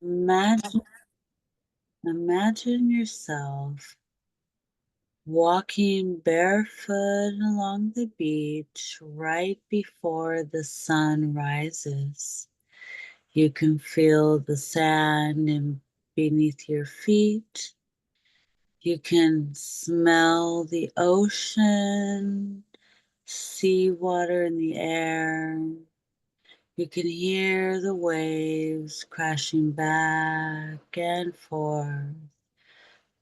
Imagine yourself walking barefoot along the beach right before the sun rises. You can feel the sand beneath your feet. You can smell the ocean, seawater in the air. You can hear the waves crashing back and forth,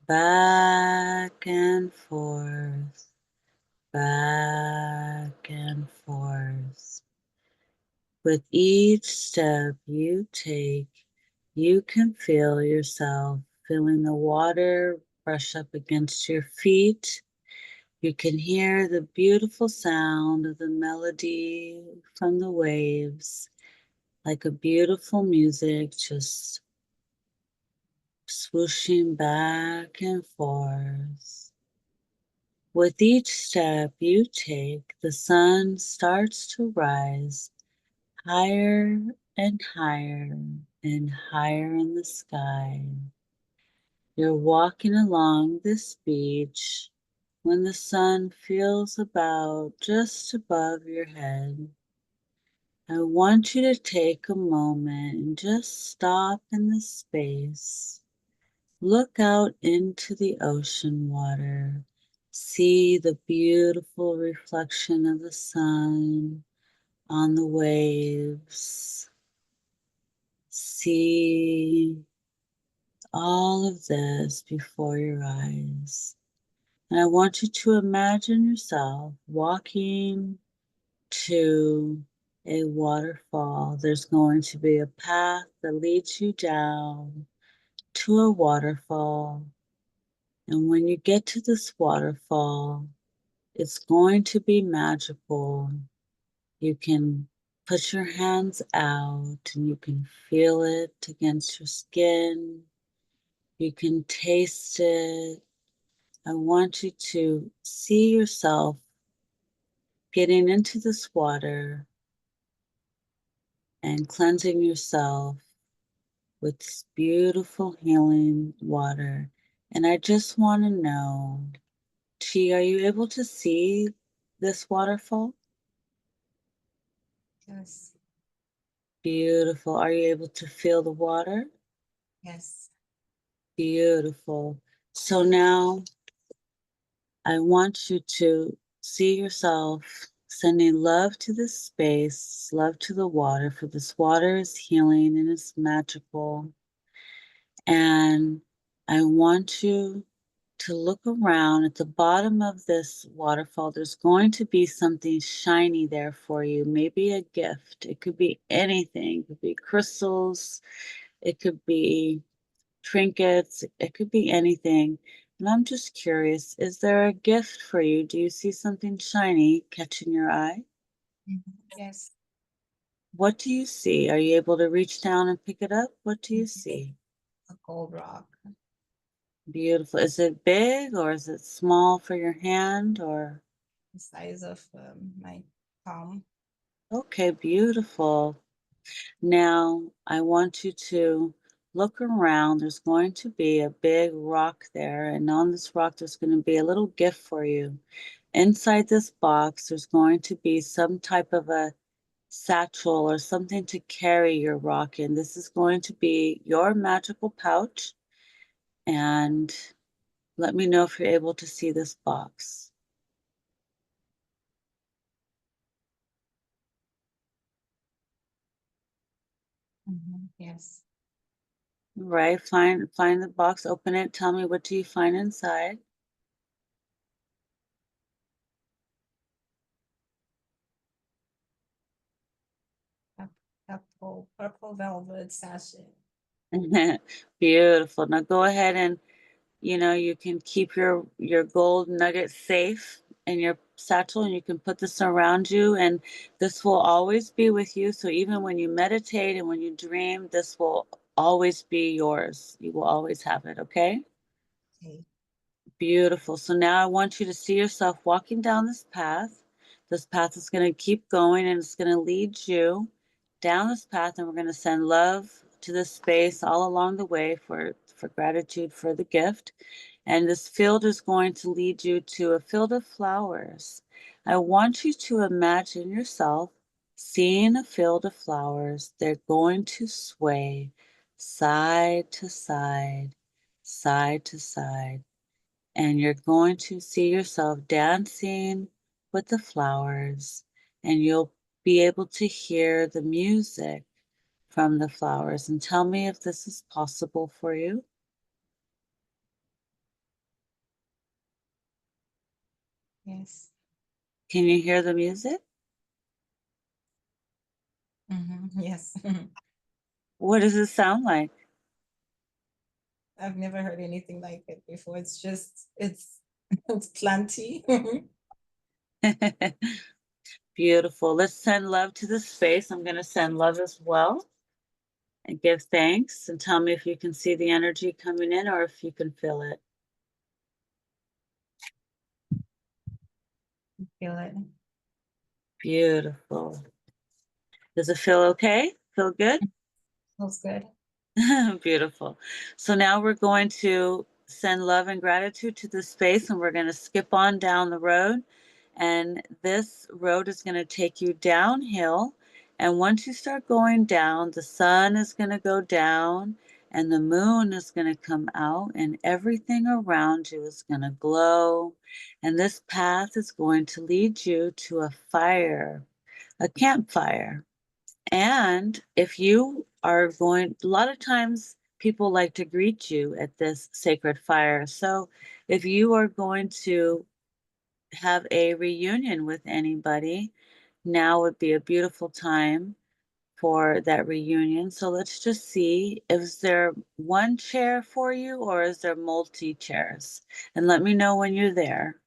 back and forth. With each step you take, you can feel yourself feeling the water brush up against your feet. You can hear the beautiful sound of the melody from the waves, like a beautiful music just swooshing back and forth. With each step you take, the sun starts to rise higher and higher and higher in the sky. You're walking along this beach when the sun feels about just above your head. I want you to take a moment and just stop in this space. Look out into the ocean water. See the beautiful reflection of the sun on the waves. See all of this before your eyes. And I want you to imagine yourself walking to a waterfall. There's going to be a path that leads you down to a waterfall. And when you get to this waterfall, it's going to be magical. You can put your hands out and you can feel it against your skin. You can taste it. I want you to see yourself getting into this water and cleansing yourself with this beautiful healing water. And I just want to know, Chi, are you able to see this waterfall? Yes. Beautiful. Are you able to feel the water? Yes. Beautiful. So now I want you to see yourself sending love to this space, love to the water, for this water is healing and it's magical. And I want you to look around at the bottom of this waterfall. There's going to be something shiny there for you, maybe a gift. It could be anything, it could be crystals, it could be trinkets, it could be anything. And I'm just curious, is there a gift for you? Do you see something shiny catching your eye? Yes. What do you see? Are you able to reach down and pick it up? What do you see? A gold rock. Beautiful. Is it big or is it small for your hand or? The size of my palm. Okay, beautiful. Now I want you to look around. There's going to be a big rock there, and on this rock, there's going to be a little gift for you. Inside this box, there's going to be some type of a satchel or something to carry your rock in. This is going to be your magical pouch. And let me know if you're able to see this box. Yes. Right, find the box, open it, tell me what do you find inside. Purple velvet sachet. Beautiful. Now go ahead and you can keep your gold nugget safe in your satchel and you can put this around you and this will always be with you. So even when you meditate and when you dream, this will always be yours. You will always have it, okay? Okay. Beautiful. So now I want you to see yourself walking down this path. This path is going to keep going and it's going to lead you down this path and we're going to send love to the space all along the way for gratitude for the gift. And this field is going to lead you to a field of flowers. I want you to imagine yourself seeing a field of flowers. They're going to sway side to side, side to side. And you're going to see yourself dancing with the flowers, and you'll be able to hear the music from the flowers. And tell me if this is possible for you. Yes. Can you hear the music? Yes. What does it sound like? I've never heard anything like it before. It's just, it's plenty. Beautiful. Let's send love to the space. I'm going to send love as well and give thanks, and tell me if you can see the energy coming in or if you can feel it. Feel it. Beautiful. Does it feel okay? Feel good? Feels good. Beautiful. So now we're going to send love and gratitude to the space, and we're going to skip on down the road. And this road is going to take you downhill. And once you start going down, the sun is going to go down and the moon is going to come out, and everything around you is going to glow. And this path is going to lead you to a fire, a campfire. And if you are going, a lot of times people like to greet you at this sacred fire. So if you are going to have a reunion with anybody, now would be a beautiful time for that reunion. So let's just see, is there one chair for you or is there multi chairs? And let me know when you're there.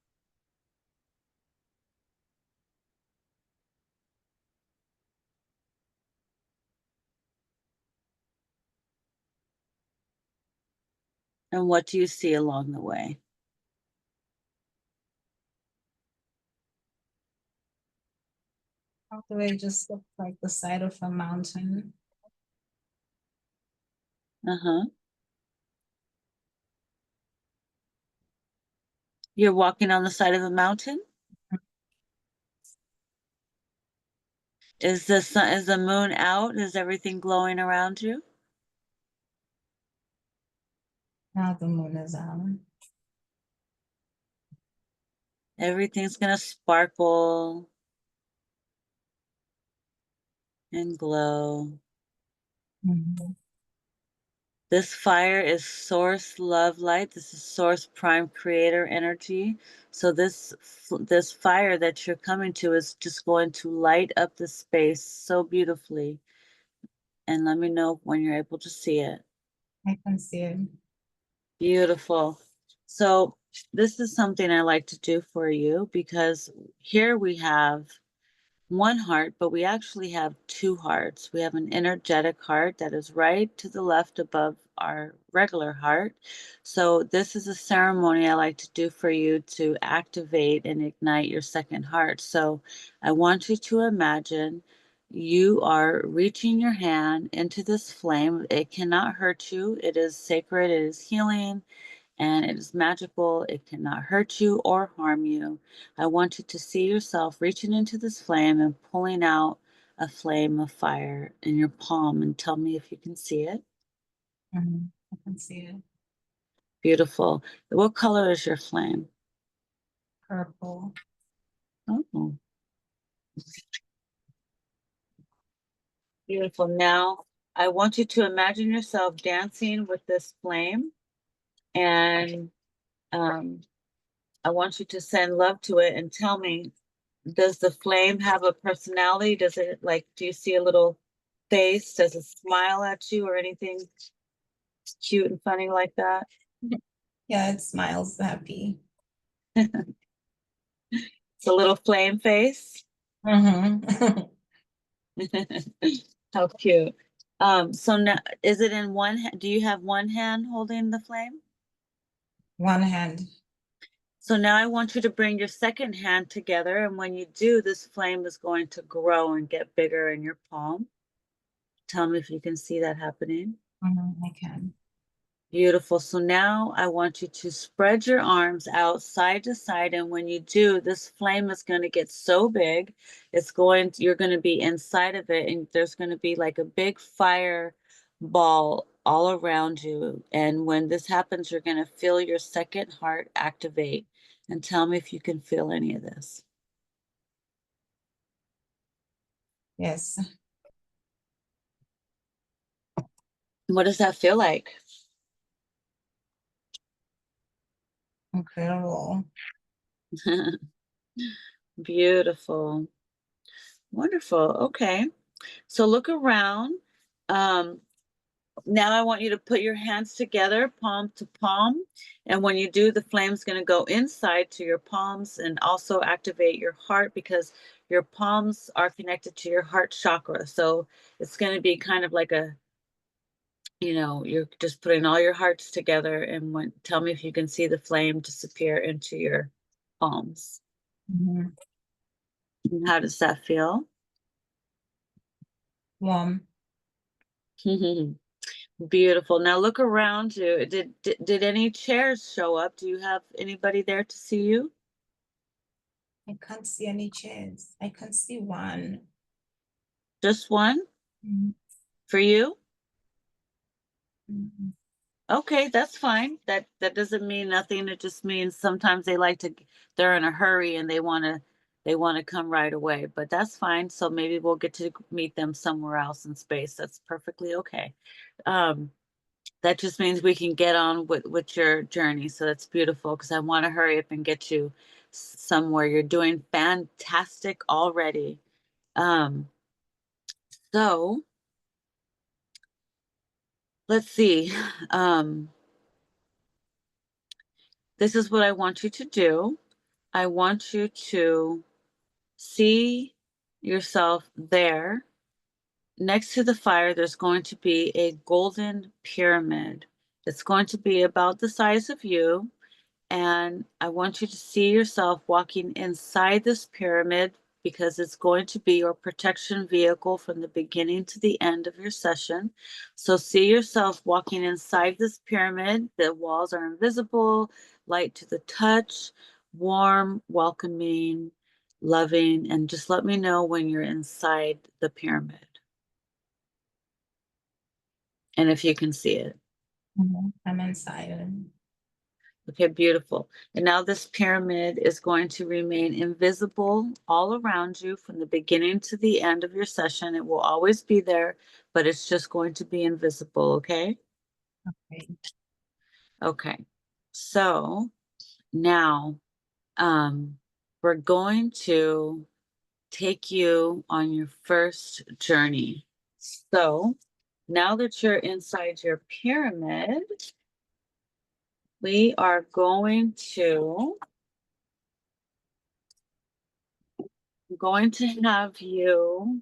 And what do you see along the way? All the way just looks like the side of a mountain. Uh-huh. You're walking on the side of a mountain? Is the sun, is the moon out? Is everything glowing around you? Now the moon is out. Everything's gonna sparkle and glow. Mhm. This fire is source love light. This is source prime creator energy. So this fire that you're coming to is just going to light up the space so beautifully. And let me know when you're able to see it. I can see it. Beautiful. So this is something I like to do for you because here we have one heart, but we actually have two hearts. We have an energetic heart that is right to the left above our regular heart. So this is a ceremony I like to do for you to activate and ignite your second heart. So I want you to imagine you are reaching your hand into this flame. It cannot hurt you. It is sacred. It is healing and it is magical. It cannot hurt you or harm you. I want you to see yourself reaching into this flame and pulling out a flame of fire in your palm, and tell me if you can see it. I can see it. Beautiful. What color is your flame? Purple. Oh, beautiful. Now, I want you to imagine yourself dancing with this flame, and um, I want you to send love to it and tell me, does the flame have a personality? Does it like, do you see a little face? Does it smile at you or anything cute and funny like that? Yeah, it smiles happy. It's a little flame face. Mm-hmm. How cute. So now, is it in one hand? Do you have one hand holding the flame? One hand. So now I want you to bring your second hand together. And when you do, this flame is going to grow and get bigger in your palm. Tell me if you can see that happening. I can. Beautiful. So now I want you to spread your arms out side to side. And when you do, this flame is going to get so big. You're going to be inside of it. And there's going to be like a big fire ball all around you. And when this happens, you're going to feel your second heart activate. And tell me if you can feel any of this. Yes. What does that feel like? Incredible. Beautiful. Wonderful. Okay. So look around. Um, Now I want you to put your hands together, palm to palm. And when you do, the flame's going to go inside to your palms and also activate your heart because your palms are connected to your heart chakra. So it's going to be kind of like you're just putting all your hearts together. And tell me if you can see the flame disappear into your palms. Mhm. And how does that feel? Warm. Beautiful. Now look around you. Did any chairs show up? Do you have anybody there to see you? I can't see any chairs. I can see one. Just one Mhm. for you? Mhm. Okay, that's fine. That doesn't mean nothing. It just means sometimes they're in a hurry and they want to come right away. But that's fine. So maybe we'll get to meet them somewhere else in space. That's perfectly okay. Um, that just means we can get on with your journey. So that's beautiful because I want to hurry up and get you somewhere. You're doing fantastic already. Um, so let's see. Um, this is what I want you to do. I want you to see yourself there. Next to the fire, there's going to be a golden pyramid. It's going to be about the size of you. And I want you to see yourself walking inside this pyramid because it's going to be your protection vehicle from the beginning to the end of your session. So see yourself walking inside this pyramid. The walls are invisible, light to the touch, warm, welcoming, loving, and just let me know when you're inside the pyramid and if you can see it. I'm inside. Okay, beautiful. And now this pyramid is going to remain invisible all around you from the beginning to the end of your session. It will always be there, but it's just going to be invisible, okay? Okay. Okay. So now um, we're going to take you on your first journey. So now that you're inside your pyramid, we are going to have you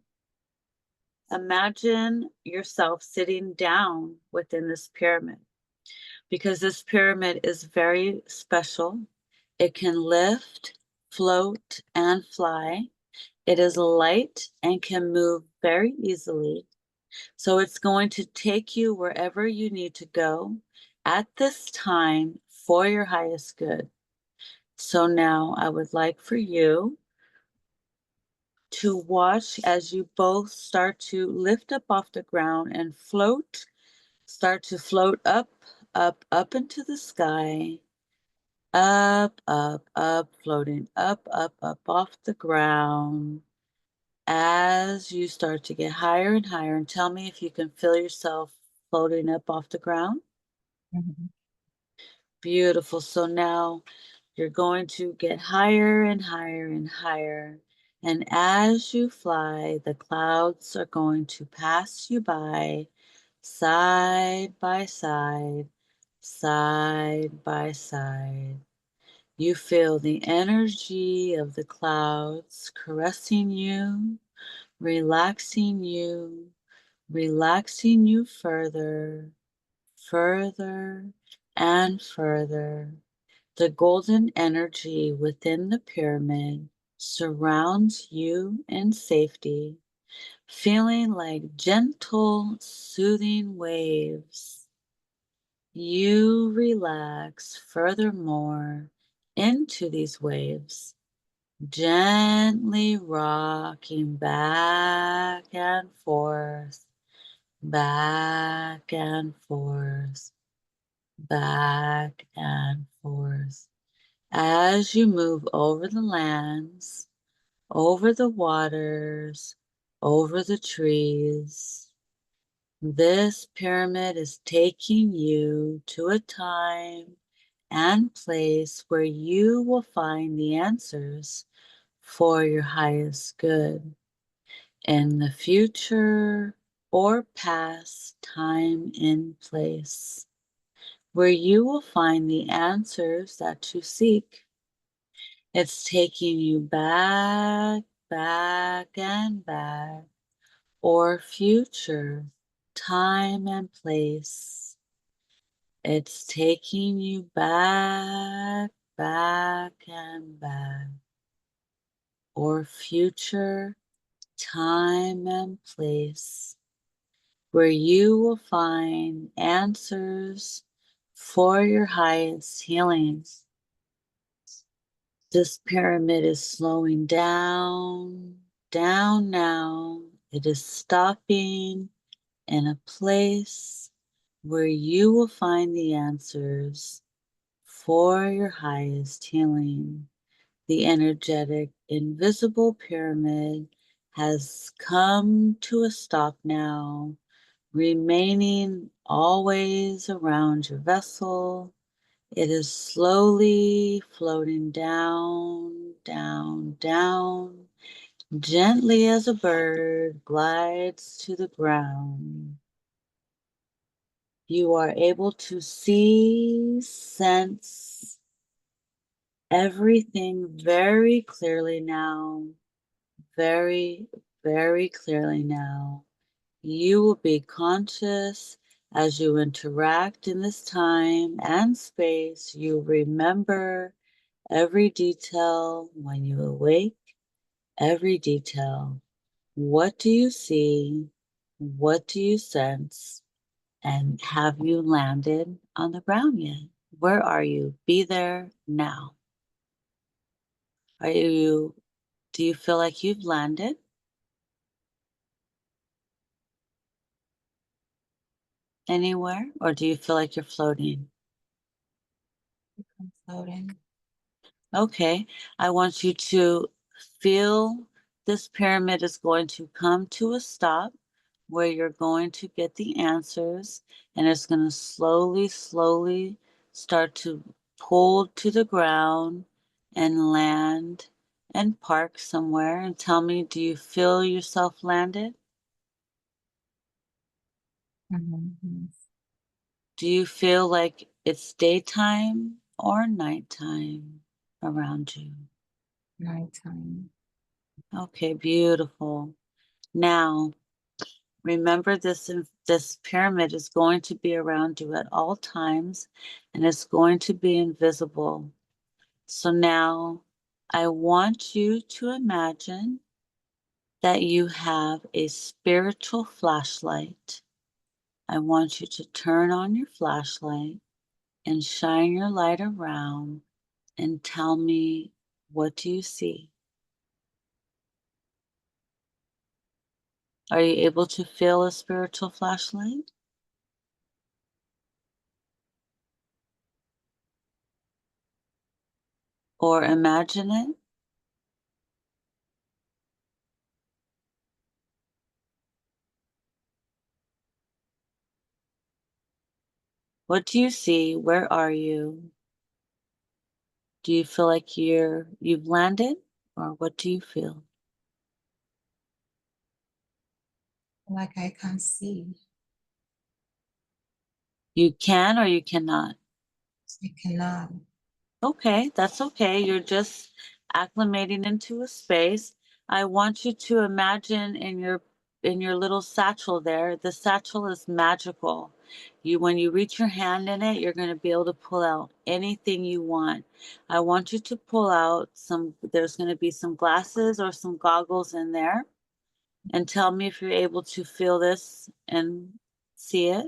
imagine yourself sitting down within this pyramid because this pyramid is very special. It can lift, float, and fly. It is light and can move very easily. So it's going to take you wherever you need to go at this time for your highest good. So now I would like for you to watch as you both start to lift up off the ground and start to float up, up, up into the sky, up, floating up off the ground. As you start to get higher and higher, and tell me if you can feel yourself floating up off the ground. Mhm. Beautiful. So now you're going to get higher and higher and higher. And as you fly, the clouds are going to pass you by side by side, side by side. You feel the energy of the clouds caressing you, relaxing you, relaxing you further, further, and further. The golden energy within the pyramid surrounds you in safety feeling like gentle, soothing waves. You relax furthermore into these waves, gently rocking back and forth, back and forth, back and forth. As you move over the lands, over the waters, over the trees, this pyramid is taking you to a time and place where you will find the answers for your highest good in the future or past time and place, where you will find the answers that you seek. It's taking you back, back, and back, or future, time and place. It's taking you back, back, and back, or future, time and place, where you will find answers for your highest healings. This pyramid is slowing down, down now. It is stopping in a place where you will find the answers for your highest healing. The energetic, invisible pyramid has come to a stop now, remaining always around your vessel. It is slowly floating down, down, down, gently as a bird glides to the ground. You are able to see, sense everything very clearly now, very, very clearly now. You will be conscious as you interact in this time and space. You remember every detail when you awake, every detail. What do you see? What do you sense? And have you landed on the ground yet? Where are you? Be there now. Do you feel like you've landed anywhere, or do you feel like you're floating? I'm floating. Okay, I want you to feel this pyramid is going to come to a stop where you're going to get the answers, and it's going to slowly, slowly start to pull to the ground and land and park somewhere. And tell me, do you feel yourself landed? Mhm. Do you feel like it's daytime or nighttime around you? Nighttime. Okay, beautiful. Now, remember this pyramid is going to be around you at all times, and it's going to be invisible. So now I want you to imagine that you have a spiritual flashlight. I want you to turn on your flashlight and shine your light around and tell me, what do you see? Are you able to feel a spiritual flashlight or imagine it? What do you see? Where are you? Do you feel like you've landed, or what do you feel? Like I can see. You can or you cannot. I cannot. Okay, that's okay. You're just acclimating into a space. I want you to imagine in your little satchel there. The satchel is magical. When you reach your hand in it, you're going to be able to pull out anything you want. I want you to pull out there's going to be some glasses or some goggles in there. And tell me if you're able to feel this and see it.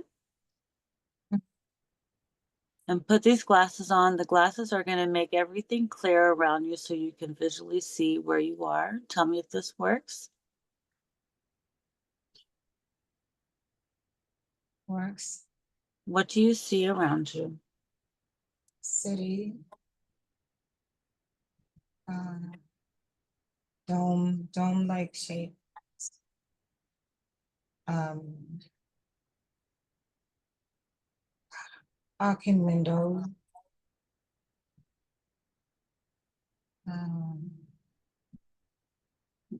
And put these glasses on. The glasses are going to make everything clear around you so you can visually see where you are. Tell me if this works. Works. What do you see around you? City. Dome-like shape. Arcing windows.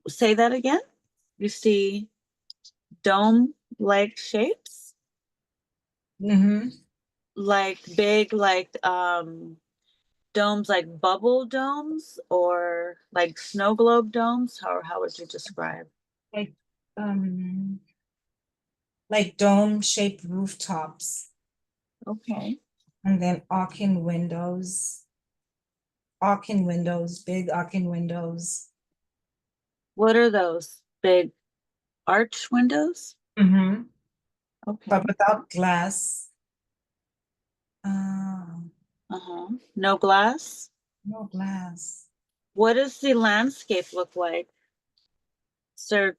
Say that again. You see dome-like shapes? Like big, like domes, like bubble domes, or like snow globe domes? How would you describe? Like like dome-shaped rooftops, Okay. and then arcing windows, big arcing windows. What are those? Big arch windows? Okay. But without glass. Uh, Uh-huh. No glass? no glass. What does the landscape look like? Is there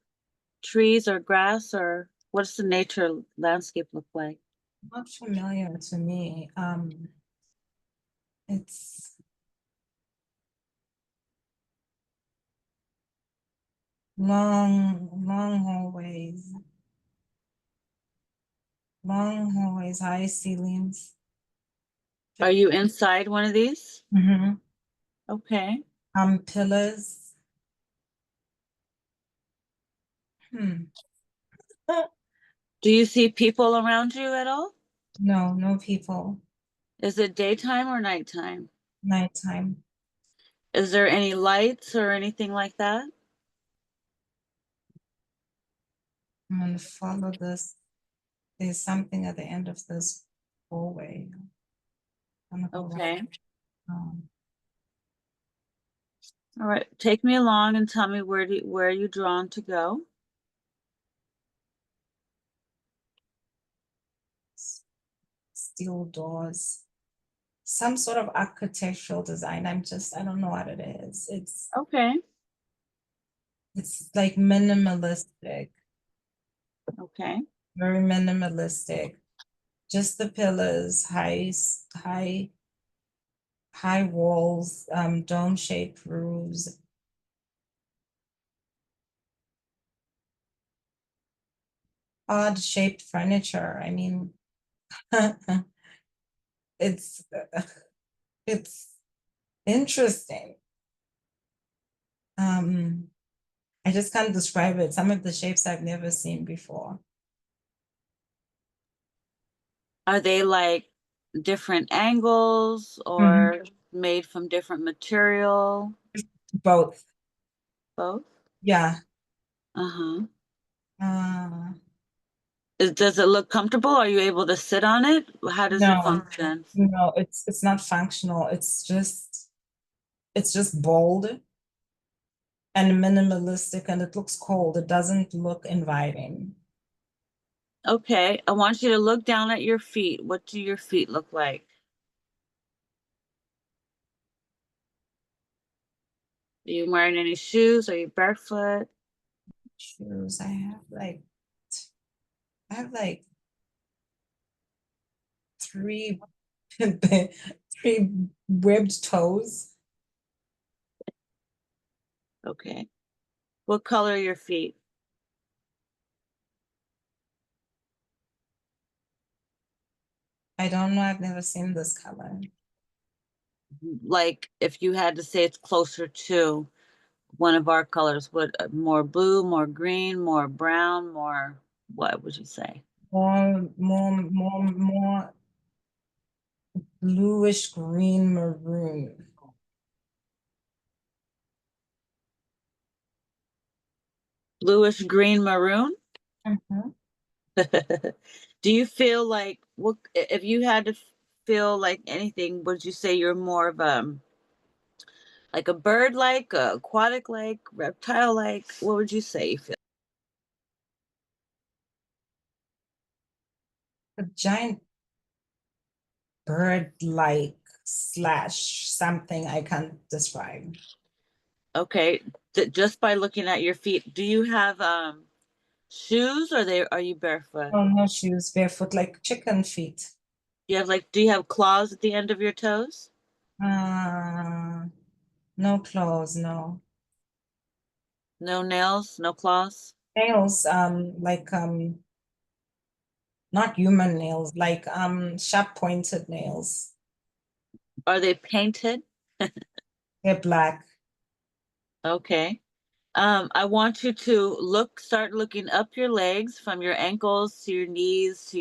trees or grass, or what's the nature landscape look like? Not familiar to me. It's long hallways, high ceilings. Are you inside one of these? Mm-hmm. Okay. Pillars. Do you see people around you at all? No, no people. Is it daytime or nighttime? Nighttime. Is there any lights or anything like that? I'm gonna follow this. There's something at the end of this hallway. I'm gonna go Okay. um, All right. Take me along and tell me where you drawn to go. steel doors. Some sort of architectural design. I don't know what it is. Okay. It's like minimalistic, Okay. very minimalistic. Just the pillars, high walls, dome-shaped roofs. Odd-shaped furniture. I mean, it's it's interesting. I just can't describe it. Some of the shapes I've never seen before. Are they like different angles Mhm. or made from different material? Both. Both? Yeah. Uh-huh. Uh, Does it look comfortable? Are you able to sit on it? How does it no, function? no, it's not functional. It's just bold and minimalistic, and it looks cold. It doesn't look inviting. Okay, I want you to look down at your feet. What do your feet look like? Are you wearing any shoes? Are you barefoot? Shoes. I have like three three webbed toes. Okay. What color are your feet? I don't know. I've never seen this color. Like if you had to say it's closer to one of our colors, what more blue, more green, more brown, more what would you say? More bluish green maroon. Bluish green maroon? Mhm. Do you feel like what if you had to feel like anything, would you say you're more of like a bird like, a aquatic like, reptile like? What would you say you feel? A giant bird-like slash something I can't describe. Okay, just by looking at your feet, do you have shoes or are you barefoot? Oh, no shoes, barefoot, like chicken feet. Do you have claws at the end of your toes? Uh, no claws, no. No nails, no claws? Nails, not human nails, like sharp pointed nails. Are they painted? They're black. Okay. I want you to start looking up your legs from your ankles to your knees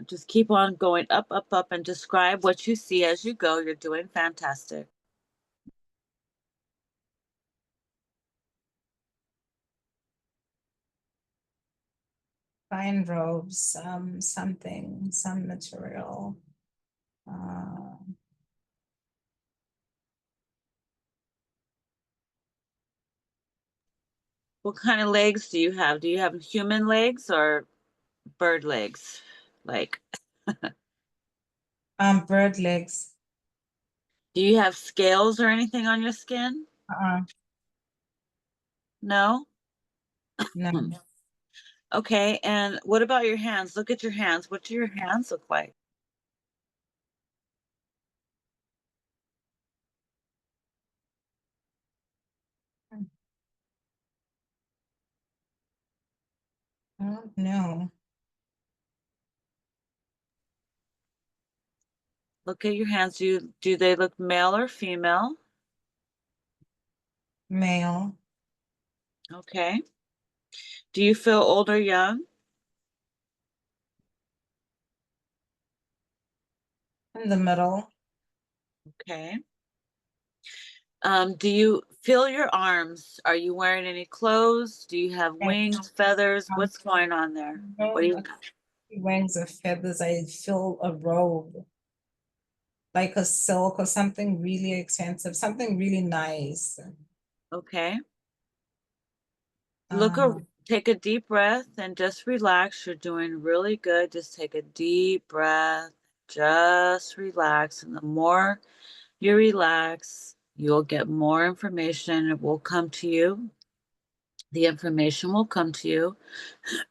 just keep on going up, up, up and describe what you see as you go. You're doing fantastic. Fine robes, something, some material. Uh, What kind of legs do you have? Do you have human legs or bird legs? Like, bird legs. do you have scales or anything on your skin? Uh, No? no, Hmm. Okay, and what about your hands? Look at your hands. What do your hands look like? I don't know. Look at your hands. Do they look male or female? Male, Okay. Do you feel old or young? in the middle. Okay. Do you feel your arms? Are you wearing any clothes? Do you have And, wings, feathers? um, What's going on there? What no, do you? not wings of feathers. I feel a robe, like a silk or something really expensive, something really nice. Okay. Uh, Take a deep breath and just relax. You're doing really good. Just take a deep breath. Just relax. And the more you relax, you'll get more information. It will come to you. The information will come to you.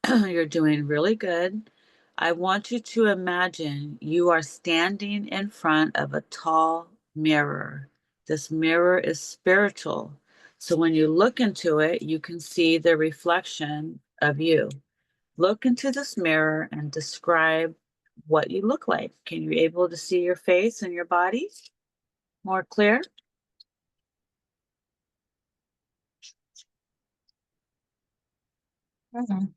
You're doing really good. I want you to imagine you are standing in front of a tall mirror. This mirror is spiritual. So when you look into it, you can see the reflection of you. Look into this mirror and describe what you look like. Can you able to see your face and your body more clear? mhm.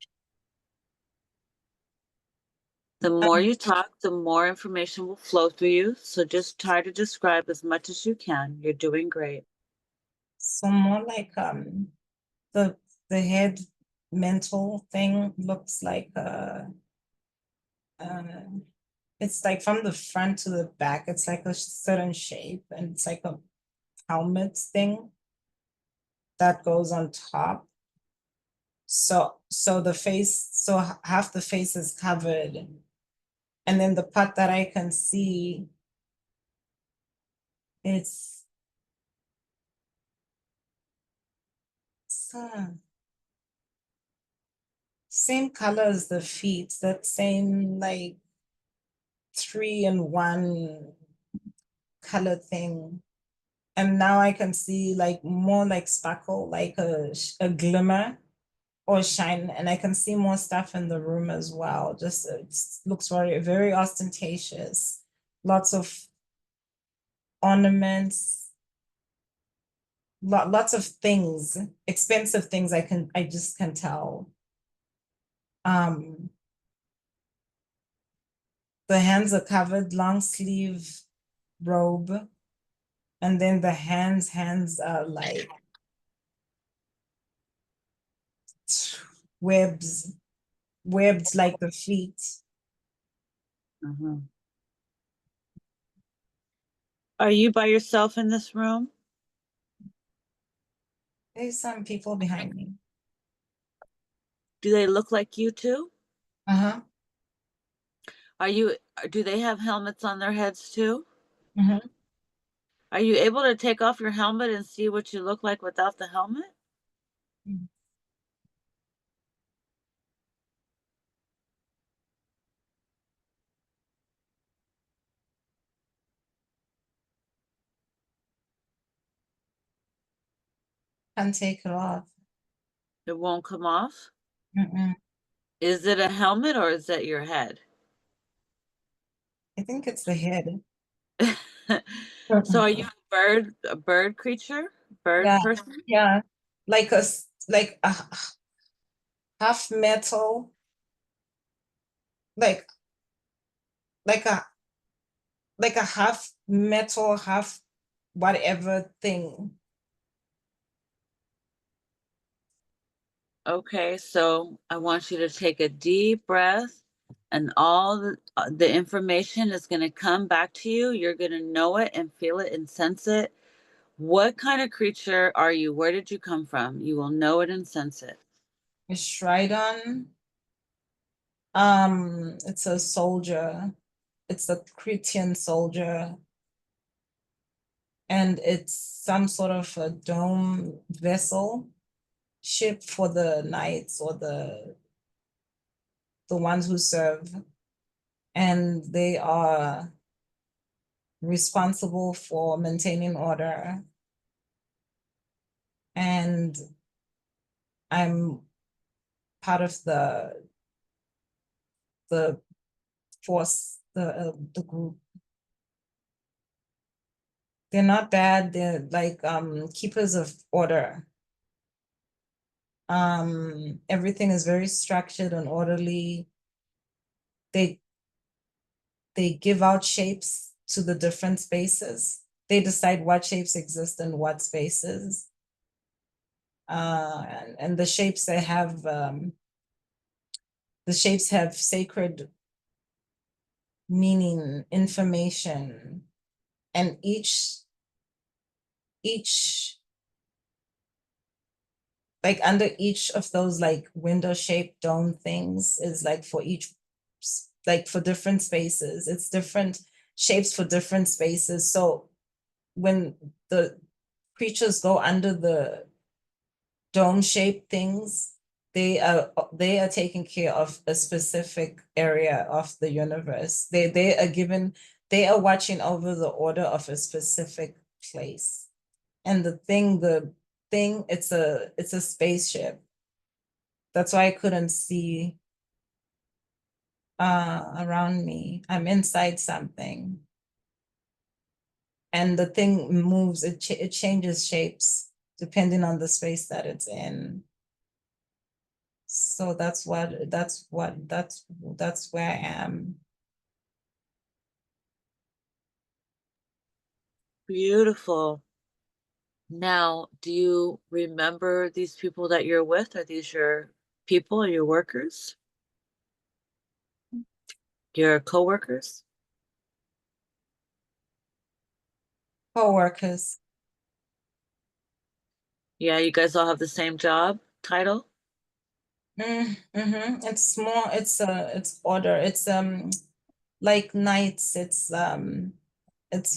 The more Um, you talk, the more information will flow through you. So just try to describe as much as you can. You're doing great. so more like the the head mental thing looks like uh it's like from the front to the back, it's like a certain shape and it's like a helmet thing that goes on top. So the face, so half the face is covered, and then the part that I can see, it's, same color as the feet, that same like 3-in-1 color thing. And now I can see like more like sparkle, like a glimmer or shine, and I can see more stuff in the room as well. Just it looks very, very ostentatious. Lots of ornaments, lots of things, expensive things. I just can tell. Um, the hands are covered, long sleeve robe, and then the hands are like webs, webbed like the feet. Mhm. Are you by yourself in this room? There's some people behind me. Do they look like you too? Uh-huh. Are you, do they have helmets on their heads too? Mhm. Are you able to take off your helmet and see what you look like without the helmet? Can't take it off. It won't come off? Mm-mm. Is it a helmet or is it your head? I think it's the head. So Mm-mm. are you a bird creature? Bird Yeah, person? yeah. Like a half metal, like like a like a half metal, half whatever thing. Okay, so I want you to take a deep breath and all the information is going to come back to you. You're going to know it and feel it and sense it. What kind of creature are you? Where did you come from? You will know it and sense it. A Stridon. It's a soldier. It's a Cretan soldier, and it's some sort of a dome vessel ship for the knights or the ones who serve, and they are responsible for maintaining order. And I'm part of the force, the group. They're not bad. They're like keepers of order. Everything is very structured and orderly. They they give out shapes to the different spaces. They decide what shapes exist in what spaces. And the shapes have sacred meaning, information, and each like under each of those like window shaped dome things is like for each like for different spaces. It's different shapes for different spaces. So when the creatures go under the dome shaped things, they are taking care of a specific area of the universe. They are watching over the order of a specific place. And the thing, it's a spaceship. That's why I couldn't see around me. I'm inside something. And the thing moves, it changes shapes depending on the space that it's in. So that's where I am. Beautiful. Now, do you remember these people that you're with? Are these your people or your workers? Your coworkers? Co-workers. Yeah, you guys all have the same job title? It's more, it's order. It's like knights. It's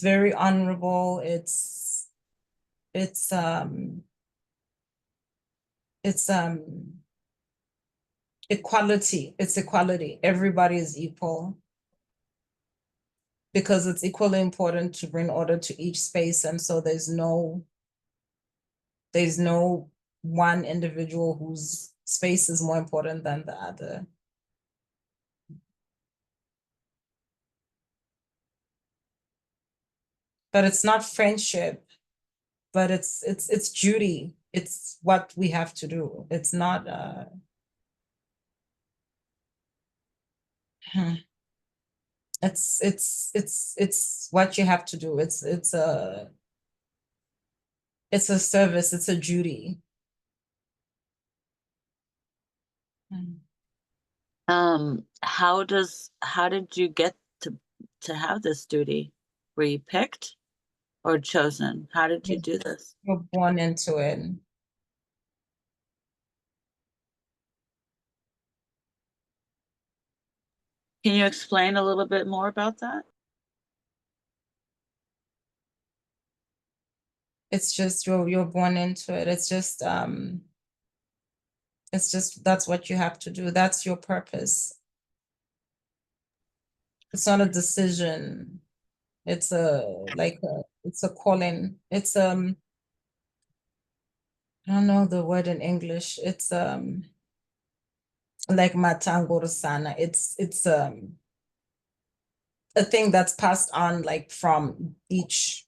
very honorable. It's um it's equality. It's equality. Everybody is equal because it's equally important to bring order to each space. And so there's no one individual whose space is more important than the other. But it's not friendship, but it's duty. It's what we have to do. It's not it's what you have to do. It's a service, it's a duty. How did you get to have this duty? Were you picked or chosen? How did you do this? You're born into it. Can you explain a little bit more about that? It's just you're born into it. It's just that's what you have to do. That's your purpose. It's not a decision. It's it's a calling. I don't know the word in English. It's like Matango Sana. It's a thing that's passed on like from each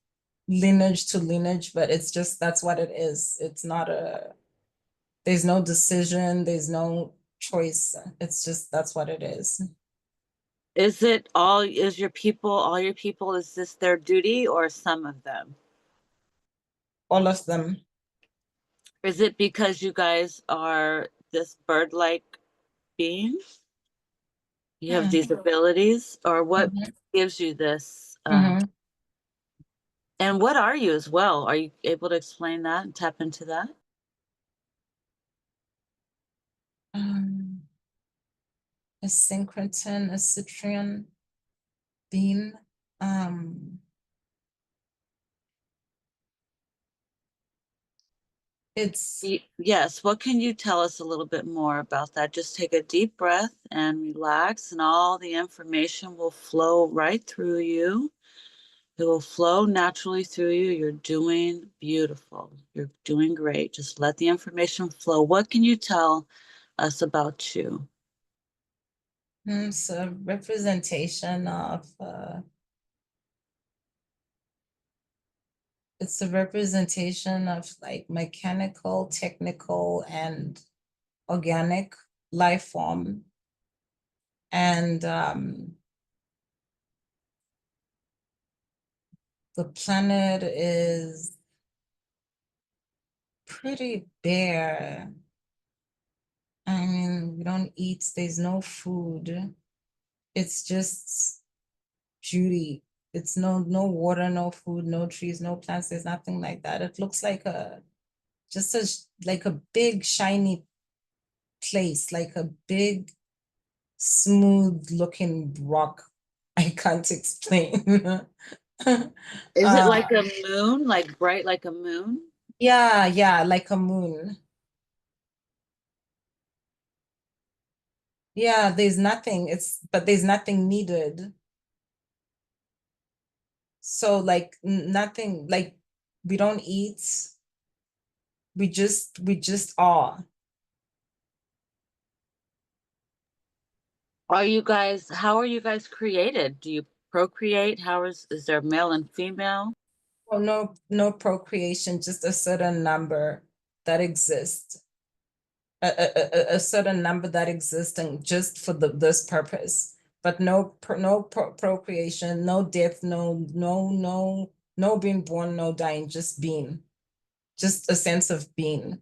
lineage to lineage, but it's just that's what it is. It's not a there's no decision, there's no choice. It's just that's what it is. Is all your people, is this their duty or some of them? All of them. Is it because you guys are this bird-like beings? You have these Mhm. abilities, or what Mhm. gives you this? Mhm. And what are you as well? Are you able to explain that and tap into that? Um, a syncretin, a citrian bean. Um, it's Yes. What can you tell us a little bit more about that? Just take a deep breath and relax, and all the information will flow right through you. It will flow naturally through you. You're doing beautiful. You're doing great. Just let the information flow. What can you tell us about you? it's a representation of it's a representation of like mechanical, technical, and organic life form. And the planet is pretty bare. I mean, we don't eat, there's no food. It's just beauty. It's no water, no food, no trees, no plants. There's nothing like that. It looks like a just a like a big shiny place, like a big smooth looking rock. I can't explain. Is it uh like a moon, like bright like a moon? yeah, like a moon. Yeah, there's nothing. But there's nothing needed. So like nothing, like we don't eat. We just are. How are you guys created? Do you procreate? Is there male and female? Well, no procreation, just a certain number that exists. A certain number that exists and just for this purpose. But no procreation, no death, no being born, no dying, just being. Just a sense of being.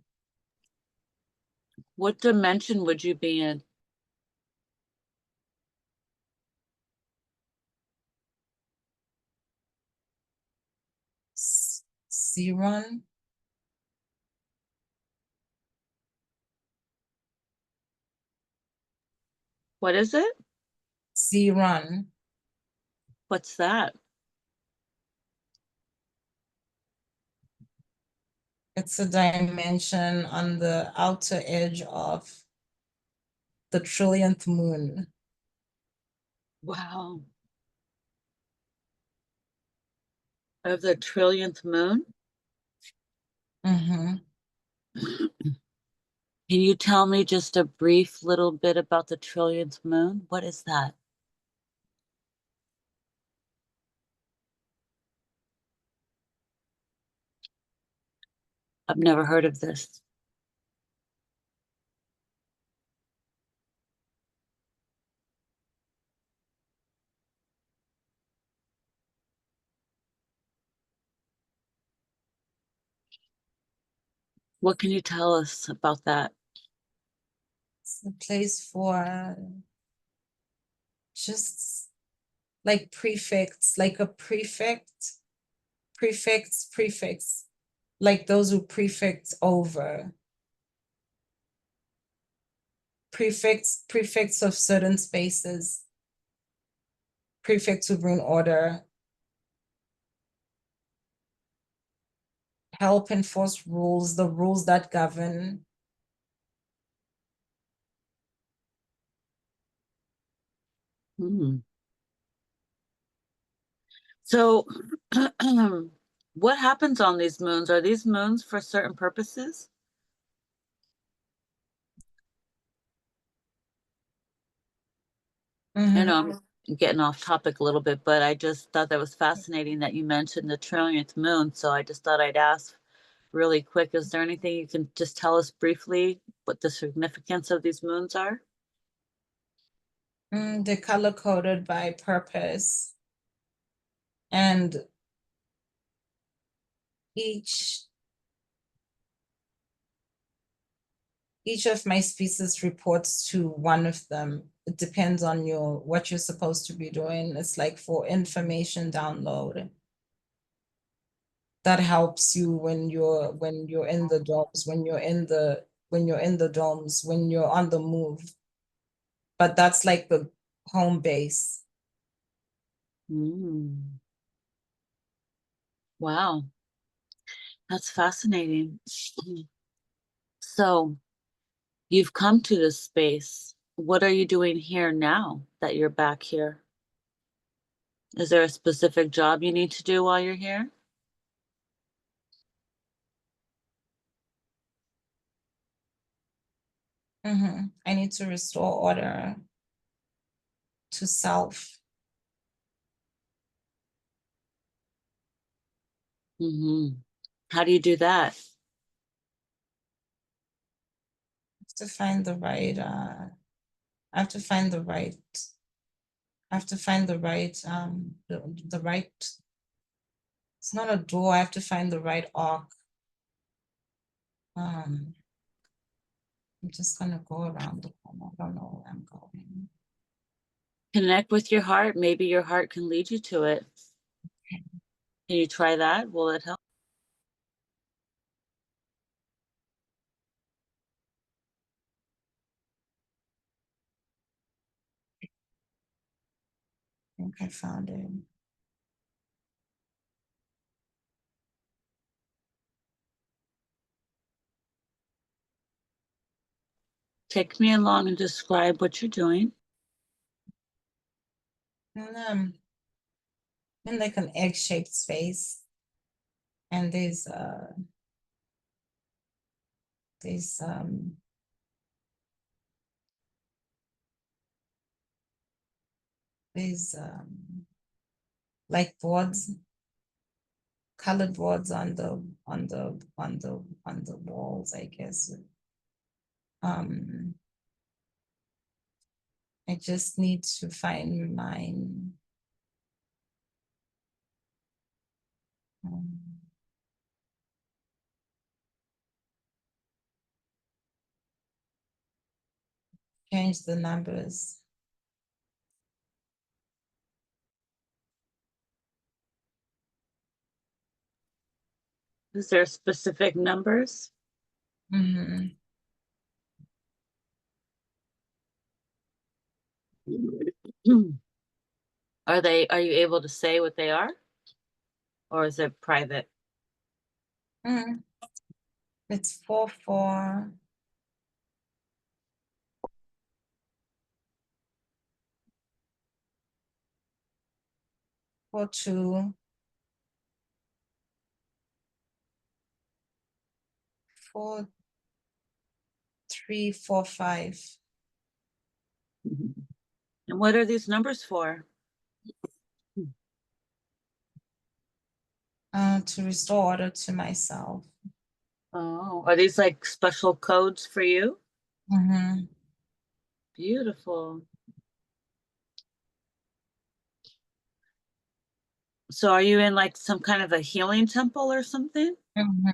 What dimension would you be in? Siron, What is it? Siron. What's that? It's a dimension on the outer edge of the trillionth moon. Wow. Of the trillionth moon? Mm-hmm. Can you tell me just a brief little bit about the trillionth moon? What is that? I've never heard of this. What can you tell us about that? It's a place for just like prefects, like a prefects, like those who prefect over, prefects of certain spaces. prefect to bring order, help enforce rules, the rules that govern. Hmm. So, what happens on these moons? Are these moons for certain purposes? I know I'm getting off topic a little bit, but I just thought that was fascinating that you mentioned the trillionth moon. So I just thought I'd ask really quick, is there anything you can just tell us briefly what the significance of these moons are? They're color coded by purpose, and each of my species reports to one of them. It depends on what you're supposed to be doing. It's like for information download. That helps you when you're in the domes, when you're in the domes, when you're on the move. But that's like the home base. Mm. Wow, that's fascinating. So you've come to this space. What are you doing here now that you're back here? Is there a specific job you need to do while you're here? I need to restore order to self. Mm-hmm. How do you do that? To find the right I have to find the right I have to find the right the right, it's not a door, I have to find the right arc. I'm just gonna go around the corner. I don't know where I'm going. Connect with your heart. Maybe your heart can lead you to it. Can you try that? Will it help? I think I found it. Take me along and describe what you're doing. And in like an egg-shaped space, and there's there's like boards, colored boards on the walls, I guess. um I just need to find mine. um, Change the numbers. Is there specific numbers? Are you able to say what they are? Or is it private? Mm. It's 4 4 4 2 4 3 4 5. And what are these numbers for? To restore order to myself. Oh, are these like special codes for you? Beautiful. So are you in like some kind of a healing temple or something? And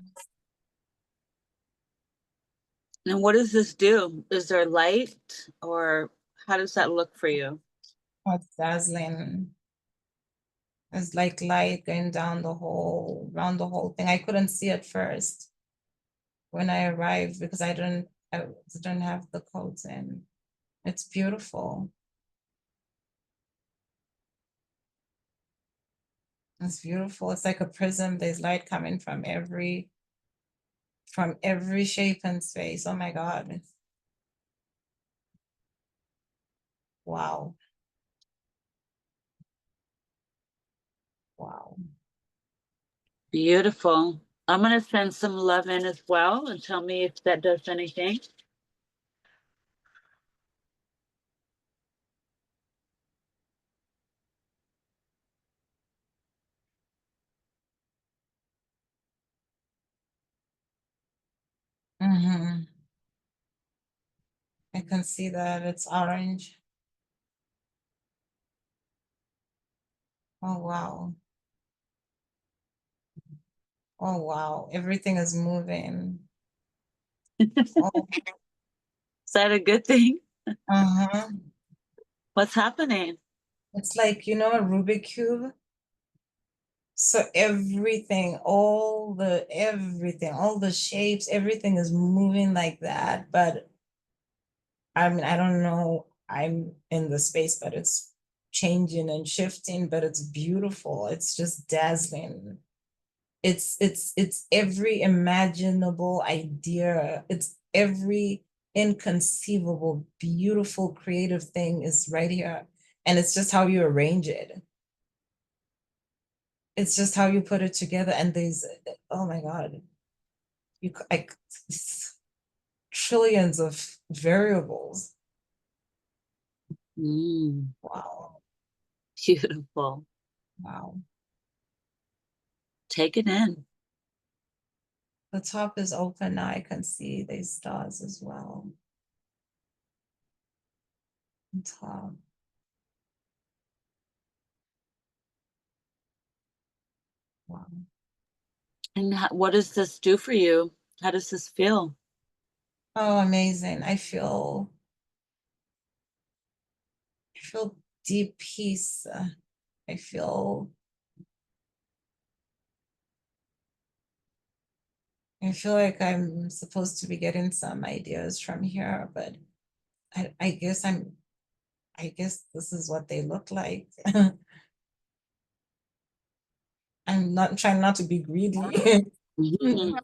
what does this do? Is there light or how does that look for you? It's dazzling. It's like light going down around the whole thing. I couldn't see it first when I arrived because I didn't have the codes in. It's beautiful. It's beautiful. It's like a prism. There's light coming from every shape and space. Oh my God. Wow. Wow. Beautiful. I'm going to send some love in as well and tell me if that does anything. Mm-hmm. I can see that it's orange. Oh wow. Oh wow. Everything is moving. Oh, Is that a good thing? uh-huh. What's happening? It's like, a Rubik cube. So everything, all the shapes, everything is moving like that. But I mean, I don't know. I'm in the space, but it's changing and shifting, but it's beautiful. It's just dazzling. It's every imaginable idea. It's every inconceivable, beautiful, creative thing is right here. And it's just how you arrange it. It's just how you put it together. And there's, oh my God, like trillions of variables. Mm, Wow. beautiful. Wow. Take it in. The top is open now. I can see these stars as well. On top. Wow. And what does this do for you? How does this feel? Oh, amazing. I feel deep peace. I feel I feel like I'm supposed to be getting some ideas from here, but I guess I guess this is what they look like. I'm not trying not to be greedy. Mhm.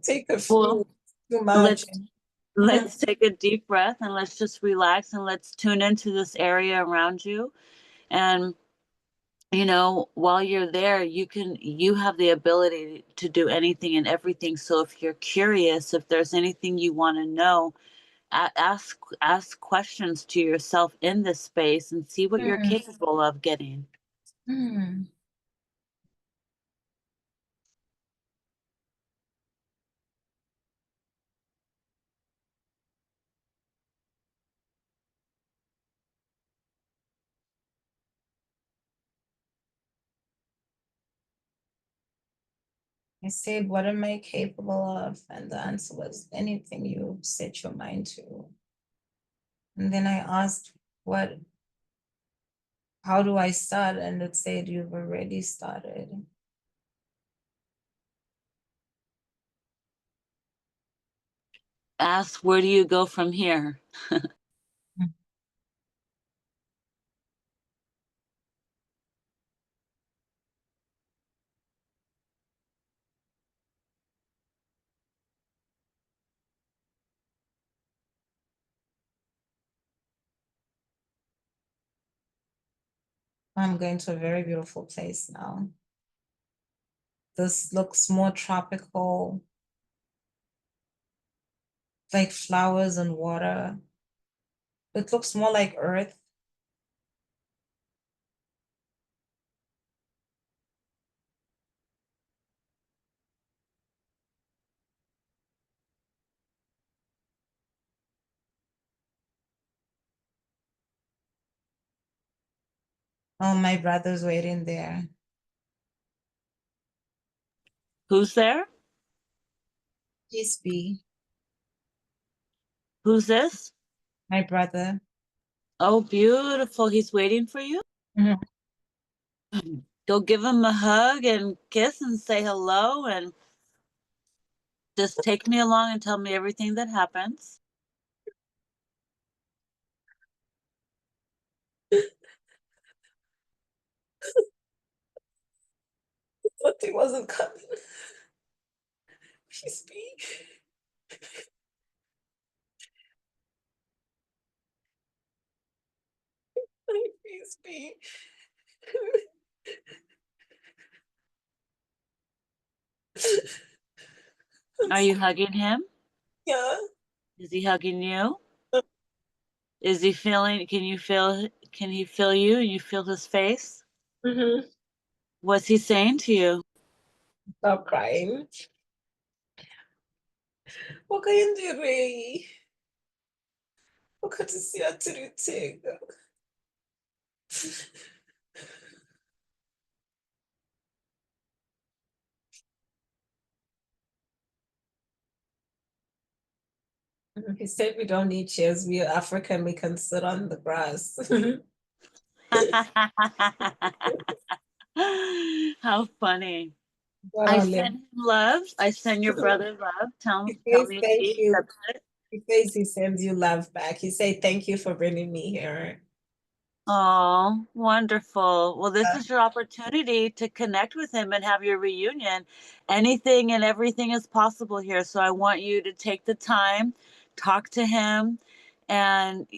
Take a few Well, too much. let's let's take a deep breath and let's just relax and let's tune into this area around you. And while you're there, you have the ability to do anything and everything. So if you're curious, if there's anything you want to know, ask questions to yourself in this space and see what you're Hmm, capable of getting. hmm. I said, what am I capable of? And the answer was anything you set your mind to. And then I asked, how do I start? And it said, you've already started. Ask, where do you go from here? I'm going to a very beautiful place now. This looks more tropical, like flowers and water. It looks more like earth. Oh, my brother's waiting there. Who's there? Peace be. Who's this? My brother. Oh, beautiful. He's waiting for you. Mhm. Go give him a hug and kiss and say hello and just take me along and tell me everything that happens. Nothing wasn't coming. Peace be. Peace be. Are you hugging him? Yeah. Is he hugging you? Is he feeling, can he feel you? You feel his face? Mm-hmm. What's he saying to you? Stop crying. Huwag kayong diri. Huwag ka siya tiritig. He said we don't need chairs. We are African. We can sit on the grass. How funny. God I only. send him love. I send your brother love. He Tell says me if thank he you. accepts it. He says he sends you love back. He say thank you for bringing me here. Oh, wonderful. Well, this is your opportunity to connect with him and have your reunion. Anything and everything is possible here. So I want you to take the time, talk to him, and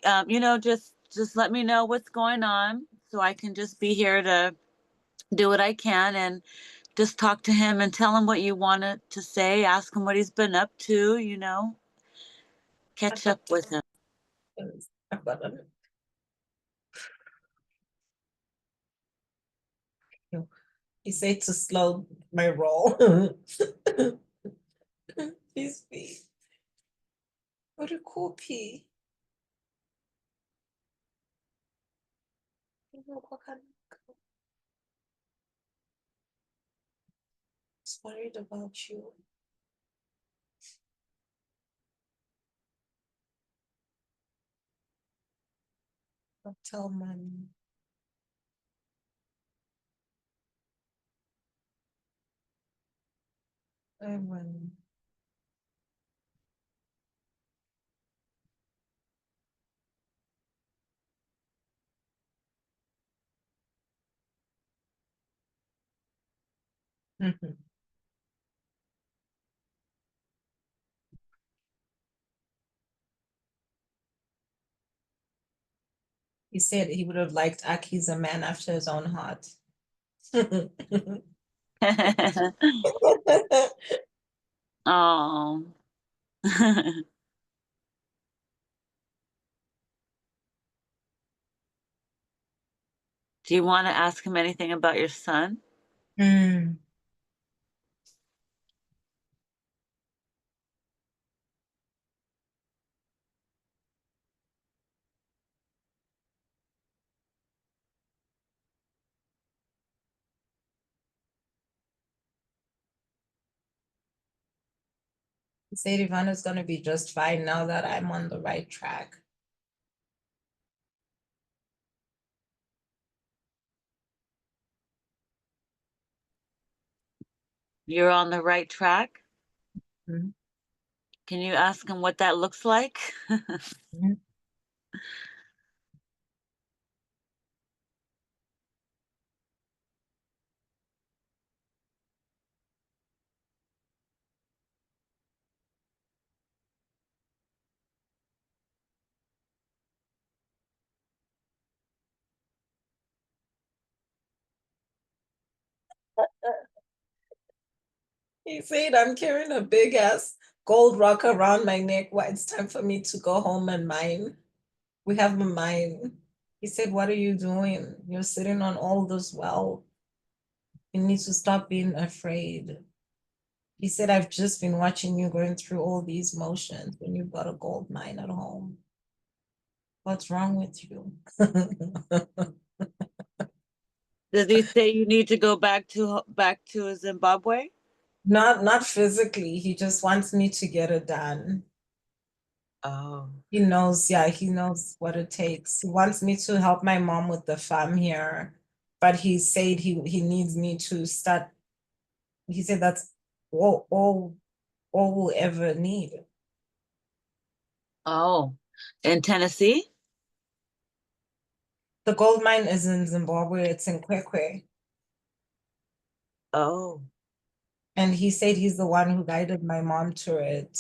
just let me know what's going on so I can just be here to do what I can and just talk to him and tell him what you wanted to say, ask him what he's been up to, I've catch got up with him. I've got them. He said to slow my roll. Please be. What a copy. Just worried about you. I'll tell man. Amen. Mhm. He said he would have liked Aki's a man after his own heart. Oh. Do you want to ask him anything about your son? Mm. He said Ivana's gonna be just fine now that I'm on the right track. You're on the right track? Mhm. Can you ask him what that looks like? Mhm. He said, I'm carrying a big ass gold rock around my neck. Why it's time for me to go home and mine. We have a mine. He said, what are you doing? You're sitting on all this wealth. You need to stop being afraid. He said, I've just been watching you going through all these motions when you've got a gold mine at home. What's wrong with you? Does he say you need to go back to Zimbabwe? Not physically. He just wants me to get it done. Oh. He knows, yeah, he knows what it takes. He wants me to help my mom with the farm here, but he said he needs me to start. He said that's all we'll ever need. Oh. In Tennessee? The gold mine is in Zimbabwe. It's in Kwekwe. Oh, And he said he's the one who guided my mom to it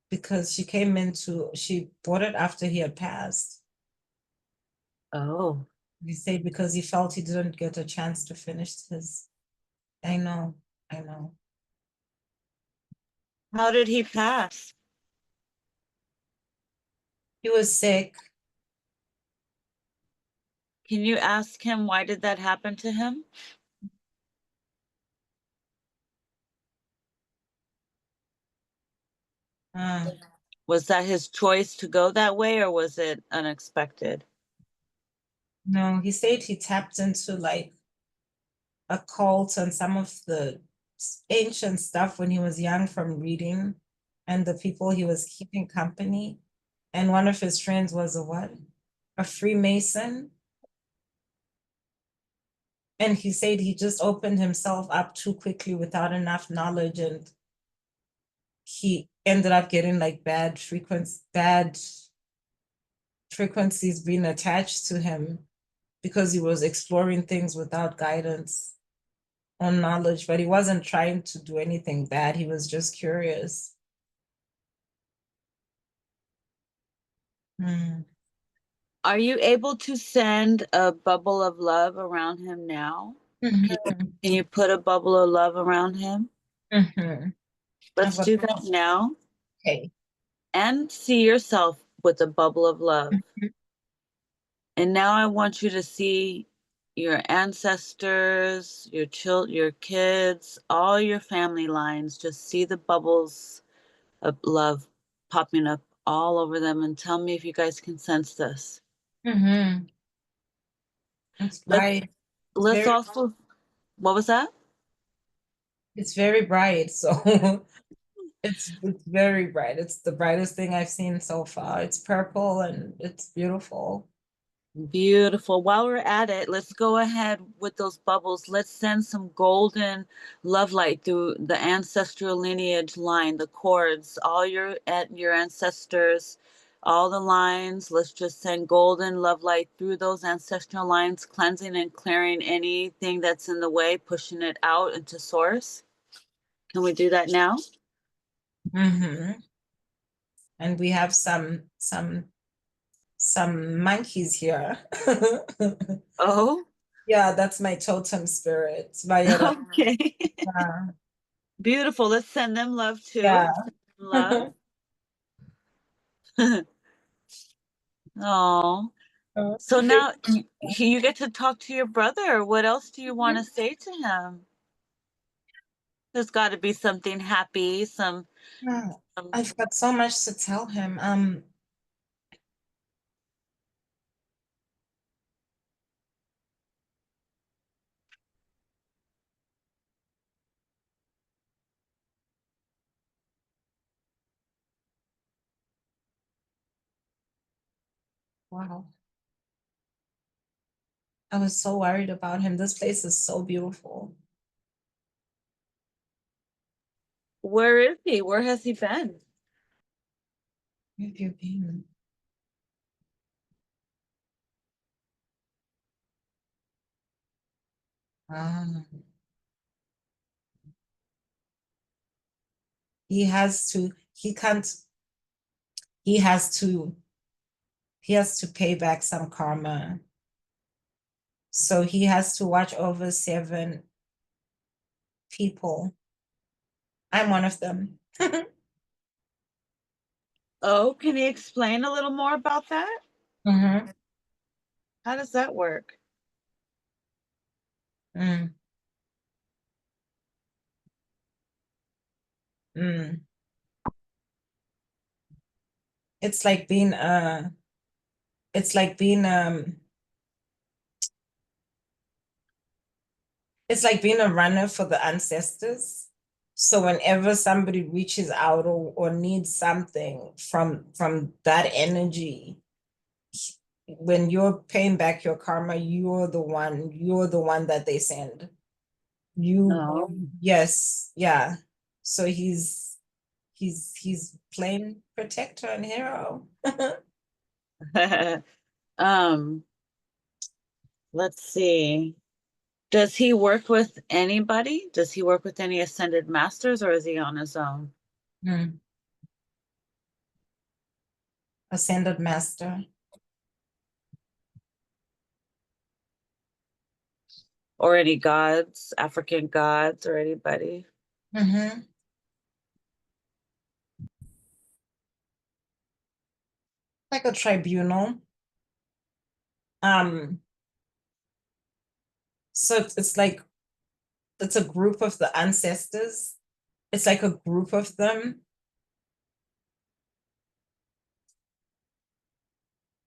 because she bought it after he had passed. oh. He said because he felt he didn't get a chance to finish his. I know, I know. How did he pass? He was sick. Can you ask him why did that happen to him? Uh, Was that his choice to go that way or was it unexpected? no, he said he tapped into like a cult and some of the ancient stuff when he was young from reading and the people he was keeping company. And one of his friends was a what? A Freemason. And he said he just opened himself up too quickly without enough knowledge, and he ended up getting like bad frequencies being attached to him because he was exploring things without guidance or knowledge, but he wasn't trying to do anything bad. He was just curious. Mm. Are you able to send a bubble of love around him now? Mhm. Can you put a bubble of love around him? Mhm. I've Let's got do that now. okay. And see yourself with a bubble of love. And now I want you to see your ancestors, your kids, all your family lines. Just see the bubbles of love popping up all over them and tell me if you guys can sense this. Mhm. It's Let's bright. It's let's very also what was that? it's very bright. So it's very bright. It's the brightest thing I've seen so far. It's purple and it's beautiful. Beautiful. While we're at it, let's go ahead with those bubbles. Let's send some golden love light through the ancestral lineage line, the cords, all your ancestors, all the lines. Let's just send golden love light through those ancestral lines, cleansing and clearing anything that's in the way, pushing it out into source. Can we do that now? Hmm. And we have some monkeys here. Oh, Yeah, that's my totem spirit. Vayera. okay. Yeah. Beautiful. Let's send them love Yeah. too. Love. Oh. So now you get to talk to your brother. What else do you want to say to him? There's got to be something happy, Yeah. some I've got so much to tell him. Wow. I was so worried about him. This place is so beautiful. where is he? Where has he been? Where have you been? Ah. He has to, he can't, he has to, he has to pay back some karma. So he has to watch over 7 people. I'm one of them. Oh, can he explain a little more about that? Mm-hmm. How does that work? Mm, mm. It's like being it's like being it's like being a runner for the ancestors. So whenever somebody reaches out or needs something from that energy, when you're paying back your karma, you're the one that they send. You, Oh. yes, yeah. So he's plain protector and hero. um, let's see. Does he work with anybody? Does he work with any ascended masters or is he on his own? Mm. Ascended master. Or any gods, African gods or anybody? Mm-hmm. Like a tribunal. Um, so it's like it's a group of the ancestors. It's like a group of them,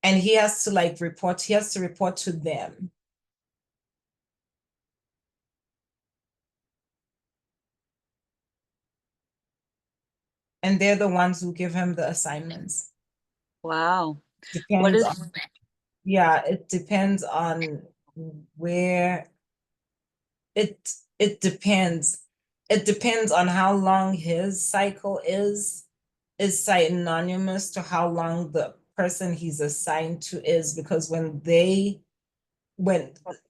and he has to like report. He has to report to them, and they're the ones who give him the assignments. Wow. What Depends is on, yeah, it depends on where it it depends. It depends on how long his cycle is synonymous to how long the person he's assigned to is, because when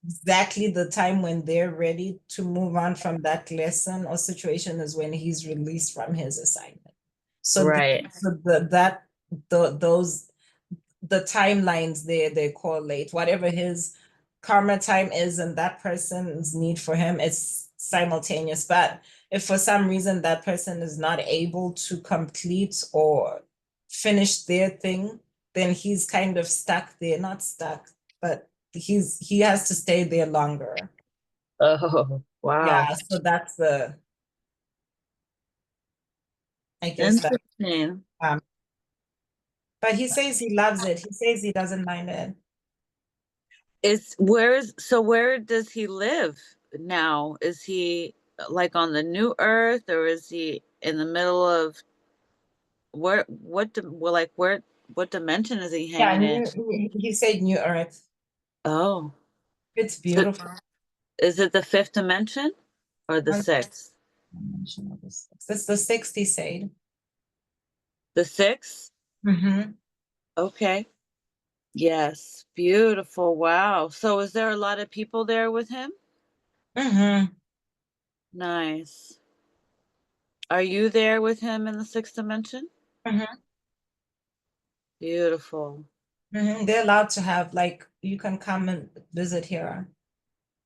exactly the time when they're ready to move on from that lesson or situation is when he's released from his assignment. So, right? those the timelines there, they correlate. Whatever his karma time is and that person's need for him, it's simultaneous. But if for some reason that person is not able to complete or finish their thing, then he's kind of stuck there. Not stuck, but he has to stay there longer. Oh, wow. Yeah, so that's the, I guess that, Interesting. um but he says he loves it. He says he doesn't mind it. Where does he live now? Is he like on the new earth or is he in the middle of what dimension is he Yeah, hanging in? he said New Earth. Oh, It's so beautiful. is it the fifth dimension or the sixth? It's the 60 said. The sixth? Mm-hmm. Okay. Yes. Beautiful. Wow. So is there a lot of people there with him? Mm-hmm. Nice. Are you there with him in the sixth dimension? Mm-hmm. Beautiful. Mm-hmm. They're allowed to have, like, you can come and visit here.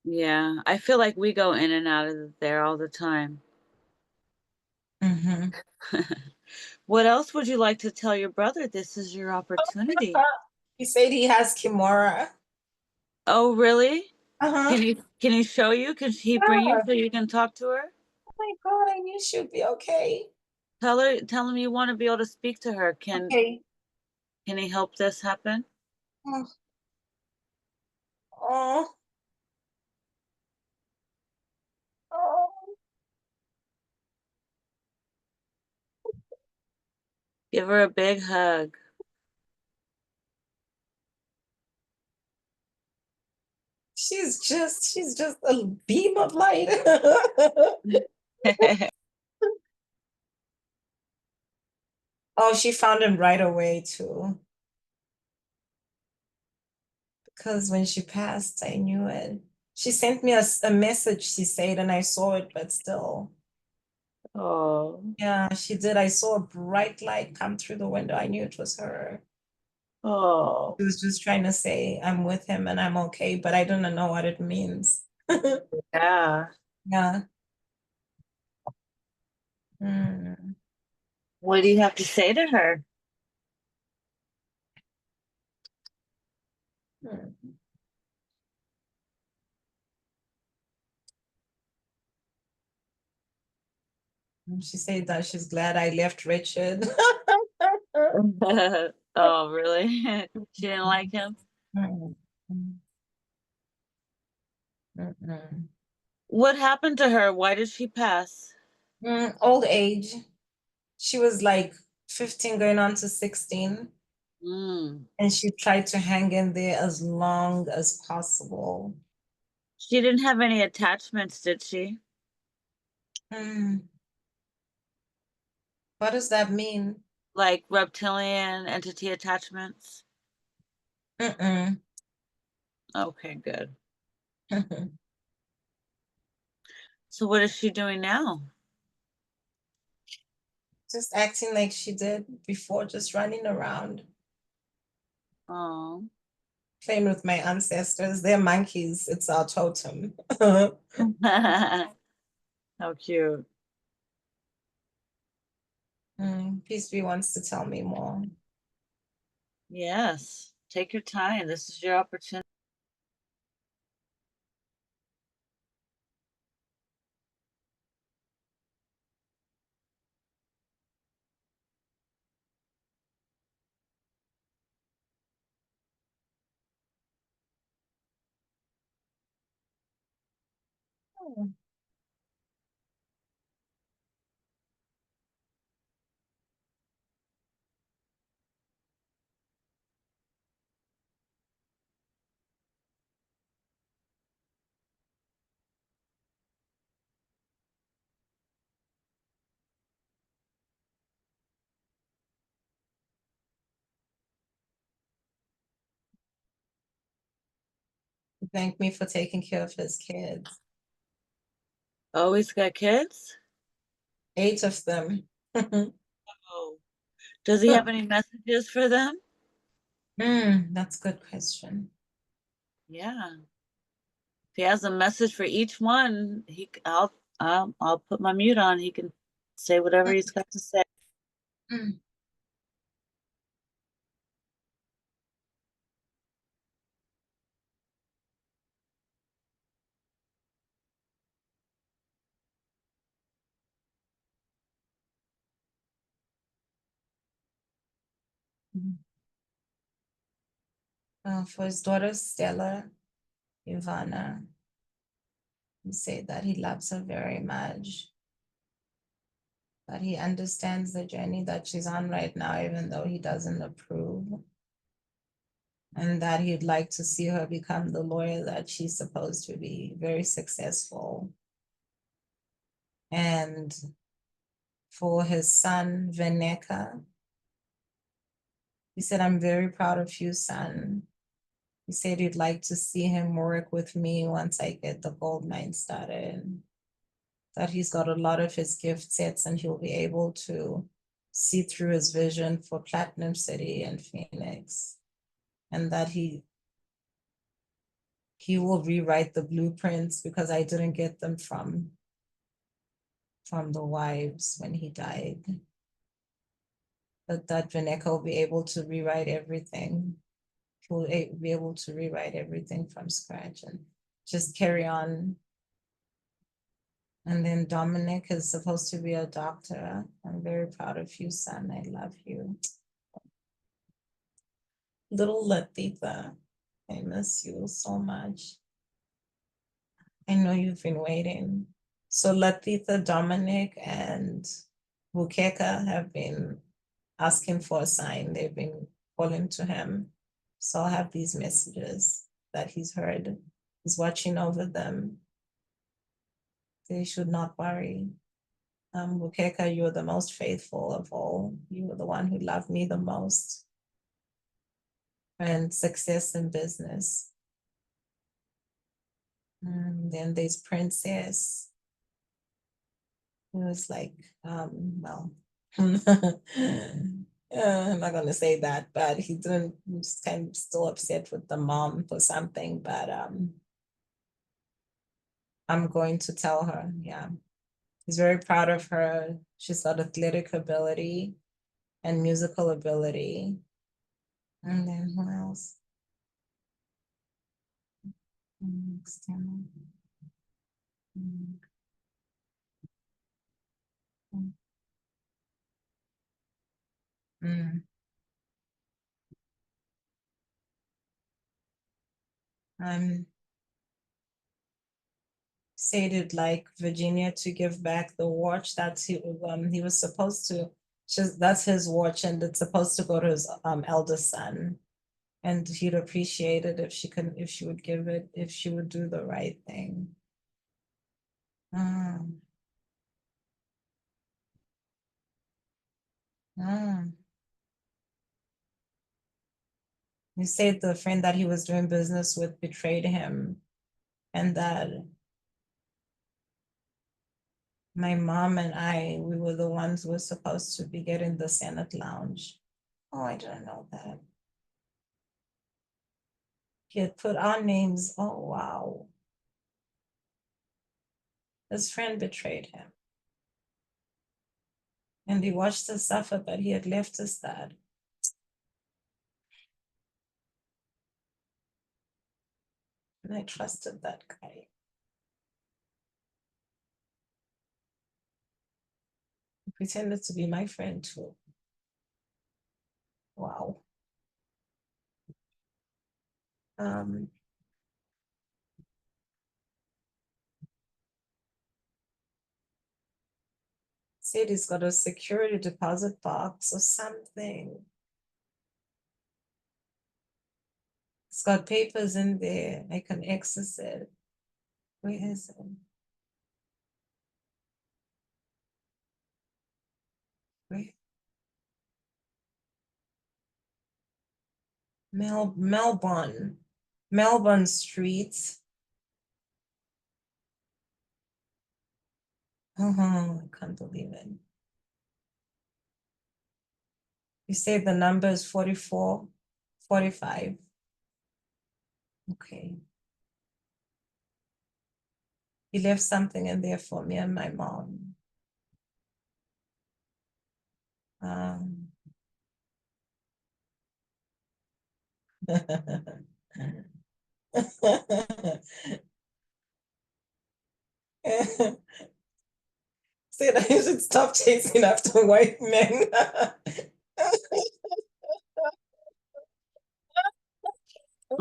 Yeah. I feel like we go in and out of there all the time. Mm-hmm. What else would you like to tell your brother? This is your opportunity. He said he has Kimura. Oh, really? Uh-huh. Can he show you? Can he bring you Yeah. so you can talk to her? Oh my God, I knew she'd be okay. Tell him you want to be able to speak to her. Okay. Can he help this happen? Oh, oh, oh. Give her a big hug. She's just a beam of light. Oh, she found him right away too. Because when she passed, I knew it. She sent me a message, she said, and I saw it, but still. Oh, Yeah, she did. I saw a bright light come through the window. I knew it was her. oh, She was just trying to say, I'm with him and I'm okay, but I don't know what it means. yeah. Yeah. Mm. What do you have to say to her? Mm. She said that she's glad I left Richard. Oh, really? She didn't like him? Mm. Mm. What happened to her? Why did she pass? Old age. She was like 15 going on to 16. Mm. And she tried to hang in there as long as possible. She didn't have any attachments, did she? Mm, what does that mean? Like reptilian entity attachments? Mm-mm. Okay, good. So what is she doing now? Just acting like she did before, just running around, Oh. playing with my ancestors. They're monkeys. It's our totem. How cute. Peace be wants to tell me more. Yes. Take your time. This is your opportunity. Thank me for taking care of his kids. Always got kids? 8 of them. Oh. Does he have any messages for them? That's a good question. Yeah. If he has a message for each one, I'll put my mute on. He can say whatever he's got to say. Mm. For his daughter Stella, Ivana, he said that he loves her very much, that he understands the journey that she's on right now, even though he doesn't approve, and that he'd like to see her become the lawyer that she's supposed to be, very successful. And for his son, Veneka, he said, I'm very proud of you, son. He said he'd like to see him work with me once I get the gold mine started. That he's got a lot of his gift sets and he'll be able to see through his vision for Platinum City and Phoenix. And that he will rewrite the blueprints because I didn't get them from the wives when he died. But that Veneka will be able to rewrite everything. He'll be able to rewrite everything from scratch and just carry on. And then Dominic is supposed to be a doctor. I'm very proud of you, son. I love you. Little Latifa, I miss you so much. I know you've been waiting. So Latifa, Dominic, and Bukeka have been asking for a sign. They've been calling to him. So I'll have these messages that he's heard. He's watching over them. They should not worry. Bukeka, you're the most faithful of all. You were the one who loved me the most. And success in business. And then there's Princess, who was like, well, I'm not gonna say that, but he didn't, he's kind of still upset with the mom for something, but I'm going to tell her, yeah. He's very proud of her. She's got athletic ability and musical ability. And then who else? External. Mm. I'm stated like Virginia to give back the watch that he was supposed to. That's his watch, and it's supposed to go to his eldest son. And he'd appreciate it if she would give it, if she would do the right thing. Mm. Mm. He said the friend that he was doing business with betrayed him, and that My mom and I, we were the ones who were supposed to be getting the Senate lounge. Oh, I didn't know that. He had put our names. Oh, wow. His friend betrayed him. And he watched us suffer, but he had left us that. And I trusted that guy. He pretended to be my friend too. Wow. Said he's got a security deposit box or something. It's got papers in there. I can access it. Where is it? Where? Melbourne Street. I can't believe it. You say the number is 44, 45. Okay. He left something in there for me and my mom. Said I should stop chasing after white men. Oh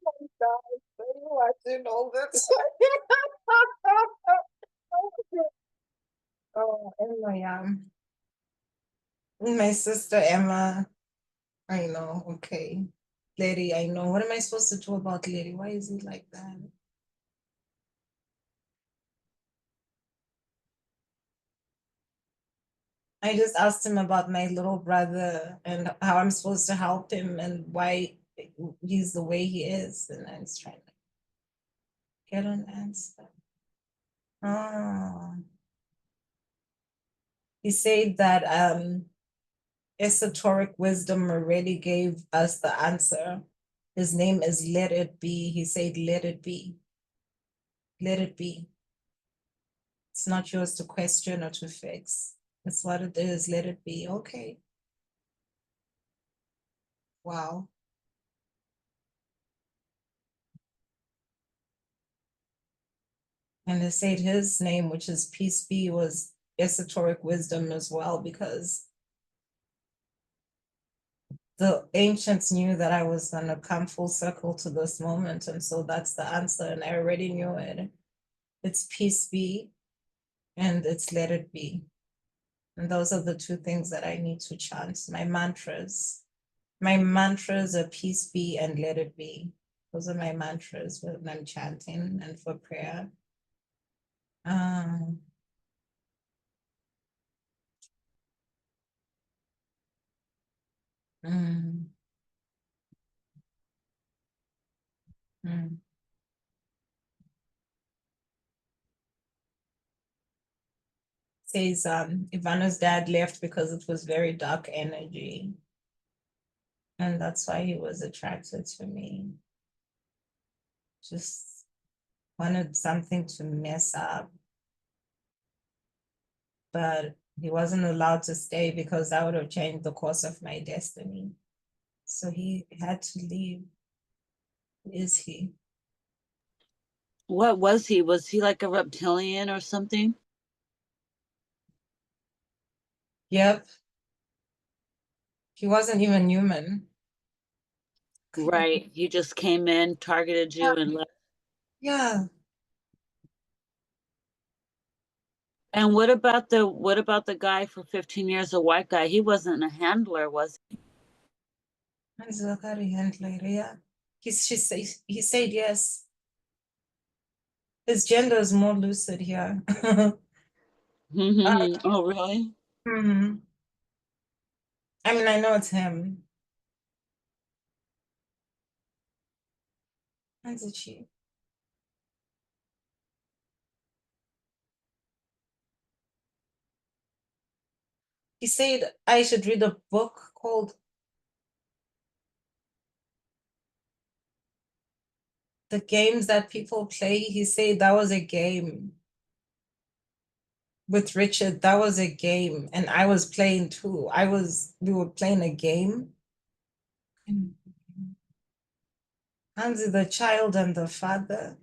my God, are you watching all this? Oh, Emma, yeah. My sister Emma, I know, okay. Lady, I know. What am I supposed to do about Lady? Why is he like that? I just asked him about my little brother and how I'm supposed to help him and why he's the way he is. And I was trying to get an answer. Oh. He said that esoteric wisdom already gave us the answer. His name is Let It Be. He said, let it be. Let it be. It's not yours to question or to fix. That's what it is. Let it be. Okay. Wow. And they said his name, which is Peace Be, was esoteric wisdom as well, because the ancients knew that I was going to come full circle to this moment. And so that's the answer. And I already knew it. It's Peace Be and it's Let It Be. And those are the two things that I need to chant. My mantras. My mantras are Peace Be and Let It Be. Those are my mantras when I'm chanting and for prayer. Um, mm, mm. Says Ivana's dad left because it was very dark energy. And that's why he was attracted to me. Just wanted something to mess up. But he wasn't allowed to stay because that would have changed the course of my destiny. So he had to leave. Who is he? What was he? Was he like a reptilian or something? Yep. He wasn't even human. Right. He just came in, targeted you, and left. Yeah. And what about the guy for 15 years, a white guy? He wasn't a handler, was he? He's a very handler, yeah. He said yes. His gender is more lucid here. Oh, really? Mhm. I mean, I know it's him. Is it she? He said I should read a book called The Games That People Play. He said that was a game with Richard. That was a game, and I was playing too. We were playing a game. Hansi, the child and the father.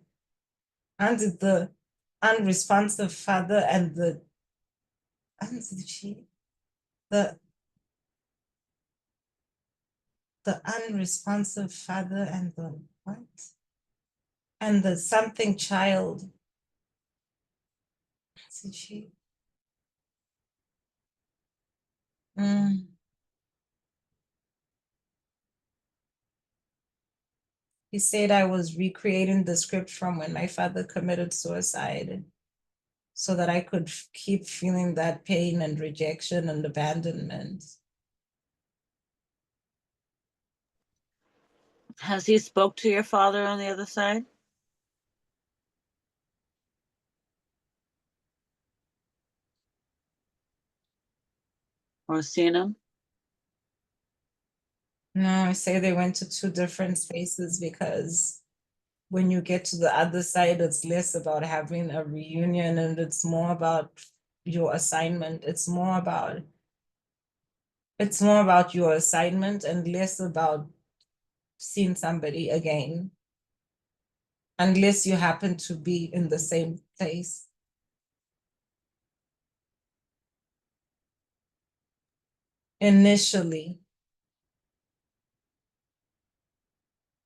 Hansi, the unresponsive father and the Hansi, the the unresponsive father and the what? And the something child. Hansi, mm. He said I was recreating the script from when my father committed suicide so that I could keep feeling that pain and rejection and abandonment. Has he spoke to your father on the other side? Or seen him? No, I say they went to two different spaces because when you get to the other side, it's less about having a reunion and it's more about your assignment. It's more about your assignment and less about seeing somebody again, unless you happen to be in the same place. Initially,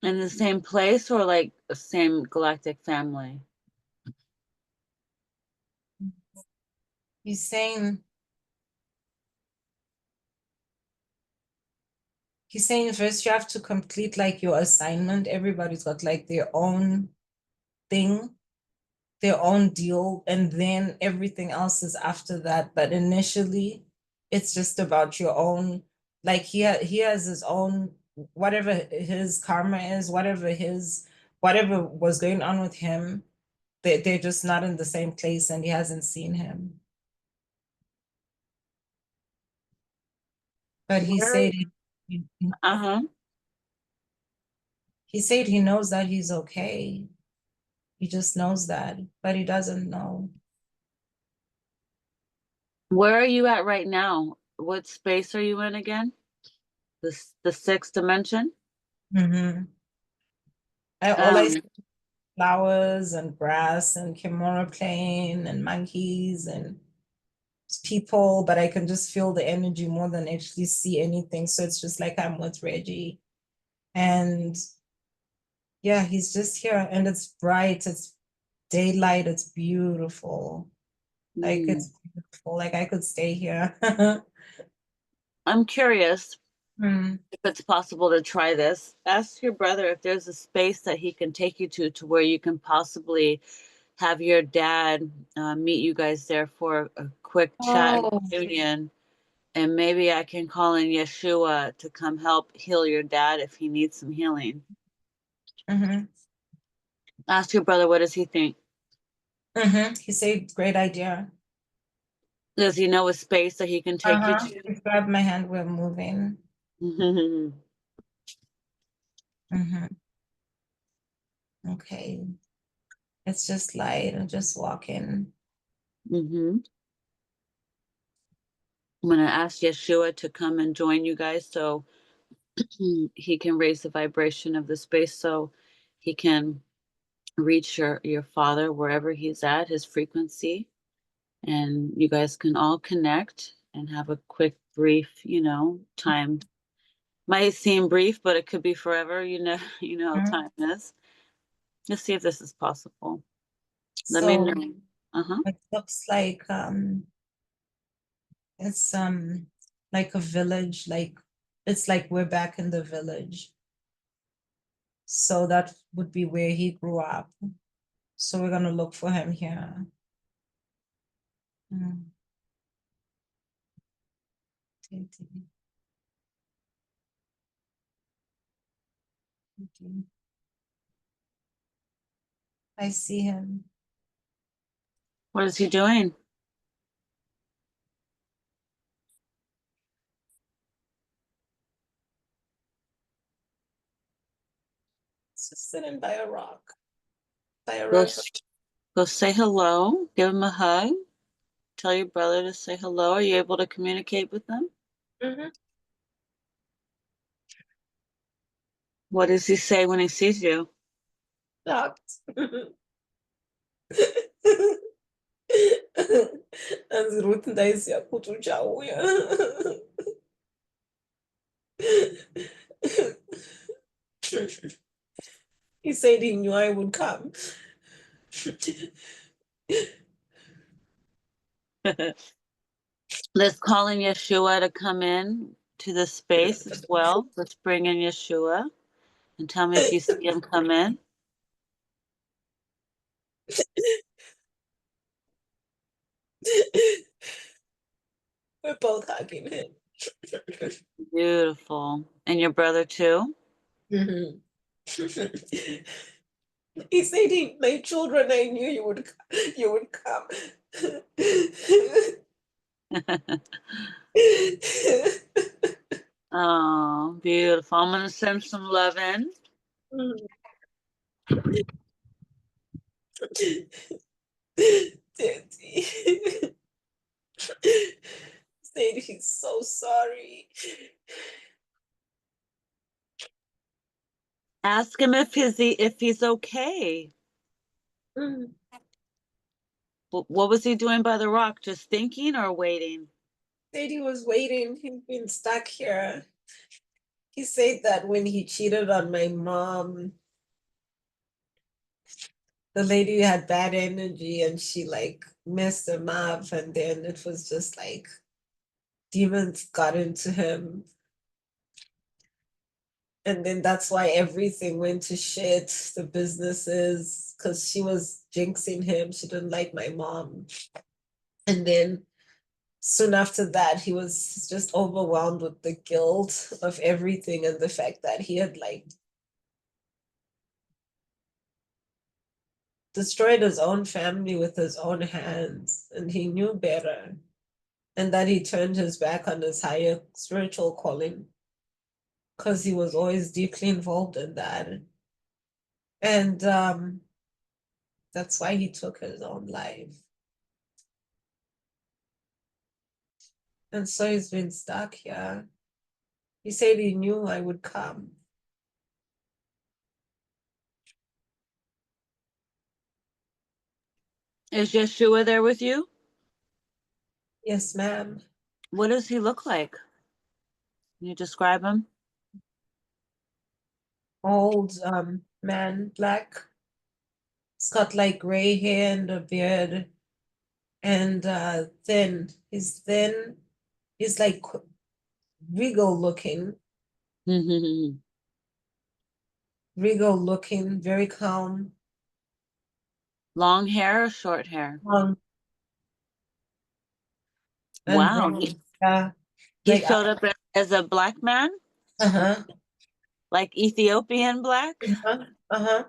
In the same place or like the same galactic family? he's saying he's saying first you have to complete like your assignment. Everybody's got like their own thing, their own deal, and then everything else is after that. But initially, it's just about your own. Like he has his own whatever his karma is, whatever was going on with him. They're just not in the same place, and he hasn't seen him. But he Where? said Uh-huh. he said he knows that he's okay. He just knows that, but he doesn't know. Where are you at right now? What space are you in again? The sixth dimension? Mm-hmm. All I see Um, flowers and grass and kimura playing and monkeys and people, but I can just feel the energy more than actually see anything. So it's just like I'm with Reggie. And yeah, he's just here and it's bright, it's daylight, it's beautiful. Like mm. it's beautiful. Like I could stay here. I'm curious Mm, if it's possible to try this. Ask your brother if there's a space that he can take you to where you can possibly have your dad meet you guys there for a quick chat and oh, reunion. And maybe I can call in Yeshua to come help heal your dad if he needs some healing. mm-hmm, Ask your brother, what does he think? mm-hmm. He said, great idea. Does he know a space that he can take you Uh-huh. to? He grabbed my hand, we're moving. Mm-hmm. Mm-hmm. Okay. It's just light and just walking. I'm going to ask Yeshua to come and join you guys so he can raise the vibration of the space so he can reach your father wherever he's at, his frequency, and you guys can all connect and have a quick, brief, time. Might seem brief, but it could be forever. How Mhm. time is. Let's see if this is possible. Let me So know. Uh-huh. it looks it's like a village, like it's like we're back in the village. So that would be where he grew up. So we're gonna look for him here. Mm. I see him. What is he doing? Just sitting by a rock, by a Go, river. go say hello. Give him a hug. Tell your brother to say hello. Are you able to communicate with them? Mm-hmm. What does he say when he sees you? Shocked. Anzi Ruth ndaiziya kuti uchauya. He said he knew I would come. Let's call in Yeshua to come in to the space as well. Let's bring in Yeshua and tell me if you see him come in. We're both hugging him. Beautiful. And your brother too? Mhm. He said my children, I knew you would come. Oh, beautiful. I'm going to send some love in. Daddy. Said he's so sorry. Ask him if he's okay. Mm. What was he doing by the rock? Just thinking or waiting? Said he was waiting. He'd been stuck here. He said that when he cheated on my mom, the lady had bad energy and she like messed him up, and then it was just like demons got into him. And then that's why everything went to shit, the businesses, because she was jinxing him. She didn't like my mom. And then soon after that, he was just overwhelmed with the guilt of everything and the fact that he had like destroyed his own family with his own hands, and he knew better. And that he turned his back on his higher spiritual calling because he was always deeply involved in that. And that's why he took his own life. And so he's been stuck here. He said he knew I would come. Is Yeshua there with you? Yes, ma'am. What does he look like? Can you describe him? Old man, black. He's got like gray hair and a beard, and thin. He's thin. He's like regal looking, very calm. Long hair or short hair? Um, and Wow. brown. Yeah, He like showed up as a black man, uh-huh. like Ethiopian black. Uh-huh. Uh-huh.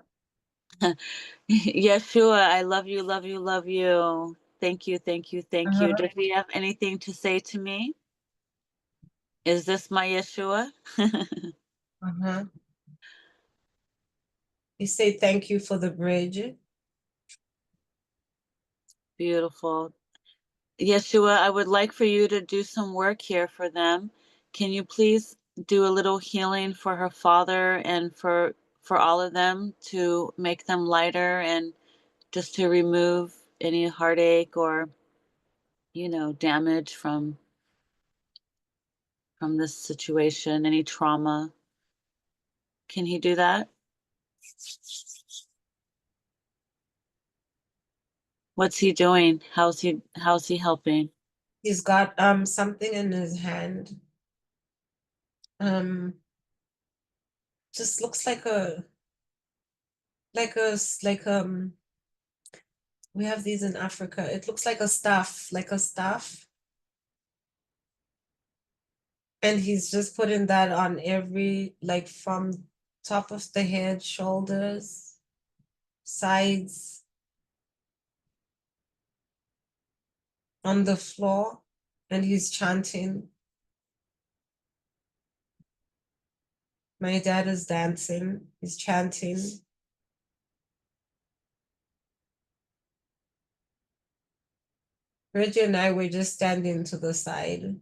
Yeshua, I love you, love you, love you. Thank you, thank you, thank you. Uh-huh. Does he have anything to say to me? Is this my Yeshua? Uh-huh. He said thank you for the bridge. Beautiful. Yeshua, I would like for you to do some work here for them. Can you please do a little healing for her father and for all of them to make them lighter and just to remove any heartache or damage from this situation, any trauma? Can he do that? What's he doing? How's he helping? He's got something in his hand. Um, just looks like like we have these in Africa. It looks like a staff, and he's just putting that on every like from top of the head, shoulders, sides, on the floor, and he's chanting. My dad is dancing, he's chanting. Reggie and I were just standing to the side.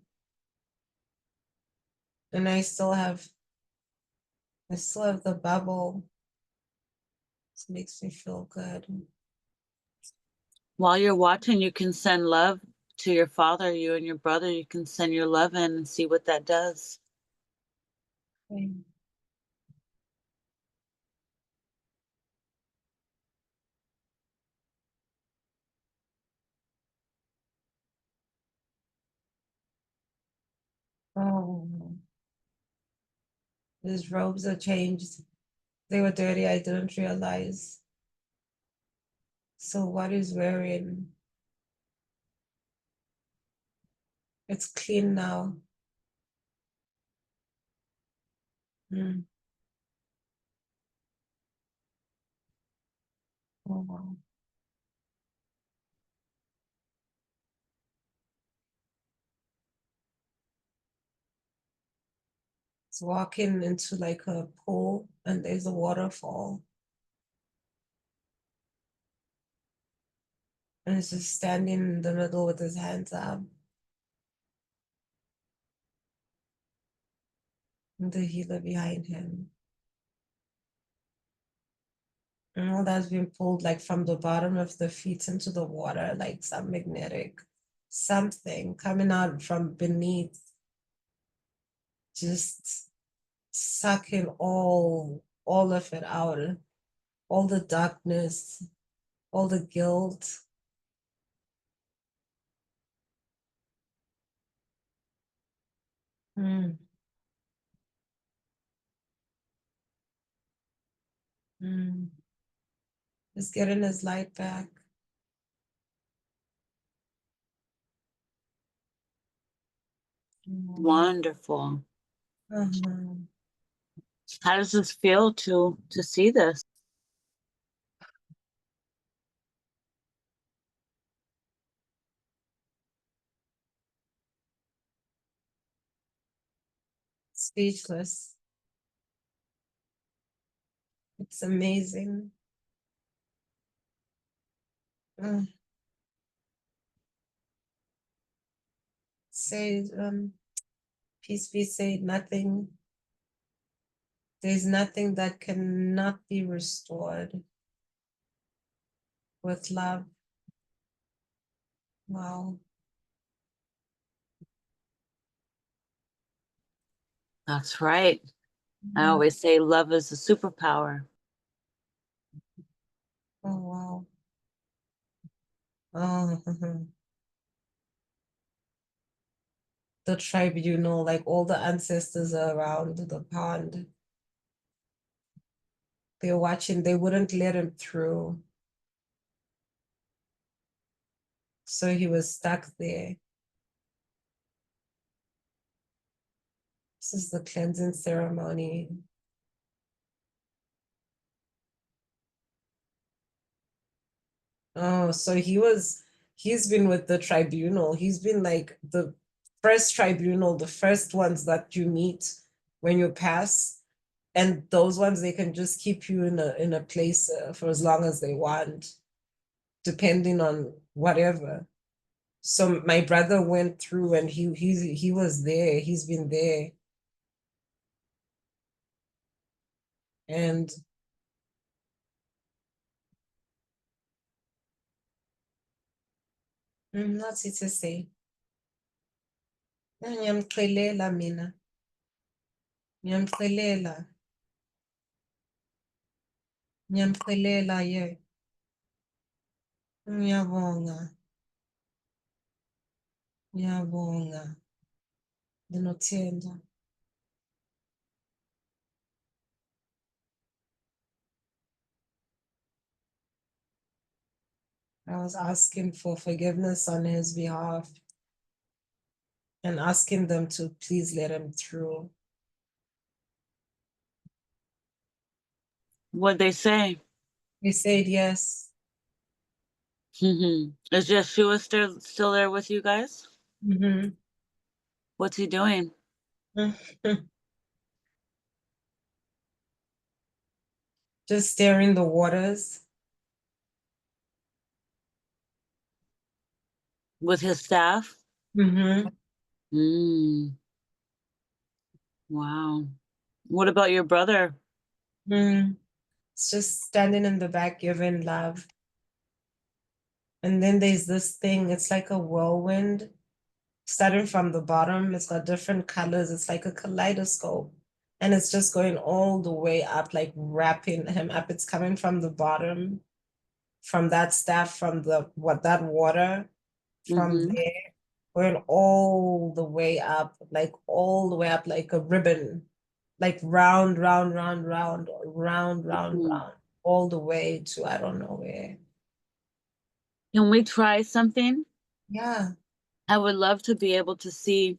And I still have the bubble. This makes me feel good. While you're watching, you can send love to your father, you and your brother. You can send your love in and see what that does. Okay. Oh, his robes are changed. They were dirty, I didn't realize. So what he's wearing, it's clean now. Mm. Oh, wow. It's walking into like a pool and there's a waterfall. And he's just standing in the middle with his hands up. And the healer behind him. And all that's been pulled like from the bottom of the feet into the water, like some magnetic something coming out from beneath, just sucking all of it out, all the darkness, all the guilt. Mm, mm. Just getting his light back. Wonderful. Mhm. How does this feel to see this? Speechless. It's amazing. Mm. Say, peace be said, nothing. There's nothing that cannot be restored with love. Wow. That's right. I always say love is a superpower. Oh, wow. Oh, the tribunal, like all the ancestors are around the pond. They're watching, they wouldn't let him through. So he was stuck there. This is the cleansing ceremony. Oh, so he's been with the tribunal. He's been like the first tribunal, the first ones that you meet when you pass. And those ones, they can just keep you in a place for as long as they want, depending on whatever. So my brother went through and he was there. He's been there. And what's it to say? Ngiyamqhelela mina. Ngiyamqhelela. Ngiyamqhelela ye. Ngiyabonga. Ngiyabonga. Nginothenda. I was asking for forgiveness on his behalf and asking them to please let him through. What'd they say? They said yes. Is Yeshua still there with you guys? Mm-hmm. What's he doing? Just stirring the waters. With his staff? Mm-hmm. Mm, wow. What about your brother? Mm. It's just standing in the back giving love. And then there's this thing, it's like a whirlwind. Starting from the bottom, it's got different colors. It's like a kaleidoscope. And it's just going all the way up, like wrapping him up. It's coming from the bottom, from that staff, from that water, from Mm-hmm. there, going all the way up, like all the way up, like a ribbon, like round, round, round, round, round, round, Mm. round, all the way to I don't know where. Can we try something? Yeah. I would love to be able to see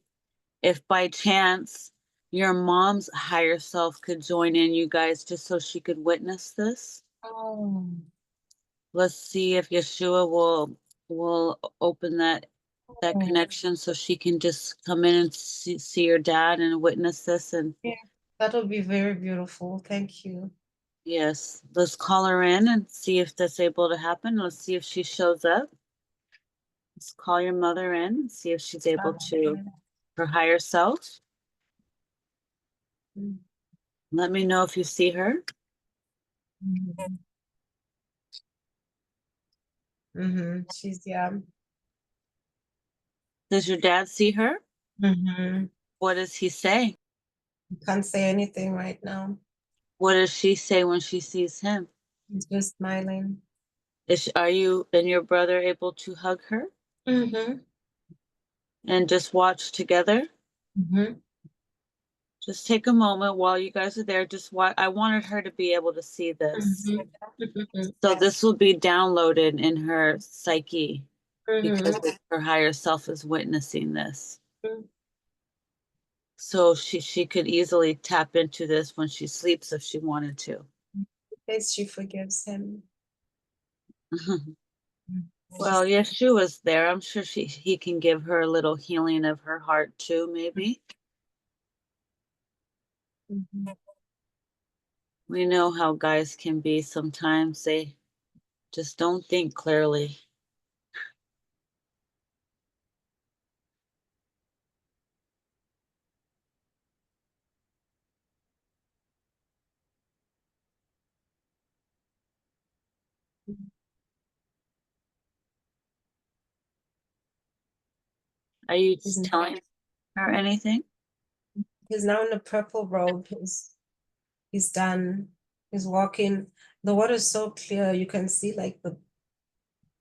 if by chance your mom's higher self could join in, you guys, just so she could witness this. Oh. Let's see if Yeshua will open that Oh. connection so she can just come in and see your dad and witness this. And Yeah, that'll be very beautiful. Thank you. yes, let's call her in and see if that's able to happen. Let's see if she shows up. Let's call your mother in and see if she's able to, her higher self. Let me know if you see her. Mm-hmm. Mm-hmm. She's yeah. Does your dad see her? Mm-hmm. What does he say? Can't say anything right now. What does she say when she sees him? He's just smiling. Are you and your brother able to hug her Mm-hmm. and just watch together? Mm-hmm. Just take a moment while you guys are there. Just watch. I wanted her to be able to see this. Mm-hmm. Mm-hmm. So this will be downloaded in her psyche because Mm-hmm. her higher self is witnessing this. So she could easily tap into this when she sleeps if she wanted to. Yes, she forgives him. Well, Yeshua's there. I'm sure he can give her a little healing of her heart too, maybe. Mhm. We know how guys can be sometimes. They just don't think clearly. Are you He's, telling her anything? he's now in the purple robe. He's done. He's walking. The water is so clear. You can see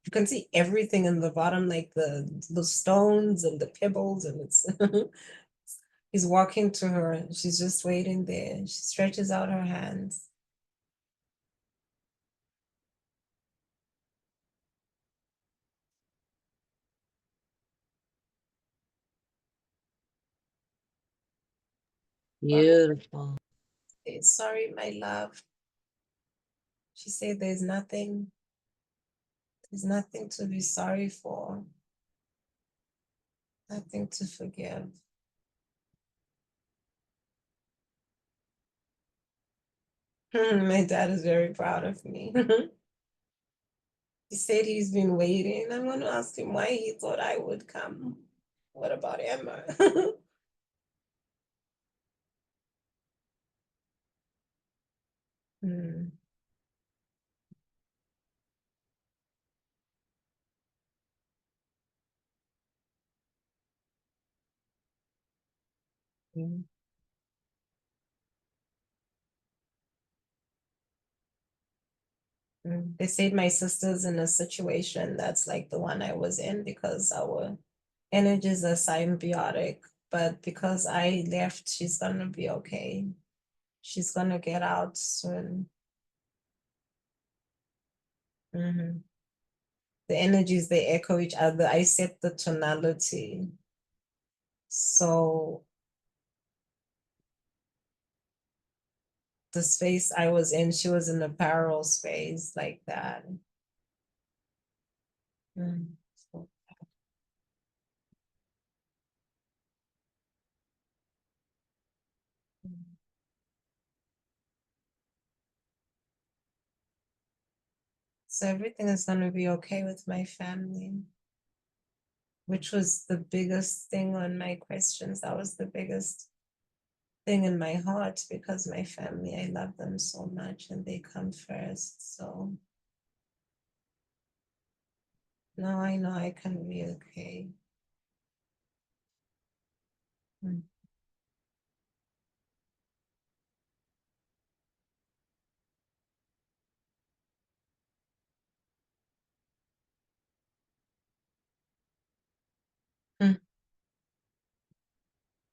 you can see everything in the bottom, like the stones and the pebbles, and it's he's walking to her. She's just waiting there. She stretches out her hands. Beautiful. Say, sorry, my love. She said there's nothing to be sorry for, nothing to forgive. My dad is very proud of me. He said he's been waiting. I'm going to ask him why he thought I would come. What about Emma? Hmm. Mm. Mm. They said my sister's in a situation that's like the one I was in because our energies are symbiotic. But because I left, she's gonna be okay. She's gonna get out soon. Mhm. The energies they echo each other. I set the tonality. So the space I was in, she was in the parallel space like that. So, so everything is going to be okay with my family, which was the biggest thing on my questions. That was the biggest thing in my heart because my family, I love them so much and they come first. So now I know I can be okay. Mm. Mm.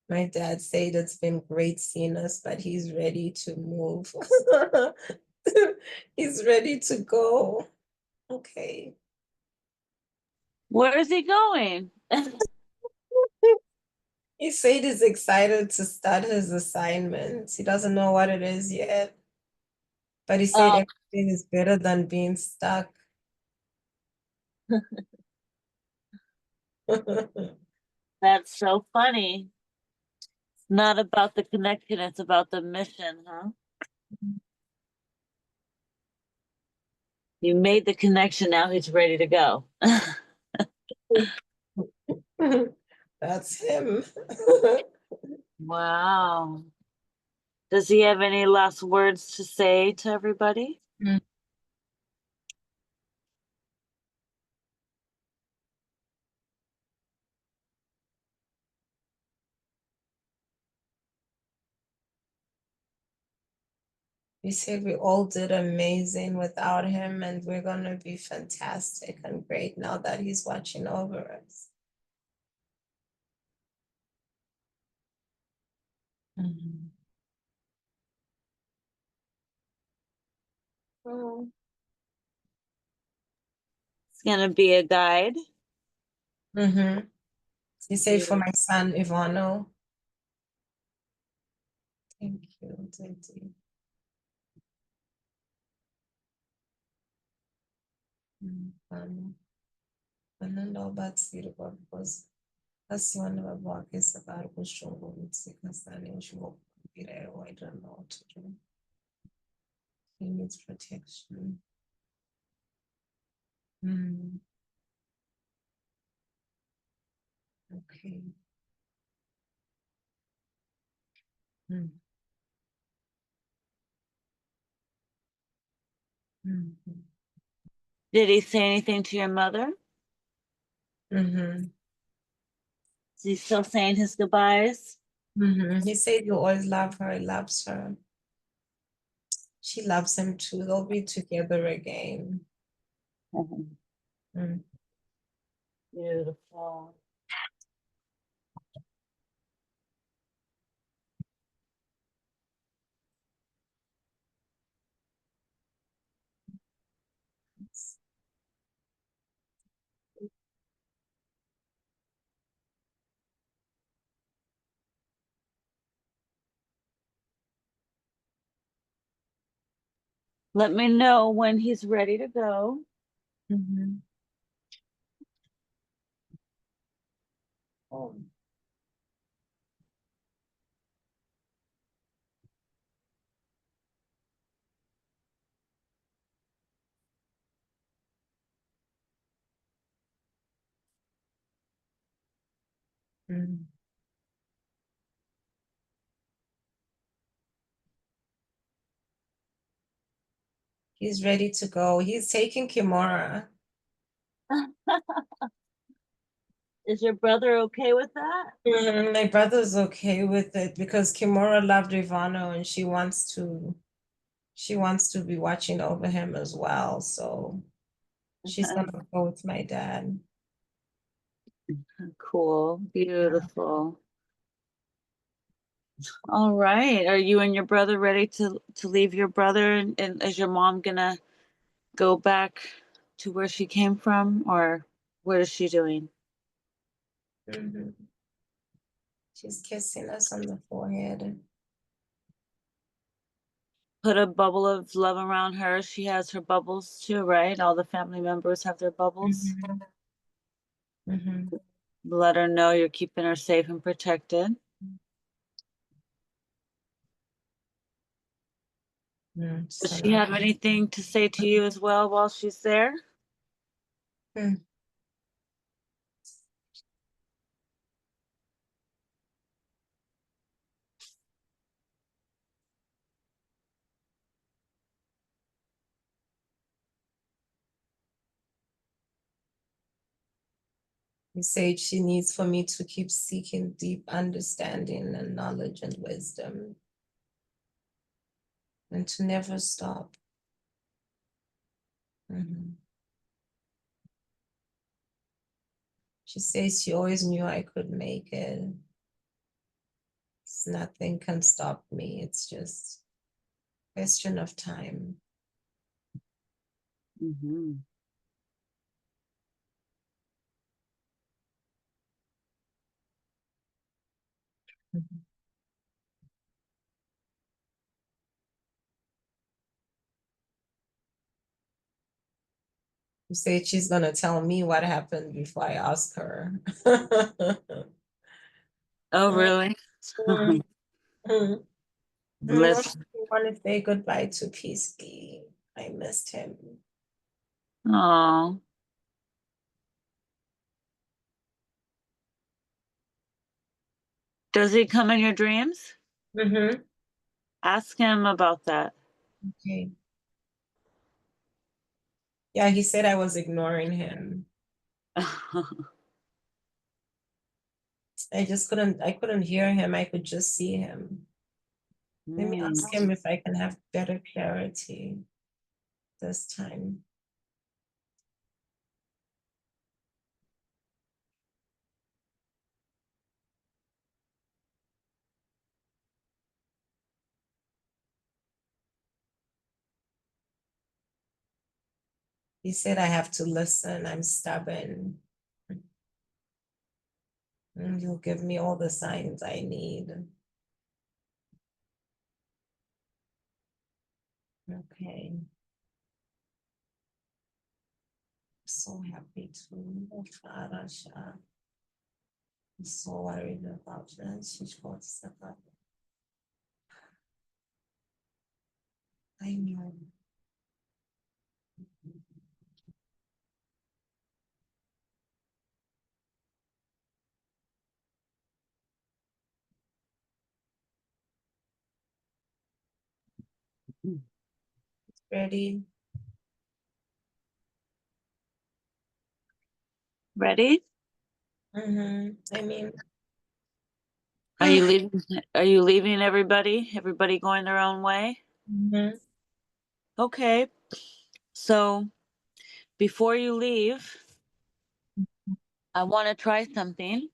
My dad said it's been great seeing us, but he's ready to move. He's ready to go. Okay. Where is he going? He said he's excited to start his assignment. He doesn't know what it is yet, but he said Oh, everything is better than being stuck. that's so funny. Not about the connection, it's about the mission, huh? You made the connection, now he's ready to go. That's him. Wow. Does he have any last words to say to everybody? We said we all did amazing without him, and we're going to be fantastic and great now that he's watching over us. Mhm. Oh. It's gonna be a guide. Mm-hmm. You say for Beautiful. my son, Ivano. Thank you. Thank you. Batsiri because asiwana baba wake saka ari kushungurudzika saninjingokubwirawo I don't know what to do. He needs protection. Okay. Mm. Mhm. Did he say anything to your mother? Mhm. Is he still saying his goodbyes? Mhm. He said you always love her. He loves her. She loves him too. They'll be together again. Mhm. Mm. Beautiful. Let me know when he's ready to go. Mhm. Oh. Mm. He's ready to go. He's taking Kimura. Is your brother okay with that? My brother's okay with it because Kimura loved Ivano and she wants to be watching over him as well. So she's gonna go with my dad. Cool. Yeah. Beautiful. All right. Are you and your brother ready to leave your brother, and is your mom gonna go back to where she came from, or what is she doing? Mhm. She's kissing us on the forehead. put a bubble of love around her. She has her bubbles too, right? All the family members have their bubbles. Mm-hmm. Let her know you're keeping her safe and protected. Does she have anything to say to you as well while she's there? Mm. You said she needs for me to keep seeking deep understanding and knowledge and wisdom, and to never stop. She says she always knew I could make it. Nothing can stop me. It's just a question of time. Mm-hmm. You say she's gonna tell me what happened before I ask her. Oh, really? Let's. I want to say goodbye to Peasky. I missed him. Oh, does he come in your dreams? Ask him about that. Okay. Yeah, he said I was ignoring him. I couldn't hear him. I could just see him. Let me ask him if I can have better clarity this time. He said I have to listen. I'm stubborn. And you'll give me all the signs I need. Okay. So happy to Father. I'm so worried about this. She's got stuff up. I know. Ready? Ready? I mean, Are you leaving? Are you leaving everybody? Everybody going their own way? Okay. So before you leave, I want to try something.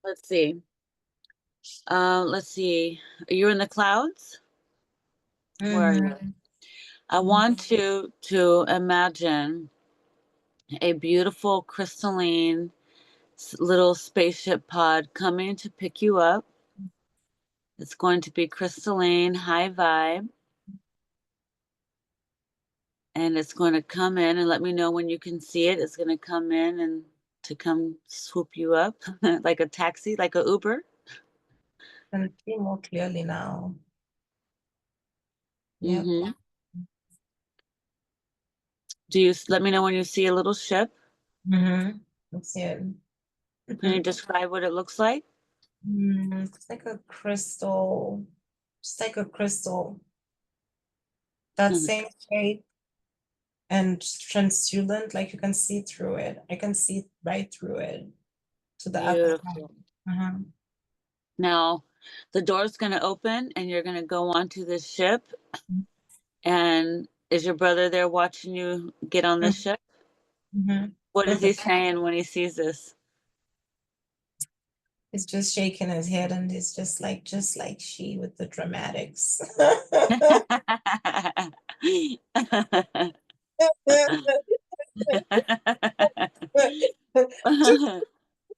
Let's see. Let's see. You're in the clouds? Where are you? I want you to imagine a beautiful crystalline little spaceship pod coming to pick you up. It's going to be crystalline, high vibe, and it's going to come in and let me know when you can see it. It's going to come in and to come swoop you up like a taxi, like a Uber. can see more clearly now. Yep. Mm-hmm. Do you let me know when you see a little ship? That's it. Can you describe what it looks like? It's like a crystal. Just like a crystal. That same shape and translucent, like you can see through it. I can see right through it to the other Beautiful. side. Now, the door's going to open and you're going to go onto this ship. And is your brother there watching you get on the ship? What is he saying when he sees this? He's just shaking his head and he's just like she with the dramatics. Just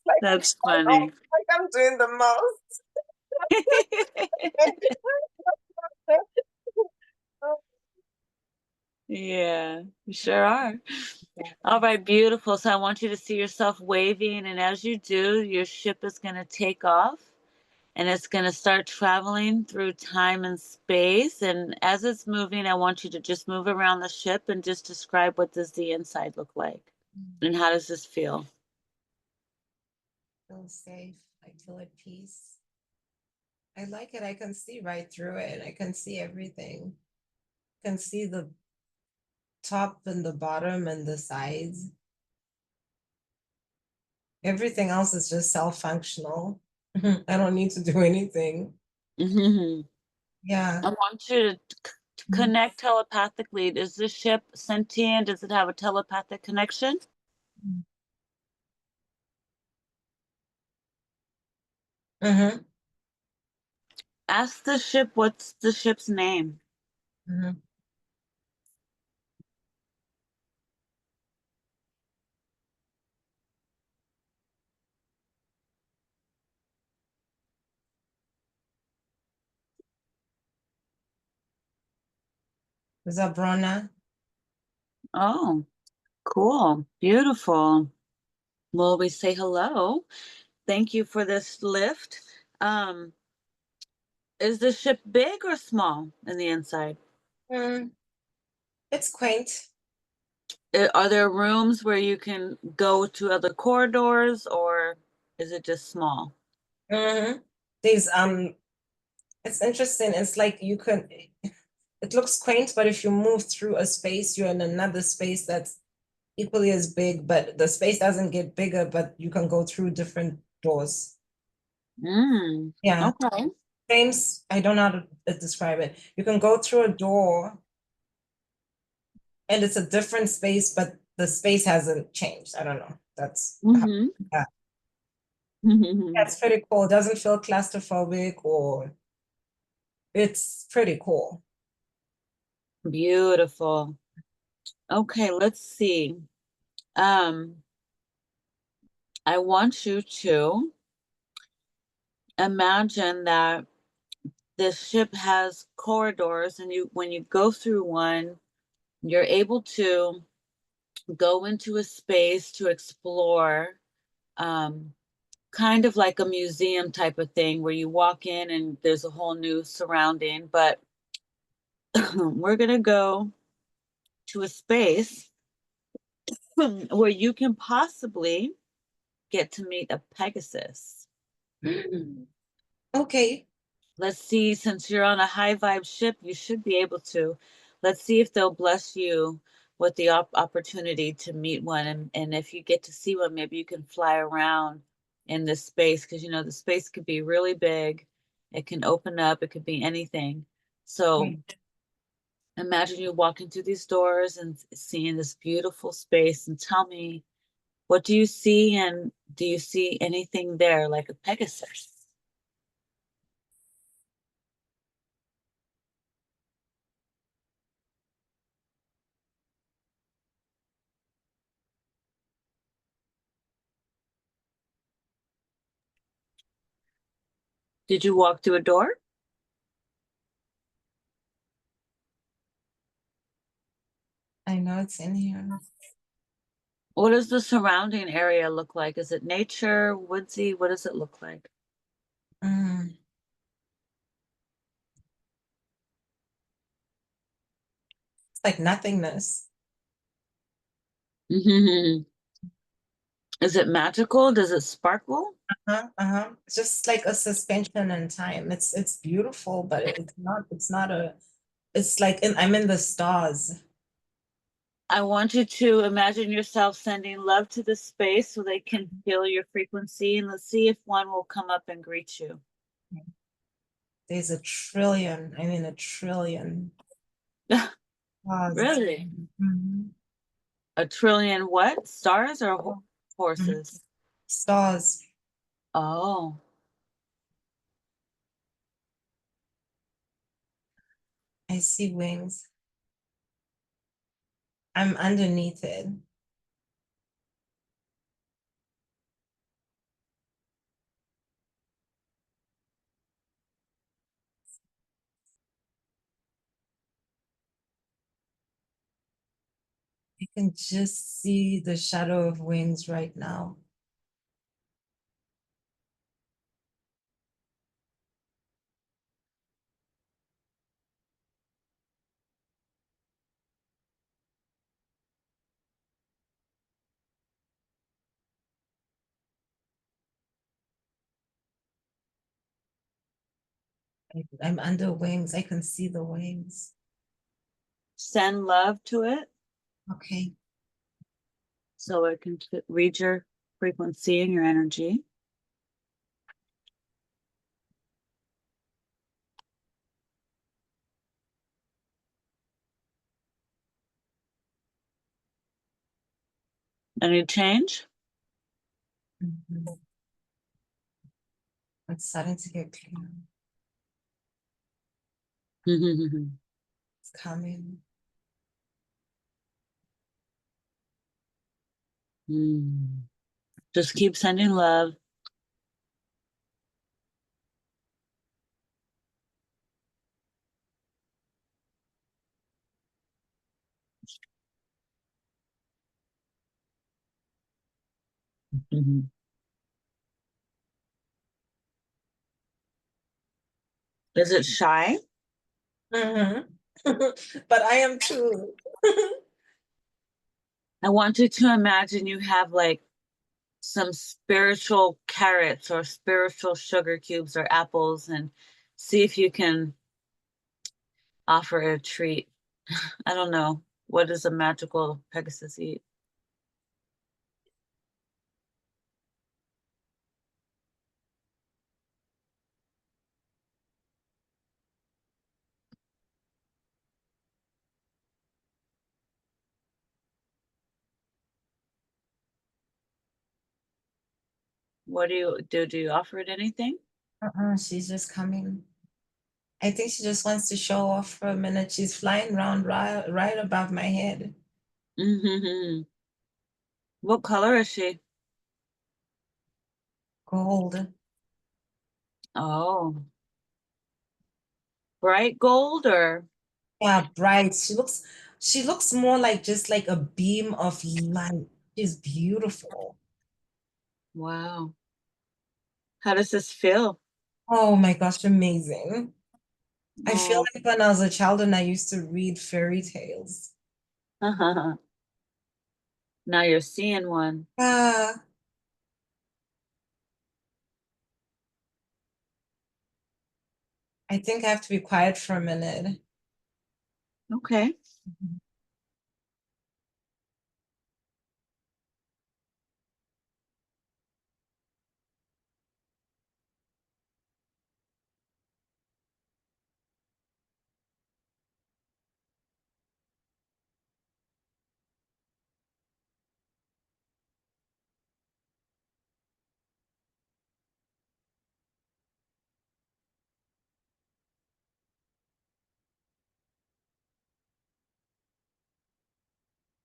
like, That's funny. like I'm doing the most. Yeah, you sure are. All Exactly. right, beautiful. So I want you to see yourself waving, and as you do, your ship is going to take off and it's going to start traveling through time and space. And as it's moving, I want you to just move around the ship and just describe what does the inside look like and how does this feel? Feel safe. I feel at peace. I like it. I can see right through it. I can see everything. I can see the top and the bottom and the sides. Everything else is just self-functional. I don't need to do anything. Hmm. Yeah. I want you to connect telepathically. Is this ship sentient? Does it have a telepathic connection? Mm-hmm. Ask the ship what's the ship's name. Mm-hmm. Zabrona. Oh, cool. Beautiful. Well, we say hello. Thank you for this lift. Um, is the ship big or small in the inside? Mm, it's quaint. Are there rooms where you can go to other corridors or is it just small? Mm-hmm. These it's interesting. It's like you can it looks quaint, but if you move through a space, you're in another space that's equally as big, but the space doesn't get bigger, but you can go through different doors. Mm, Yeah. okay. James, I don't know how to describe it. You can go through a door and it's a different space, but the space hasn't changed. I don't know. Mm-hmm. Yeah. That's pretty cool. It doesn't feel claustrophobic or it's pretty cool. Beautiful. Okay, let's see. Um, I want you to imagine that this ship has corridors and you when you go through one, you're able to go into a space to explore, um, kind of like a museum type of thing where you walk in and there's a whole new surrounding. But we're going to go to a space where you can possibly get to meet a Pegasus. Okay. Let's see, since you're on a high vibe ship, you should be able to. Let's see if they'll bless you with the opportunity to meet one. And if you get to see one, maybe you can fly around in this space because you know the space could be really big. It can open up, it could be anything. So imagine you walking through these doors and seeing this beautiful space and tell me, what do you see and do you see anything there like a Pegasus? Did you walk through a door? I know it's in here. What does the surrounding area look like? Is it nature, woodsy? What does it look like? Mm, it's like nothingness. Mhm. Is it magical? Does it sparkle? Uh-huh, uh-huh. It's just like a suspension in time. It's beautiful, but it's not a it's like I'm in the stars. I want you to imagine yourself sending love to the space so they can feel your frequency. And let's see if one will come up and greet you. There's a trillion, I mean a trillion stars. Really? Mhm, A trillion what? Stars or mhm. horses? Stars. Oh, I see wings. I'm underneath it. can just see the shadow of wings right now. I'm under wings. I can see the wings. Send love to it Okay. so it can read your frequency and your energy. Any change? Mhm. It's starting to get clear. It's coming. Just keep sending love. Is it shy? Mhm. But I am too. I want you to imagine you have like some spiritual carrots or spiritual sugar cubes or apples and see if you can offer a treat. I don't know. What does a magical Pegasus eat? What do you do? Do you offer it anything? She's just coming. I think she just wants to show off for a minute. She's flying around right above my head. Mm-hmm. What color is she? Gold. Oh, bright gold or Yeah, bright. She looks more like just like a beam of light. She's beautiful. wow. How does this feel? Oh my gosh, amazing. I feel Oh, like when I was a child and I used to read fairy tales. now you're seeing one. Ah, I think I have to be quiet for a minute. Okay.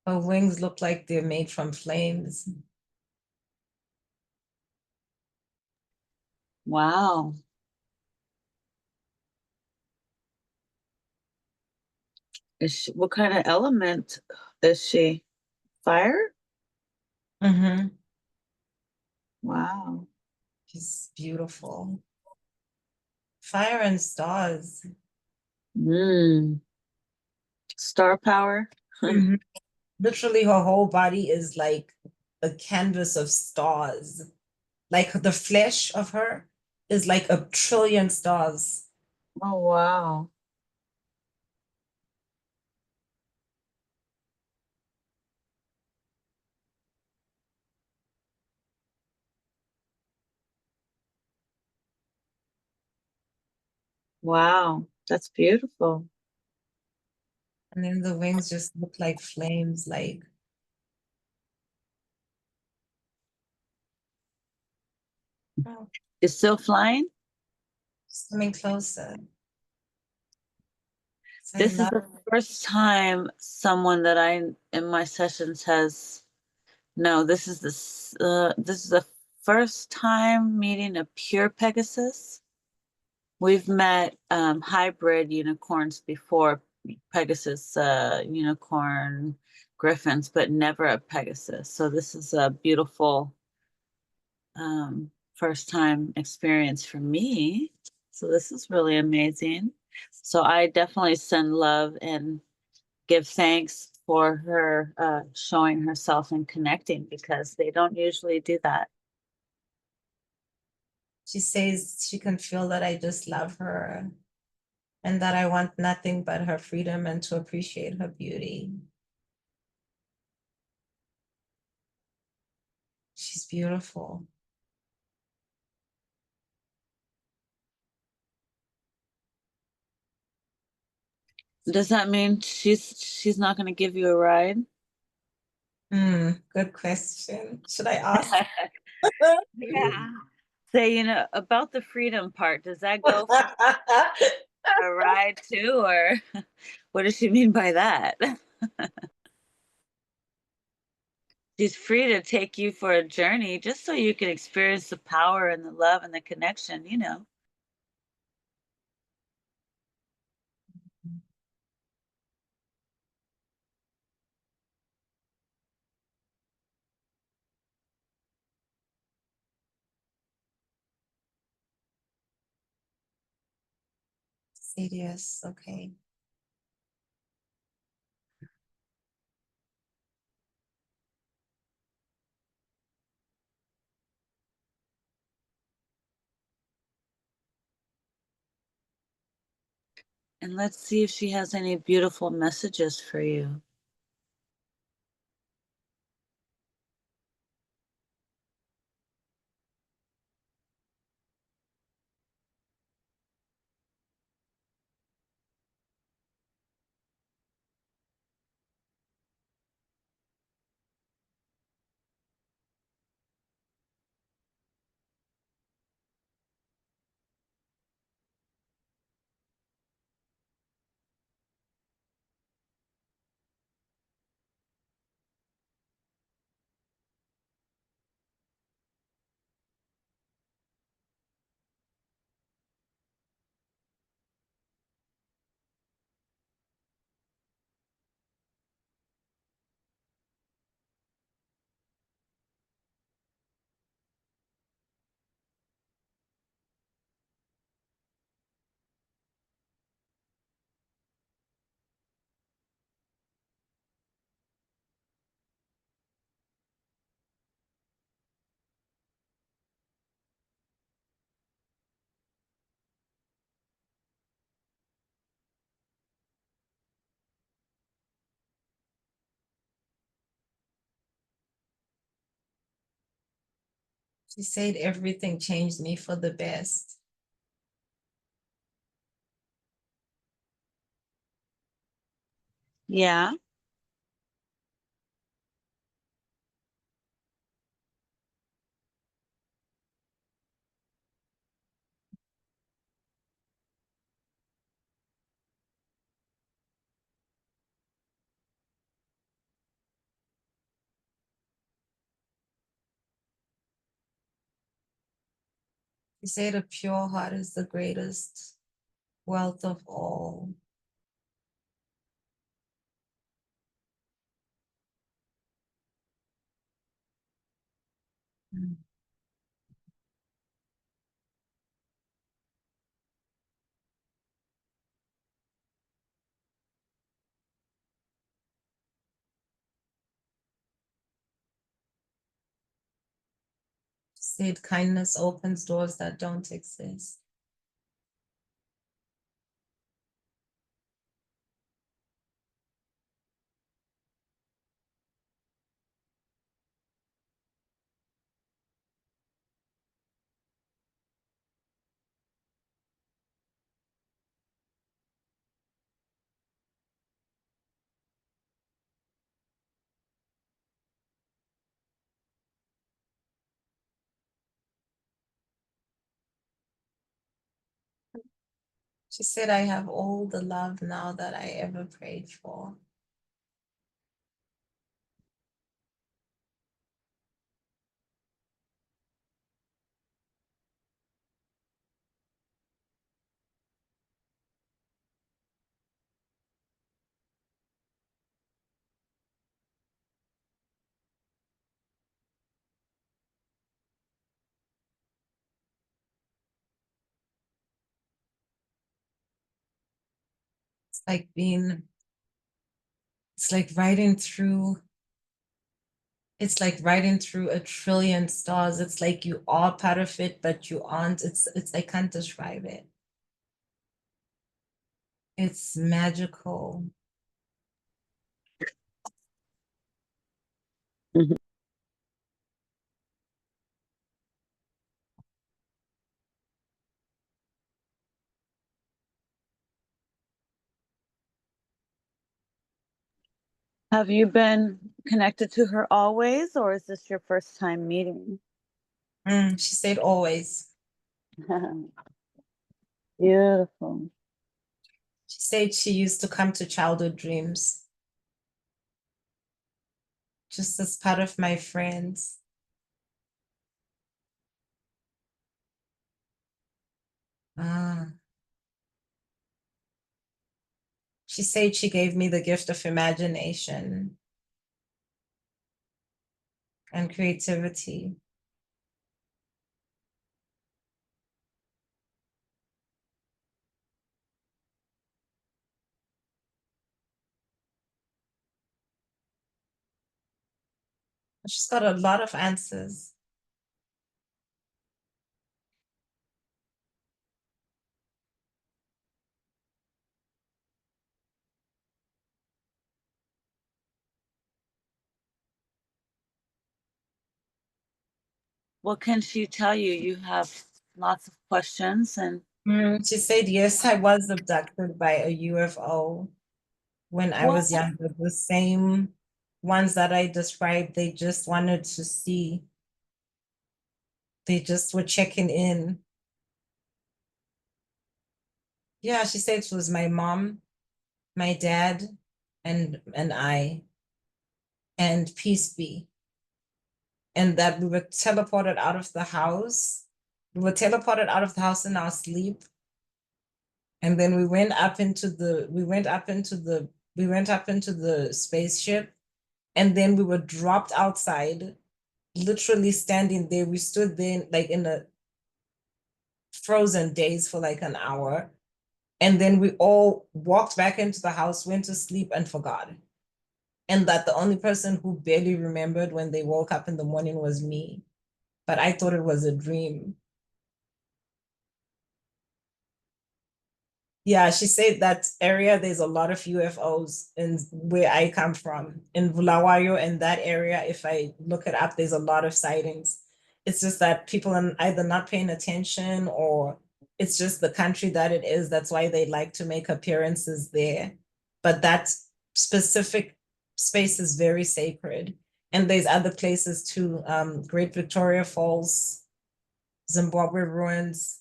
Her wings look like they're made from flames. Wow. What kind of element is she? Fire? Mm-hmm. Wow. She's beautiful. Fire and stars. Mm. Star power? Mhm. Literally, her whole body is like a canvas of stars. Like the flesh of her is like a trillion stars. Oh, wow. Wow. That's beautiful. And then the wings just look like flames, like, oh, Is still flying? it's coming closer. So I This is love. the first time someone that I in my sessions has no, this is the first time meeting a pure Pegasus. We've met hybrid unicorns before, Pegasus unicorn, griffins, but never a Pegasus. So this is a beautiful first time experience for me. So this is really amazing. So I definitely send love and give thanks for her showing herself and connecting because they don't usually do that. She says she can feel that I just love her and that I want nothing but her freedom and to appreciate her beauty. She's beautiful. Does that mean she's not going to give you a ride? Good question. Should I ask? Yeah. Say, about the freedom part, does that go for a ride too, or what does she mean by that? She's free to take you for a journey just so you can experience the power and the love and the connection. Serious, okay. And let's see if she has any beautiful messages for you. She said everything changed me for the best. Yeah. She said a pure heart is the greatest wealth of all. Mm. She said kindness opens doors that don't exist. She said, I have all the love now that I ever prayed for. It's like being, it's like riding through, it's like riding through a trillion stars. It's like you are part of it, but you aren't. It's I can't describe it. It's magical. Mhm. Have you been connected to her always, or is this your first time meeting? She said always. Beautiful. She said she used to come to childhood dreams just as part of my friends. Ah. She said she gave me the gift of imagination and creativity. She's got a lot of answers. What can she tell you? You have lots of questions, and She said, yes, I was abducted by a UFO when I what? was younger. The same ones that I described, they just wanted to see. They just were checking in. Yeah, she said it was my mom, my dad, and I, and peace be. And that we were teleported out of the house. We were teleported out of the house in our sleep. And then we went up into the spaceship, and then we were dropped outside, literally standing there. We stood there like in a frozen daze for like an hour. And then we all walked back into the house, went to sleep, and forgot. And that the only person who barely remembered when they woke up in the morning was me. But I thought it was a dream. Yeah, she said that area, there's a lot of UFOs in where I come from. In Bulawayo, in that area, if I look it up, there's a lot of sightings. It's just that people are either not paying attention or it's just the country that it is. That's why they like to make appearances there. But that specific space is very sacred. And there's other places too, Great Victoria Falls, Zimbabwe ruins,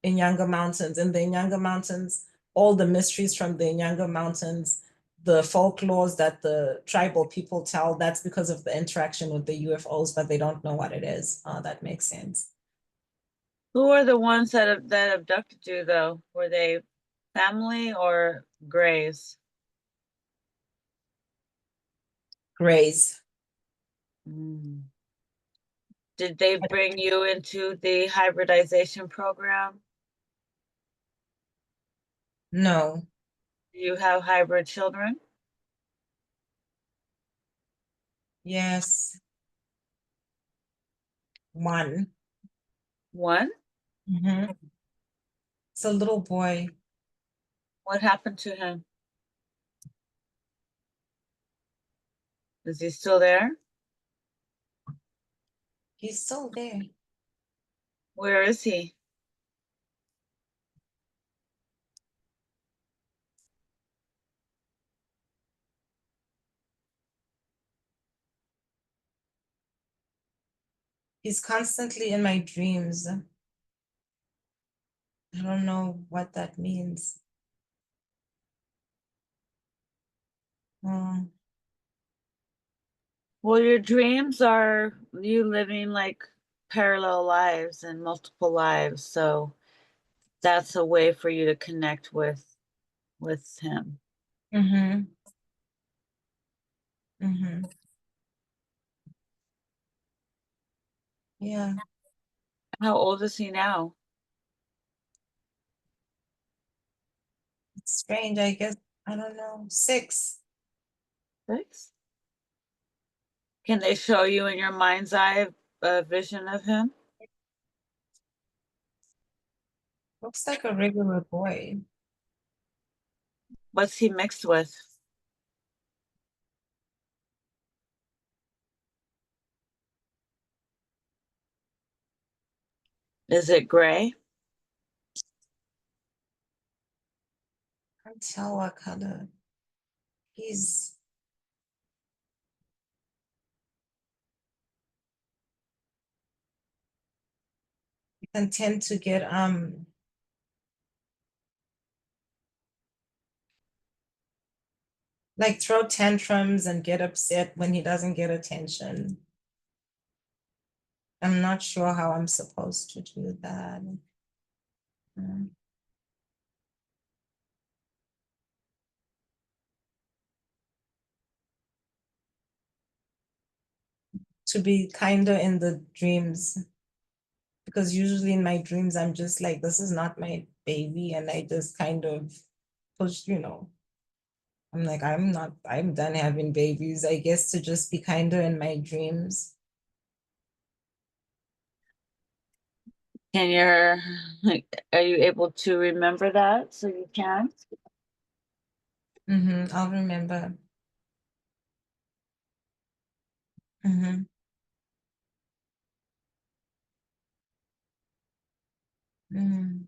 Inyanga Mountains. In the Inyanga Mountains, all the mysteries from the Inyanga Mountains, the folklores that the tribal people tell, that's because of the interaction with the UFOs, but they don't know what it is. That makes sense. Who are the ones that abducted you, though? Were they family or grays? Grays. Mm. Did they bring you into the hybridization program? No. Do you have hybrid children? Yes. One. One? Mhm. It's a little boy. What happened to him? Is he still there? He's still there. Where is he? He's constantly in my dreams. I don't know what that means. Mm. Well, your dreams are you living like parallel lives and multiple lives, so that's a way for you to connect with him. Mm-hmm. Mm-hmm. Yeah. How old is he now? Strange, I guess. I don't know. 6. 6. Can they show you in your mind's eye a vision of him? Looks like a regular boy. What's he mixed with? Is it gray? Can't tell what color. He's you can tend to get like throw tantrums and get upset when he doesn't get attention. I'm not sure how I'm supposed to do that. Mm. To be kinder in the dreams, because usually in my dreams I'm just like, this is not my baby, and I just kind of push, I'm like, I'm done having babies. I guess to just be kinder in my dreams. Can you, are you able to remember that so you can? I'll remember. Mm-hmm. Mm-hmm.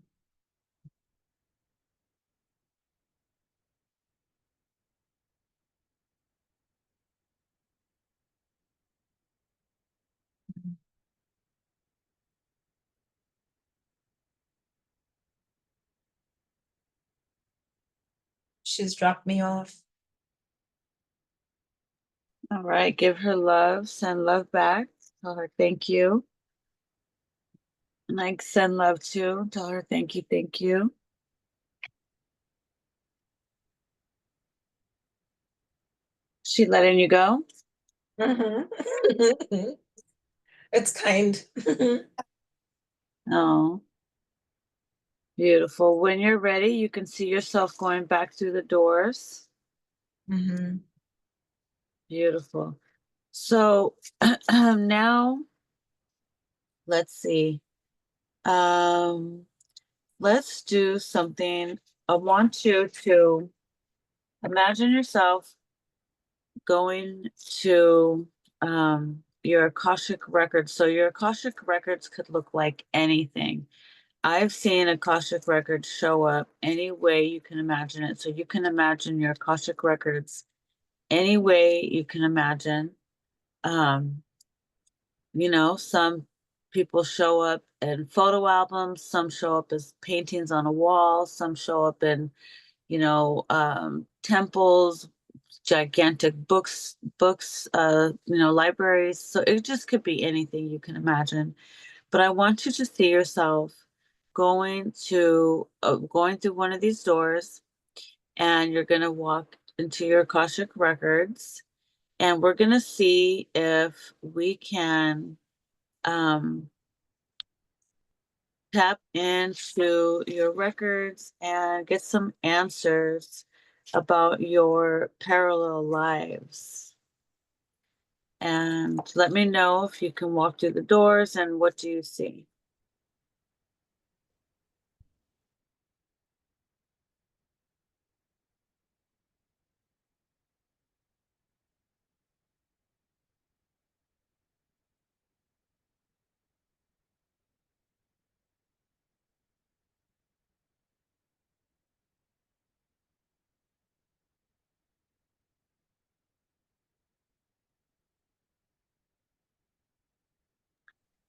She's dropped me off. All right, give her love, send love back, tell her thank you. And like send love too, tell her thank you, thank you. She letting you go? Mm-hmm. It's kind. Oh, beautiful. When you're ready, you can see yourself going back through the doors. Mm-hmm. Beautiful. So now let's see. Um, let's do something. I want you to imagine yourself going to your Akashic records. So your Akashic records could look like anything. I've seen Akashic records show up any way you can imagine it. So you can imagine your Akashic records any way you can imagine. Um, some people show up in photo albums, some show up as paintings on a wall, some show up in, temples, gigantic books, libraries. So it just could be anything you can imagine. But I want you to see yourself going through one of these doors, and you're going to walk into your Akashic records, and we're going to see if we can um, tap into your records and get some answers about your parallel lives. And let me know if you can walk through the doors and what do you see.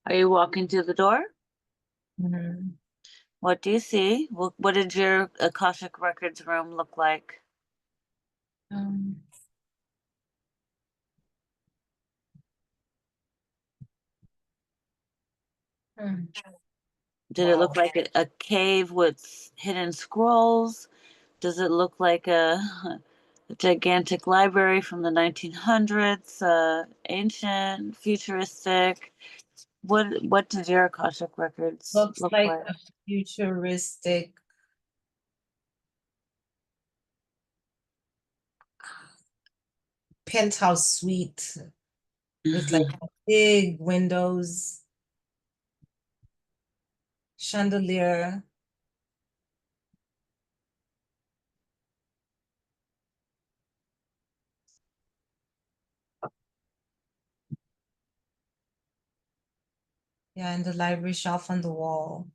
Are you walking through the door? Mm-hmm. What do you see? What did your Akashic Records room look like? Um, hmm. Did it Wow. look like a cave with hidden scrolls? Does it look like a gigantic library from the 1900s, ancient, futuristic? What does your Akashic Records Looks look like like? a futuristic penthouse suite with like Mhm. big windows, chandelier. Yeah, and the library shelf on the wall.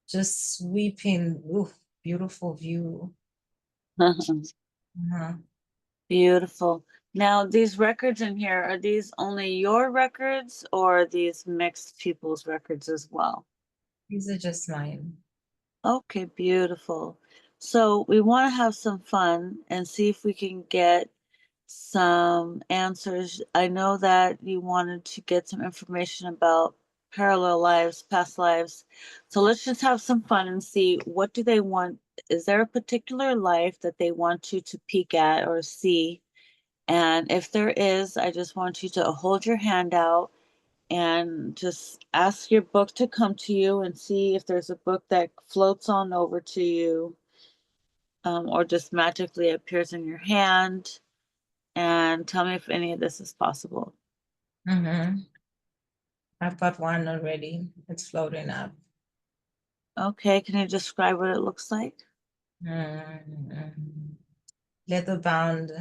Just sweeping, ooh, beautiful view. Uh-huh. Beautiful. Now, these records in here, are these only your records or are these mixed people's records as well? These are just mine. Okay, beautiful. So we want to have some fun and see if we can get some answers. I know that you wanted to get some information about parallel lives, past lives. So let's just have some fun and see what do they want. Is there a particular life that they want you to peek at or see? And if there is, I just want you to hold your hand out and just ask your book to come to you and see if there's a book that floats on over to you, or just magically appears in your hand. And tell me if any of this is possible. Mm-hmm. I've got one already. It's floating up. Okay, can you describe what it looks like? Mm-hmm. Leather bound,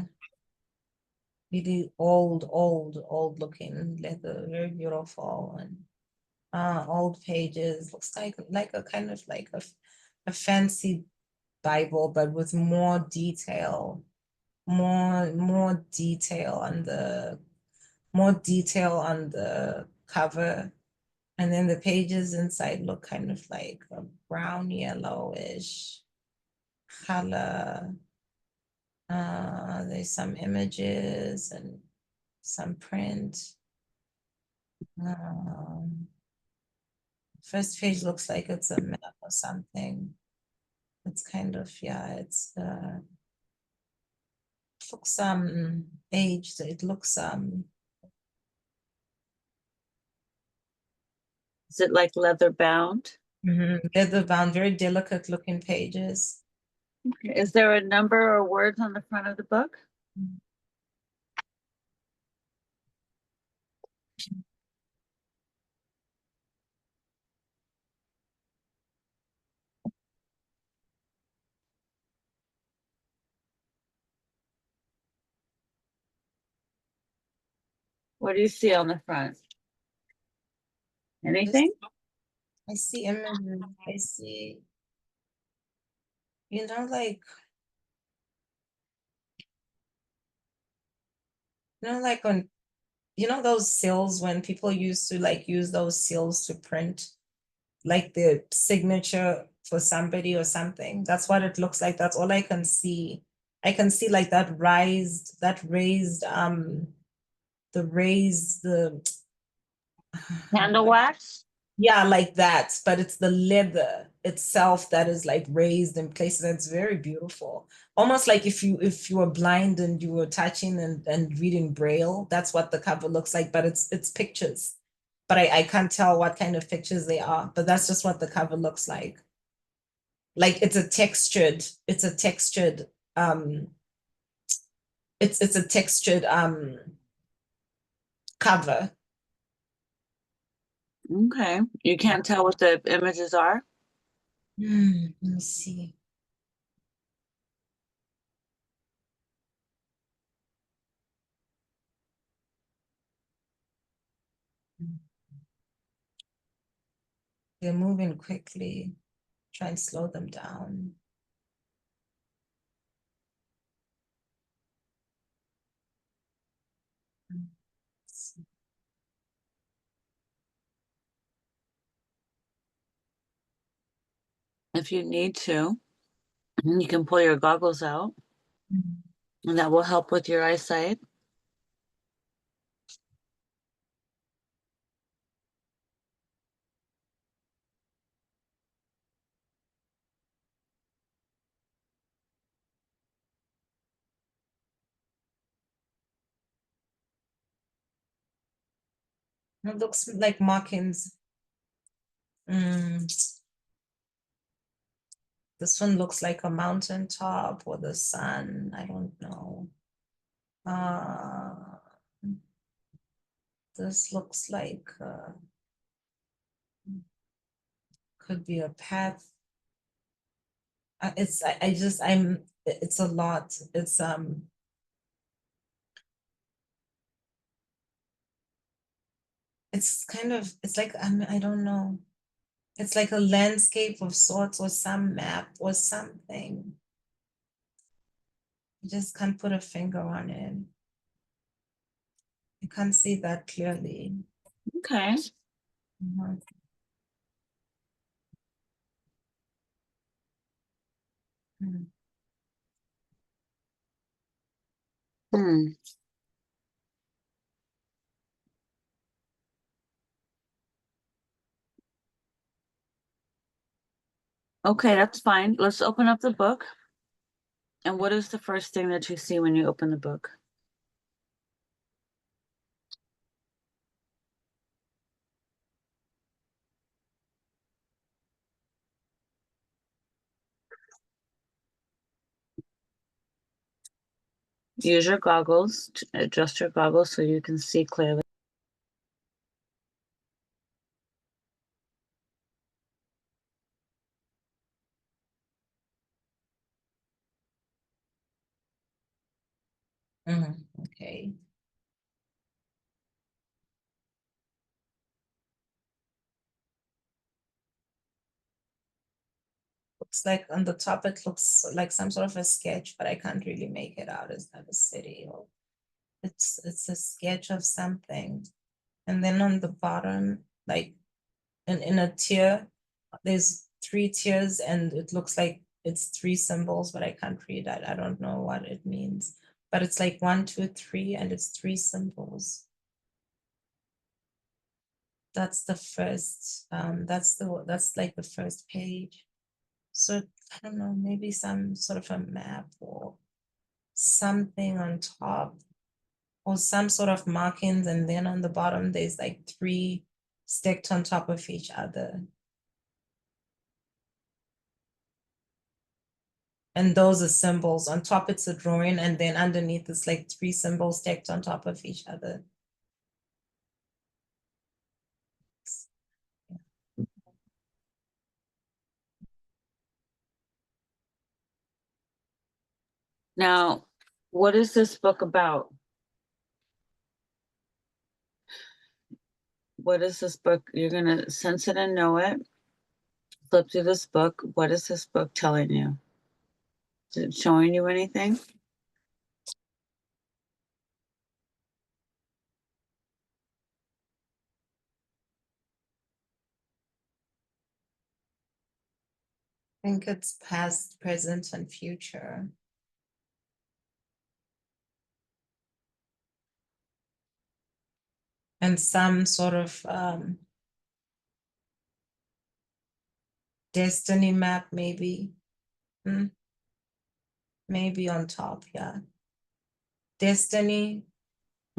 really old looking leather, very beautiful. And old pages. Looks like a kind of like a fancy Bible, but with more detail on the cover. And then the pages inside look kind of like a brown yellowish color. There's some images and some print. Um, First page looks like it's a map or something. It's kind of, yeah, it looks aged. It looks Is it like leather bound? leather bound, very delicate looking pages. Okay. Is there a number or words on the front of the book? What do you see on the front? Just Anything? I see images. I see, you know, like like on those seals when people used to like use those seals to print like the signature for somebody or something. That's what it looks like. That's all I can see. I can see like that raised, the Candle wax? yeah, like that, but it's the leather itself that is like raised in places. That's very beautiful. Almost like if you were blind and you were touching and reading braille, that's what the cover looks like, but it's pictures. But I can't tell what kind of pictures they are, but that's just what the cover looks like. Like um it's a textured cover. Okay. You can't tell what the images are? Let me see. They're moving quickly. Try and slow them down. If you need to, you can pull your goggles out, Mhm. and that will help with your eyesight. It looks like markings. Mm, This one looks like a mountaintop or the sun. I don't know. This looks like could be a path. It's a lot. It's kind of, it's like, I don't know. It's like a landscape of sorts or some map or something. You just can't put a finger on it. You can't see that clearly. Okay. Mhm. Mm. Hmm. Okay, that's fine. Let's open up the book. And what is the first thing that you see when you open the book? Use your goggles, adjust your goggles so you can see clearly. Okay. Looks like on the top, it looks like some sort of a sketch, but I can't really make it out. It's not a city or it's a sketch of something. And then on the bottom, like in a tier, there's 3 tiers and it looks like it's 3 symbols, but I can't read that. I don't know what it means. But it's like 1, 2, 3, and it's 3 symbols. That's the first, that's like the first page. So I don't know, maybe some sort of a map or something on top or some sort of markings, and then on the bottom there's like 3 stacked on top of each other. And those are symbols. On top it's a drawing, and then underneath it's like 3 symbols stacked on top of each other. Now, what is this book about? What is this book? You're going to sense it and know it. Flip through this book. What is this book telling you? Is it showing you anything? I think it's past, present, and future. And some sort of destiny map, maybe. Maybe on top, yeah. Destiny.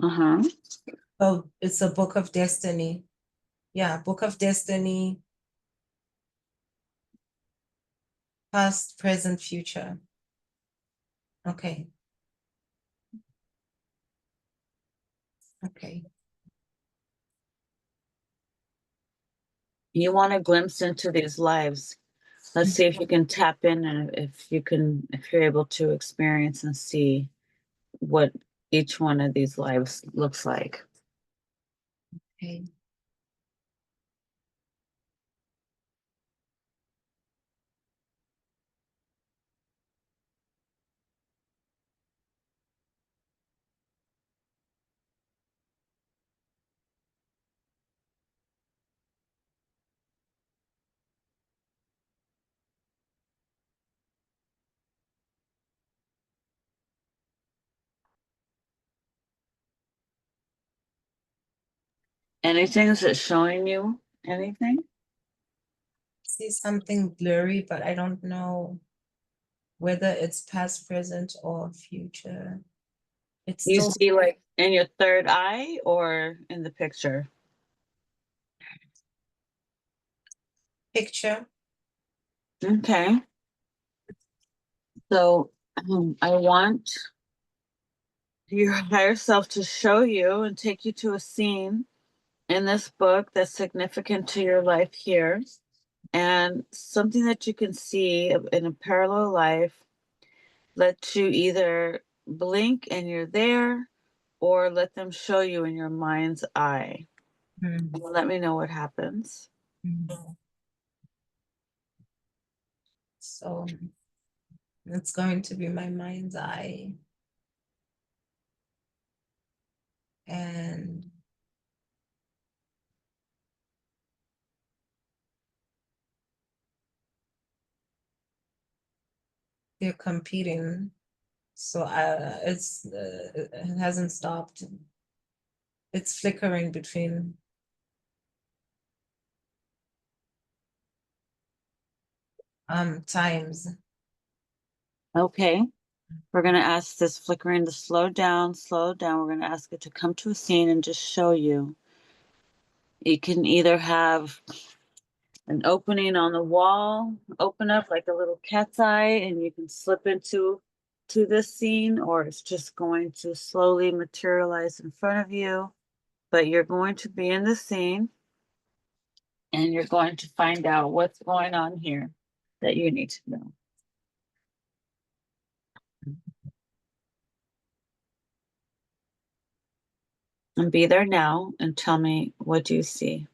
Uh-huh. Oh, it's a book of destiny. Yeah, book of destiny. Past, present, future. Okay. Okay. You want a glimpse into these lives. Let's see if you can tap in and if you're able to experience and see what each one of these lives looks like. Okay. Anything? Is it showing you anything? See something blurry, but I don't know whether it's past, present, or future. It's You still see like in your third eye or in the picture? picture. Okay. So I want your higher self to show you and take you to a scene in this book that's significant to your life here, and something that you can see in a parallel life. Let you either blink and you're there, or let them show you in your mind's eye. Mm. Let me know what happens. Mm. So it's going to be my mind's eye. And they're competing. So it hasn't stopped. It's flickering between times. Okay. We're going to ask this flickering to slow down, slow down. We're going to ask it to come to a scene and just show you. You can either have an opening on the wall, open up like a little cat's eye, and you can slip into this scene, or it's just going to slowly materialize in front of you. But you're going to be in the scene, and you're going to find out what's going on here that you need to know. And be there now and tell me, what do you see?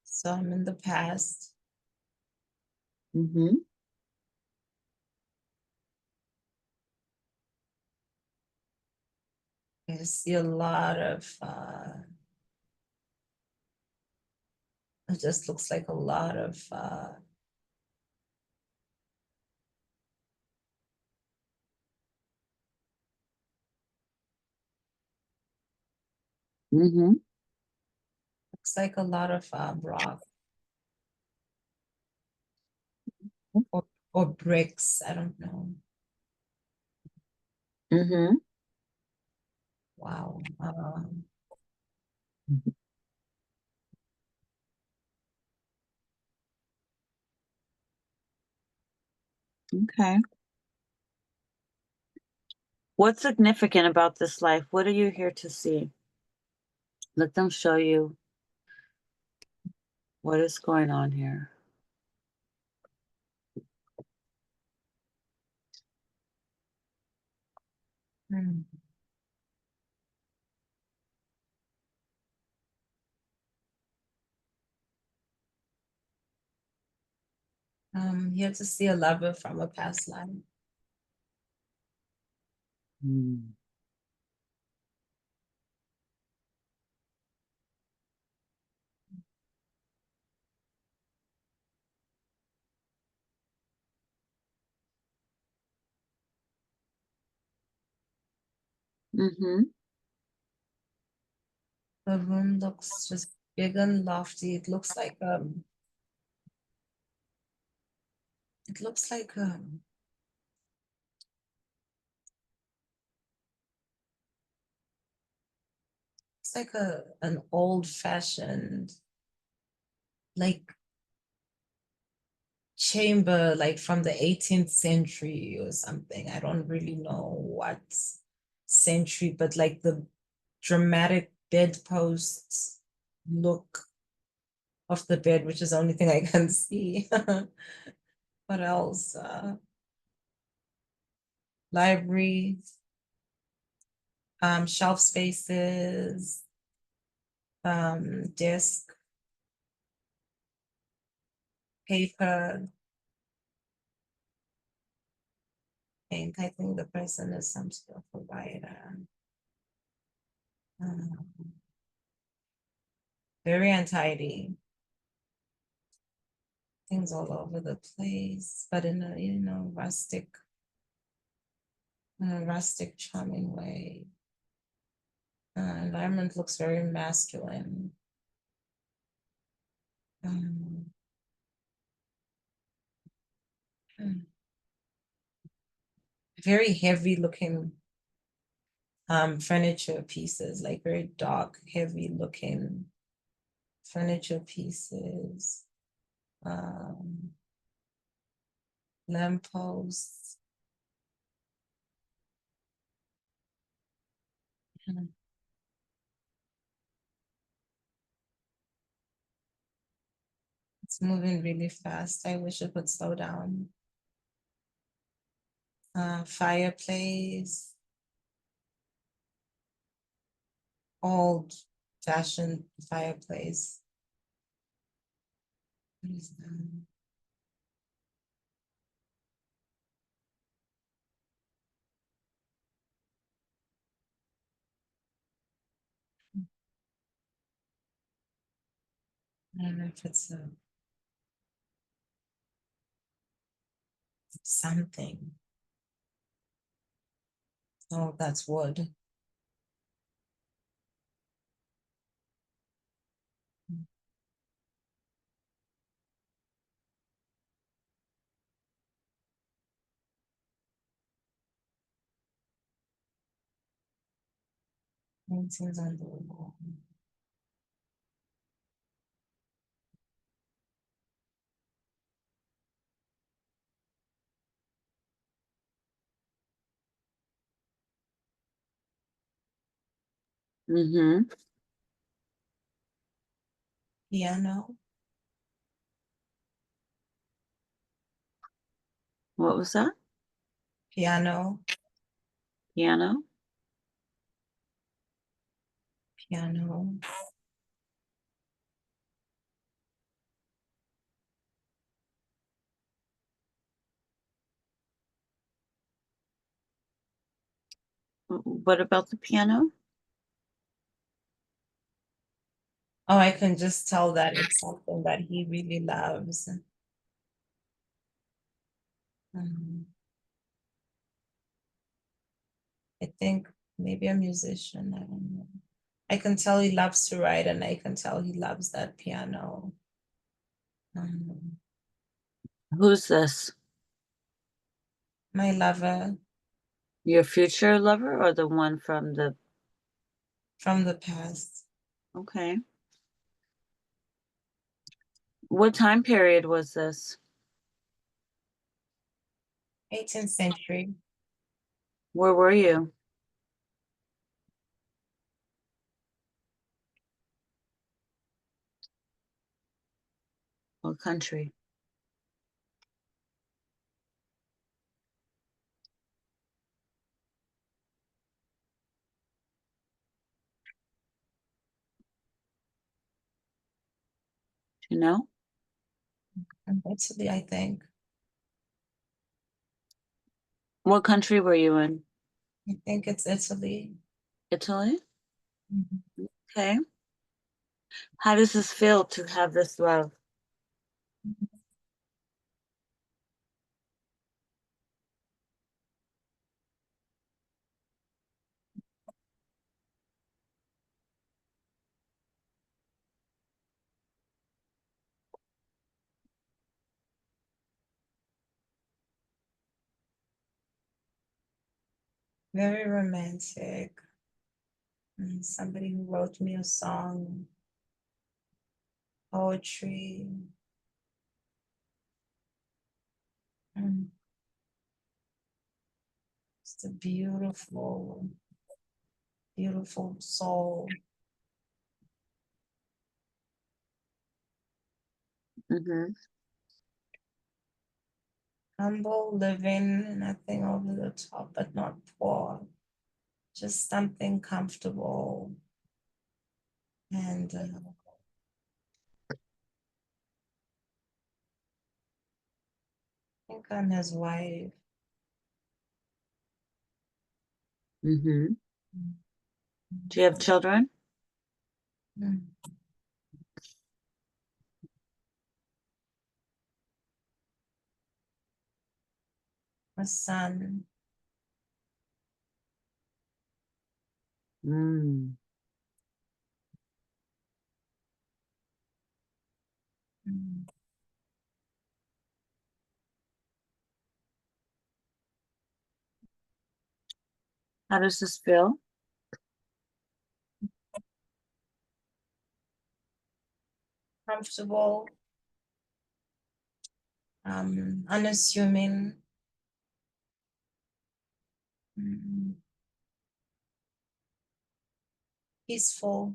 So I'm in the past. Mm-hmm. I see a lot of it just looks like a lot of Mm-hmm. looks like a lot of rock or bricks. I don't know. Mm-hmm. Wow. Okay. What's significant about this life? What are you here to see? Let them show you what is going on here. Hmm. Here to see a lover from a past life. Mm. Mm-hmm. The room looks just big and lofty. It looks like it's like an old fashioned like chamber like from the 18th century or something. I don't really know what century, but like the dramatic bedposts look of the bed, which is the only thing I can see. What else? Library, shelf spaces, desk, paper, ink. I think the person is some sort of provider. Um, very untidy. Things all over the place, but in a rustic, charming way. Environment looks very masculine. Um, very heavy looking furniture pieces, like very dark, heavy looking furniture pieces. Um, lampposts. It's moving really fast. I wish it would slow down. Fireplace. Old-fashioned fireplace. What is that? I don't know if it's something. Oh, that's wood. Paintings on the wall. Mm-hmm. Piano. What was that? Piano. Piano? Piano. What about the piano? Oh, I can just tell that it's something that he really loves. I think maybe a musician. I don't know. I can tell he loves to write, and I can tell he loves that piano. Who's this? My lover Your future lover or the one from the... from the past. Okay. What time period was this? 18th century. Where were you? What country? Do you know? And Italy, I think. What country were you in? I think it's Italy. Italy? Mhm. Okay. How does this feel to have this love? Very romantic. And somebody who wrote me a song, poetry. It's a beautiful, beautiful soul. Mm-hmm. Humble living, nothing over the top, but not poor. Just something comfortable. And I think I'm his wife. Mm-hmm. Do you have children? Mm. A son. Mm. Mm. How does this feel? Comfortable. unassuming, peaceful.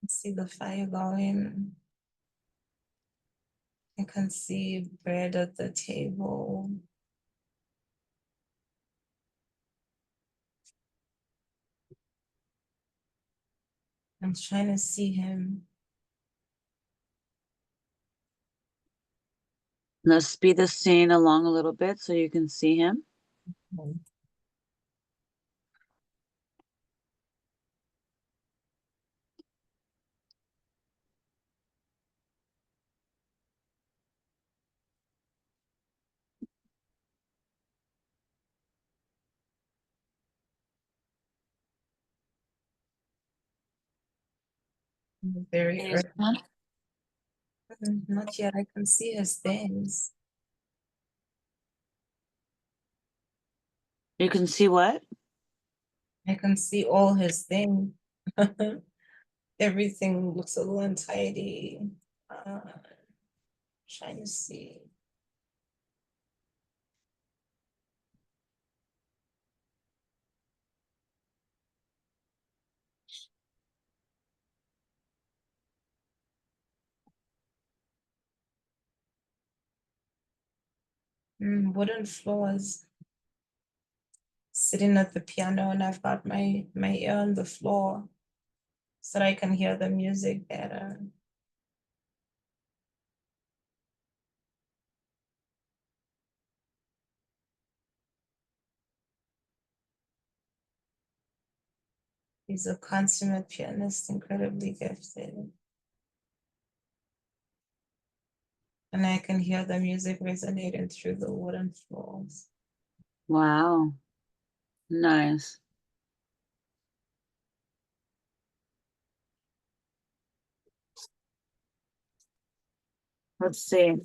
See the fire going. I can see bread at the table. I'm trying to see him. Let's speed the scene along a little bit so you can see him. Very early. Not yet. I can see his things. You can see what? I can see all his things. Everything looks a little untidy. Trying to see. Wooden floors. Sitting at the piano, and I've got my ear on the floor so that I can hear the music better. He's a consummate pianist, incredibly gifted. And I can hear the music resonating through the wooden floors. Wow. Nice. Let's see.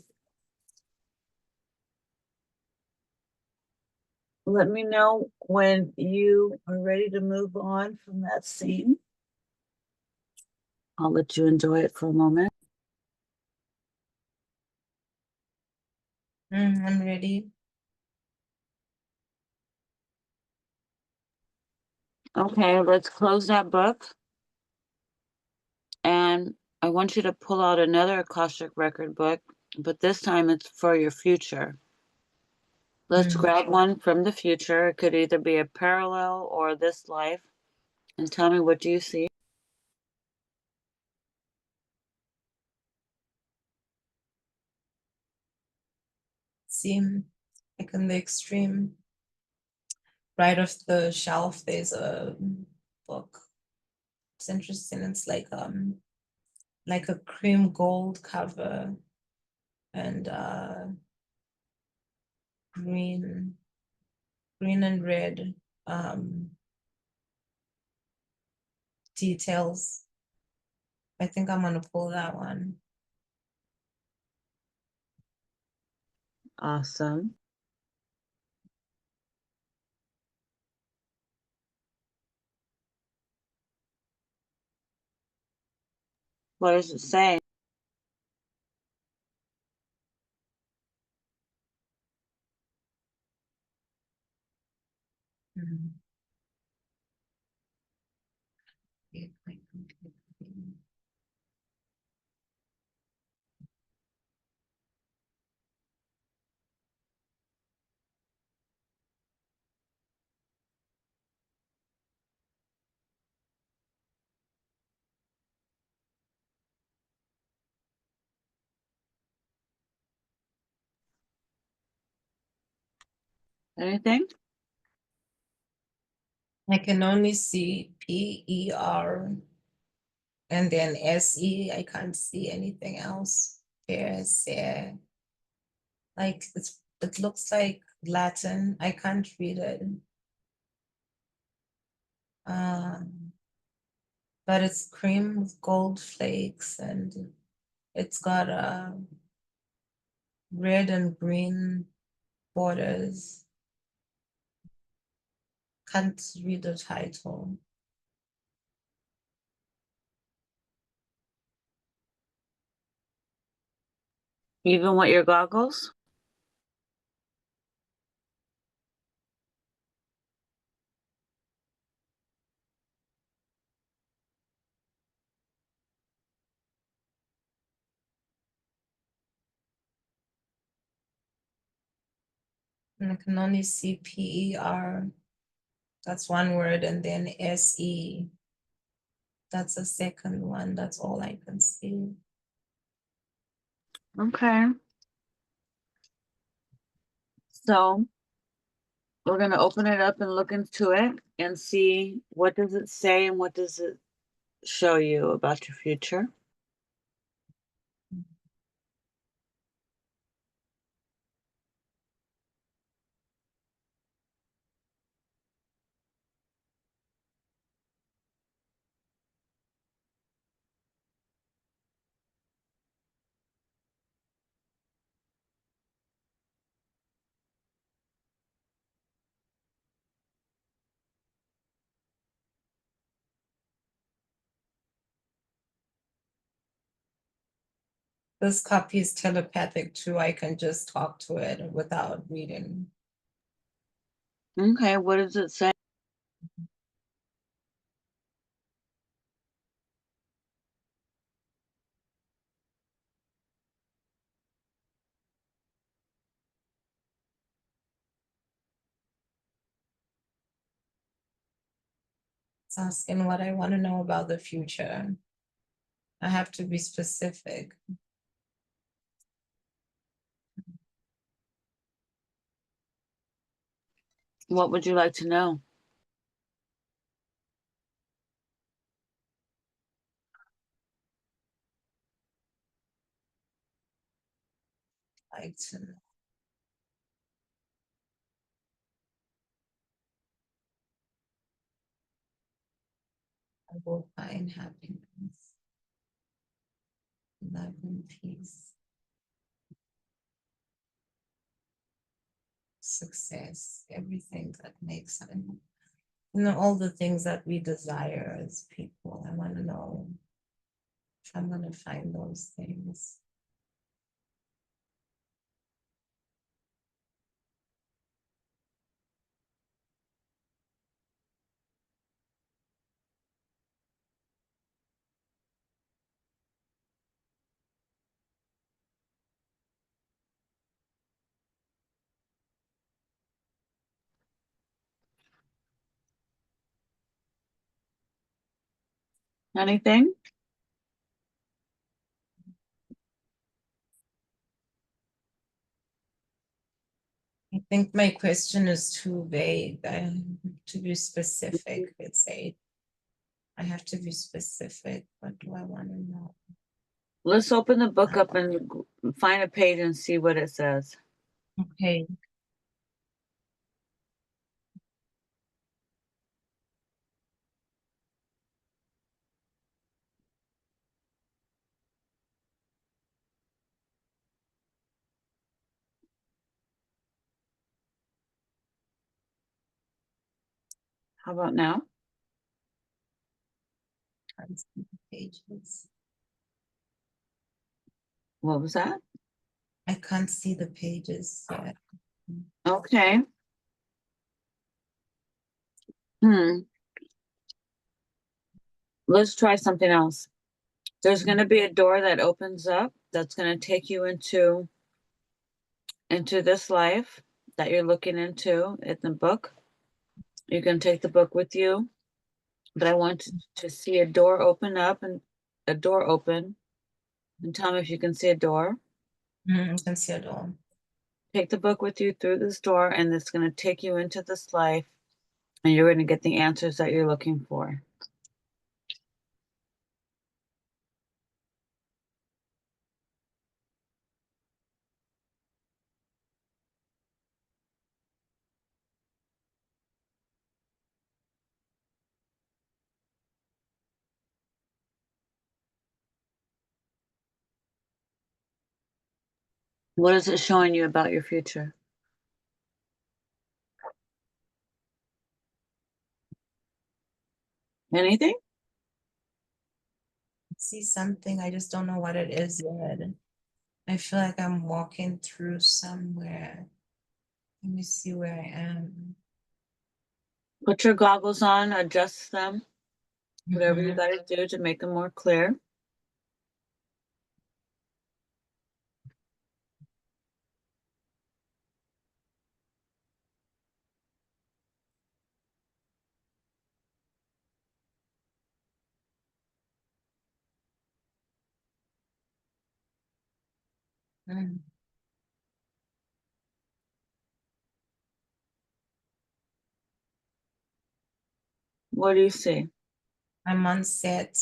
Let me know when you are ready to move on from that scene. I'll let you enjoy it for a moment. I'm ready. Okay, let's close that book. And I want you to pull out another Akashic record book, but this time it's for your future. Let's grab one from the future. It could either be a parallel or this life. And tell me, what do you see? See, like in the extreme right of the shelf, there's a book. It's interesting. It's like a cream gold cover and green and red details. I think I'm gonna pull that one. Awesome. What does it say? Mhm. Anything? I can only see PER and then SE. I can't see anything else. There's like it looks like Latin. I can't read it. But it's cream with gold flakes and it's got red and green borders. Can't read the title. Even with your goggles? And I can only see PER. That's one word, and then SE. That's a second one. That's all I can see. Okay. So we're going to open it up and look into it and see what does it say and what does it show you about your future. This copy is telepathic too. I can just talk to it without reading. Okay, what does it say? It's asking what I want to know about the future. I have to be specific. What would you like to know? Like to know. I will find happiness, love, and peace, success, everything that makes sense. All the things that we desire as people. I want to know if I'm going to find those things. Anything? I think my question is too vague. I have to be specific. It's I have to be specific. What do I want to know? Let's open the book up and find a page and see what it says. Okay. How about now? Can't see the pages. What was that? I can't see the pages yet. Okay. Hmm. Let's try something else. There's going to be a door that opens up that's going to take you into this life that you're looking into in the book. You can take the book with you, but I want to see a door open up and a door open. And tell me if you can see a door. I can see it all. Take the book with you through this door, and it's going to take you into this life, and you're going to get the answers that you're looking for. What is it showing you about your future? Anything? See something, I just don't know what it is yet. I feel like I'm walking through somewhere. Let me see where I am. Put your goggles on, adjust them, whatever you Mhm. got to do to make them more clear. Mm. What do you see? I'm on set.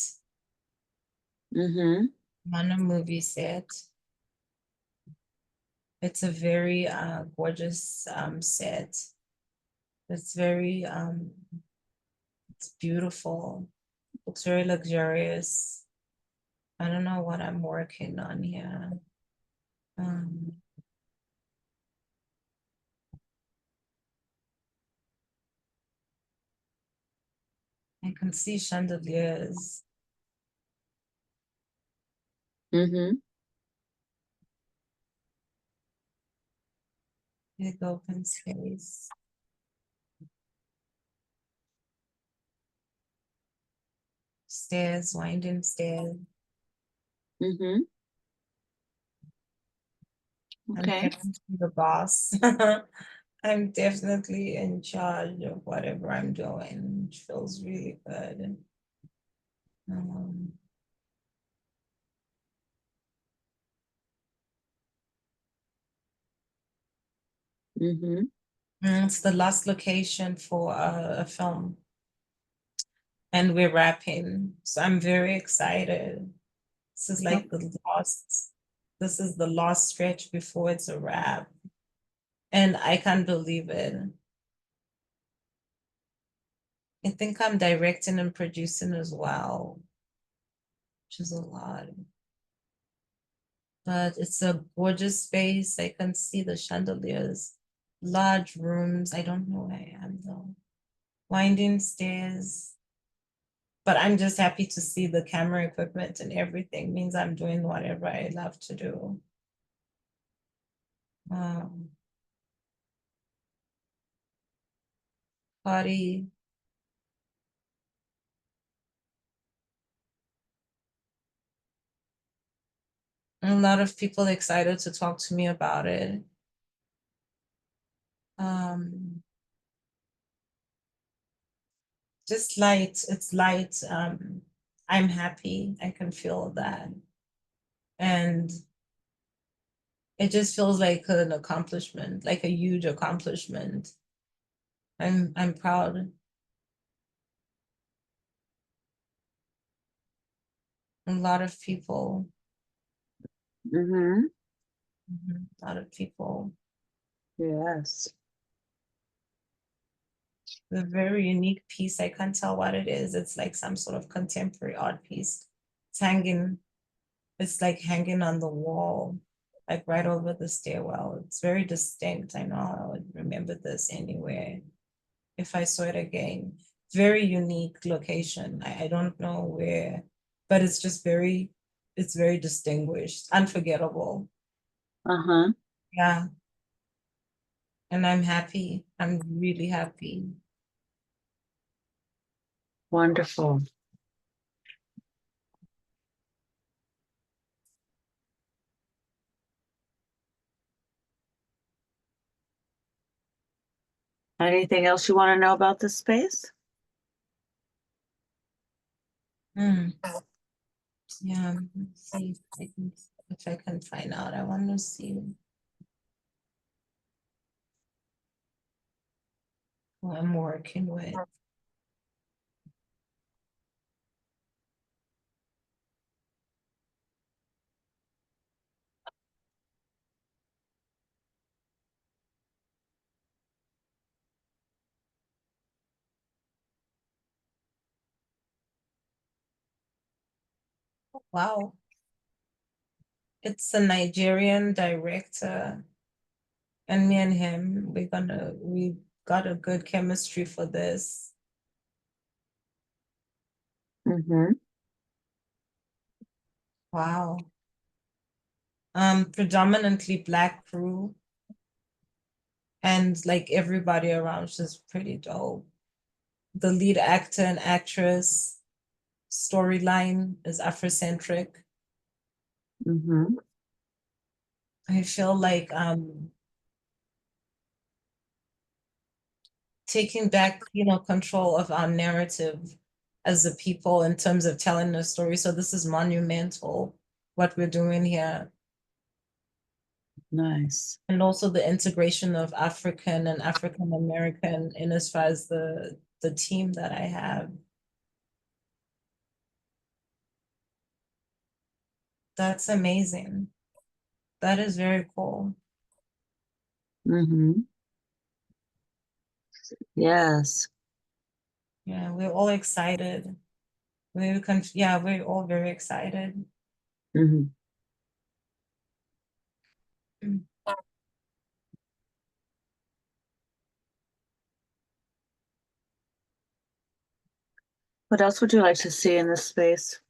Mm-hmm. I'm on a movie set. It's a very gorgeous set. It's very it's beautiful. Looks very luxurious. I don't know what I'm working on here. Um, I can see chandeliers, Mm-hmm. big open space, stairs, winding stairs. Mm-hmm. I'm Okay. definitely the boss. I'm definitely in charge of whatever I'm doing, which feels really good. Um, Mm-hmm. it's the last location for a film, and we're wrapping. So I'm very excited. This is like the last, this is the last stretch before it's a wrap. And I can't believe it. I think I'm directing and producing as well, which is a lot. But it's a gorgeous space. I can see the chandeliers, large rooms. I don't know where I am though. Winding stairs. But I'm just happy to see the camera equipment and everything. Means I'm doing whatever I love to do. Um, Party. A lot of people excited to talk to me about it. Um, just light. It's light. I'm happy. I can feel that. And it just feels like an accomplishment, like a huge accomplishment. I'm proud. A lot of people, Mm-hmm. a lot of people. Yes. A very unique piece. I can't tell what it is. It's like some sort of contemporary art piece. It's hanging, it's like hanging on the wall, like right over the stairwell. It's very distinct. I know I would remember this anywhere if I saw it again. Very unique location. I don't know where, but it's just very, it's very distinguished, unforgettable. Uh-huh. Yeah. And I'm happy. I'm really happy. Wonderful. Anything else you want to know about this space? Hmm. Yeah, let's see if I can find out. I want to see who I'm working with. Wow, it's a Nigerian director, and me and him, we got a good chemistry for this. Mm-hmm. Wow. Predominantly Black crew, and like everybody around is just pretty dope. The lead actor and actress storyline is Afrocentric. Mm-hmm. I feel like taking back, control of our narrative as a people in terms of telling the story. So this is monumental, what we're doing here. Nice. And also the integration of African and African American in as far as the team that I have. That's amazing. That is very cool. Mm-hmm. Yes. Yeah, we're all excited. We're all very excited. Mm-hmm. Mm. What else would you like to see in this space?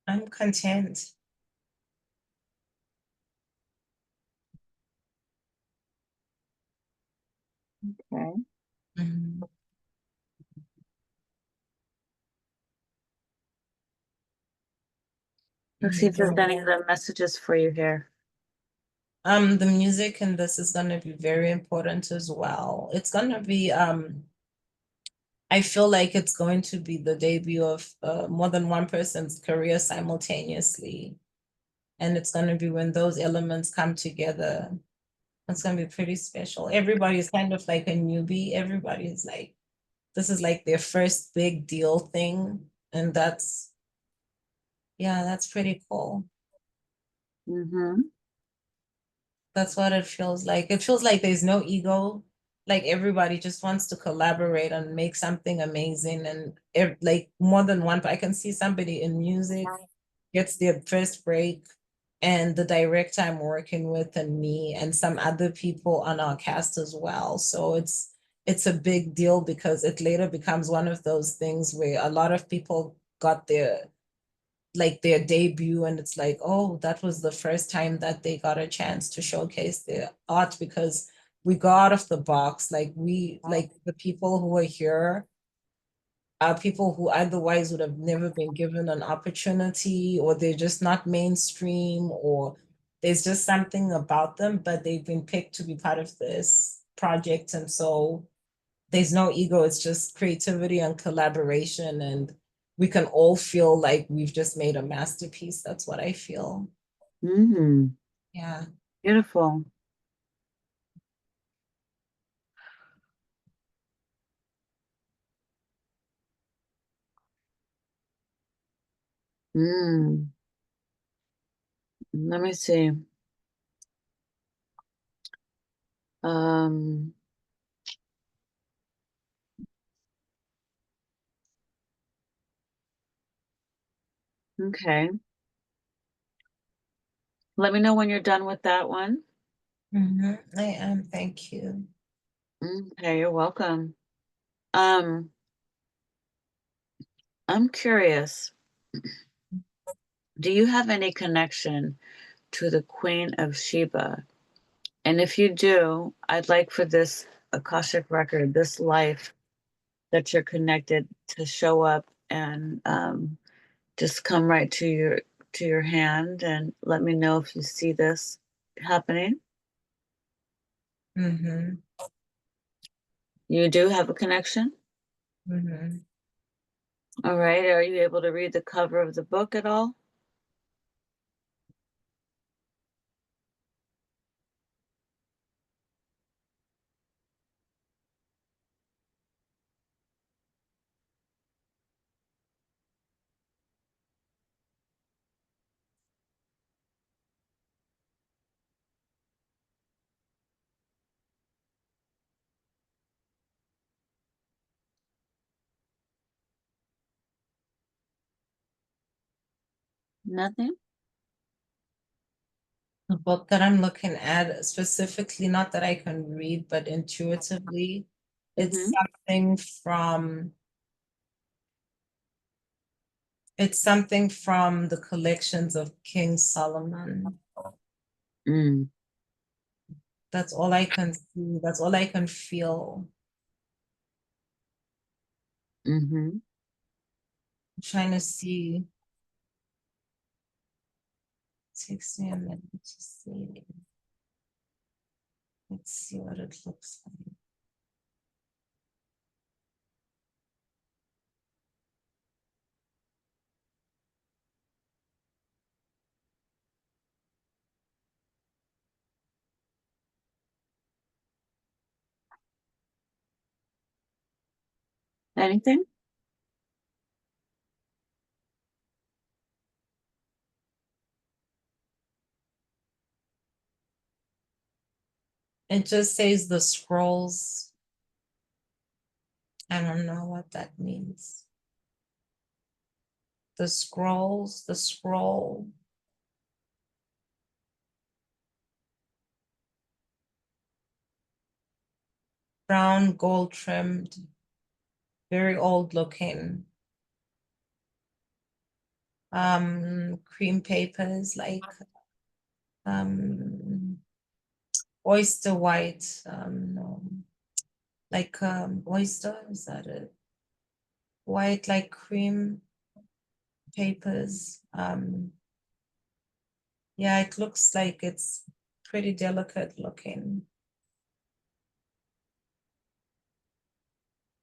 I'm content. Okay. Mhm. Let's see if there's Mhm. any other messages for you here. The music in this is gonna be very important as well. It's gonna be I feel like it's going to be the debut of more than one person's career simultaneously. And it's gonna be when those elements come together. It's gonna be pretty special. Everybody's kind of like a newbie. Everybody's like, this is like their first big deal thing. And yeah, that's pretty cool. Mm-hmm. That's what it feels like. It feels like there's no ego. Like everybody just wants to collaborate and make something amazing. And like more than one, I can see somebody in music gets their first break, and the director I'm working with, and me, and some other people on our cast as well. So it's a big deal because it later becomes one of those things where a lot of people got their debut, and it's like, oh, that was the first time that they got a chance to showcase their art because we go out of the box. Like the people who are here are people who otherwise would have never been given an opportunity, or they're just not mainstream, or there's just something about them, but they've been picked to be part of this project. And so there's no ego, it's just creativity and collaboration, and we can all feel like we've just made a masterpiece. That's what I feel. Mm-hmm. Yeah. Beautiful. Mm. Let me see. Um, okay. Let me know when you're done with that one. I am, thank you. Okay, you're welcome. Um, I'm curious, do you have any connection to the Queen of Sheba? And if you do, I'd like for this Akashic record, this life that you're connected to show up and just come right to your hand and let me know if you see this happening. Mm-hmm. You do have a connection? Mm-hmm. All right. Are you able to read the cover of the book at all? Nothing? The book that I'm looking at specifically, not that I can read, but intuitively, it's Mm-hmm. something from it's something from the collections of King Solomon. Mm. That's all I can see. That's all I can feel. Mm-hmm. I'm trying to see. Takes me a minute to see. Let's see what it looks like. Anything? It just says the scrolls. I don't know what that means. The scrolls, the scroll. Brown, gold trimmed, very old looking. Cream papers like oyster white. No, like oyster, is that it? White like cream papers. Yeah, it looks like it's pretty delicate looking.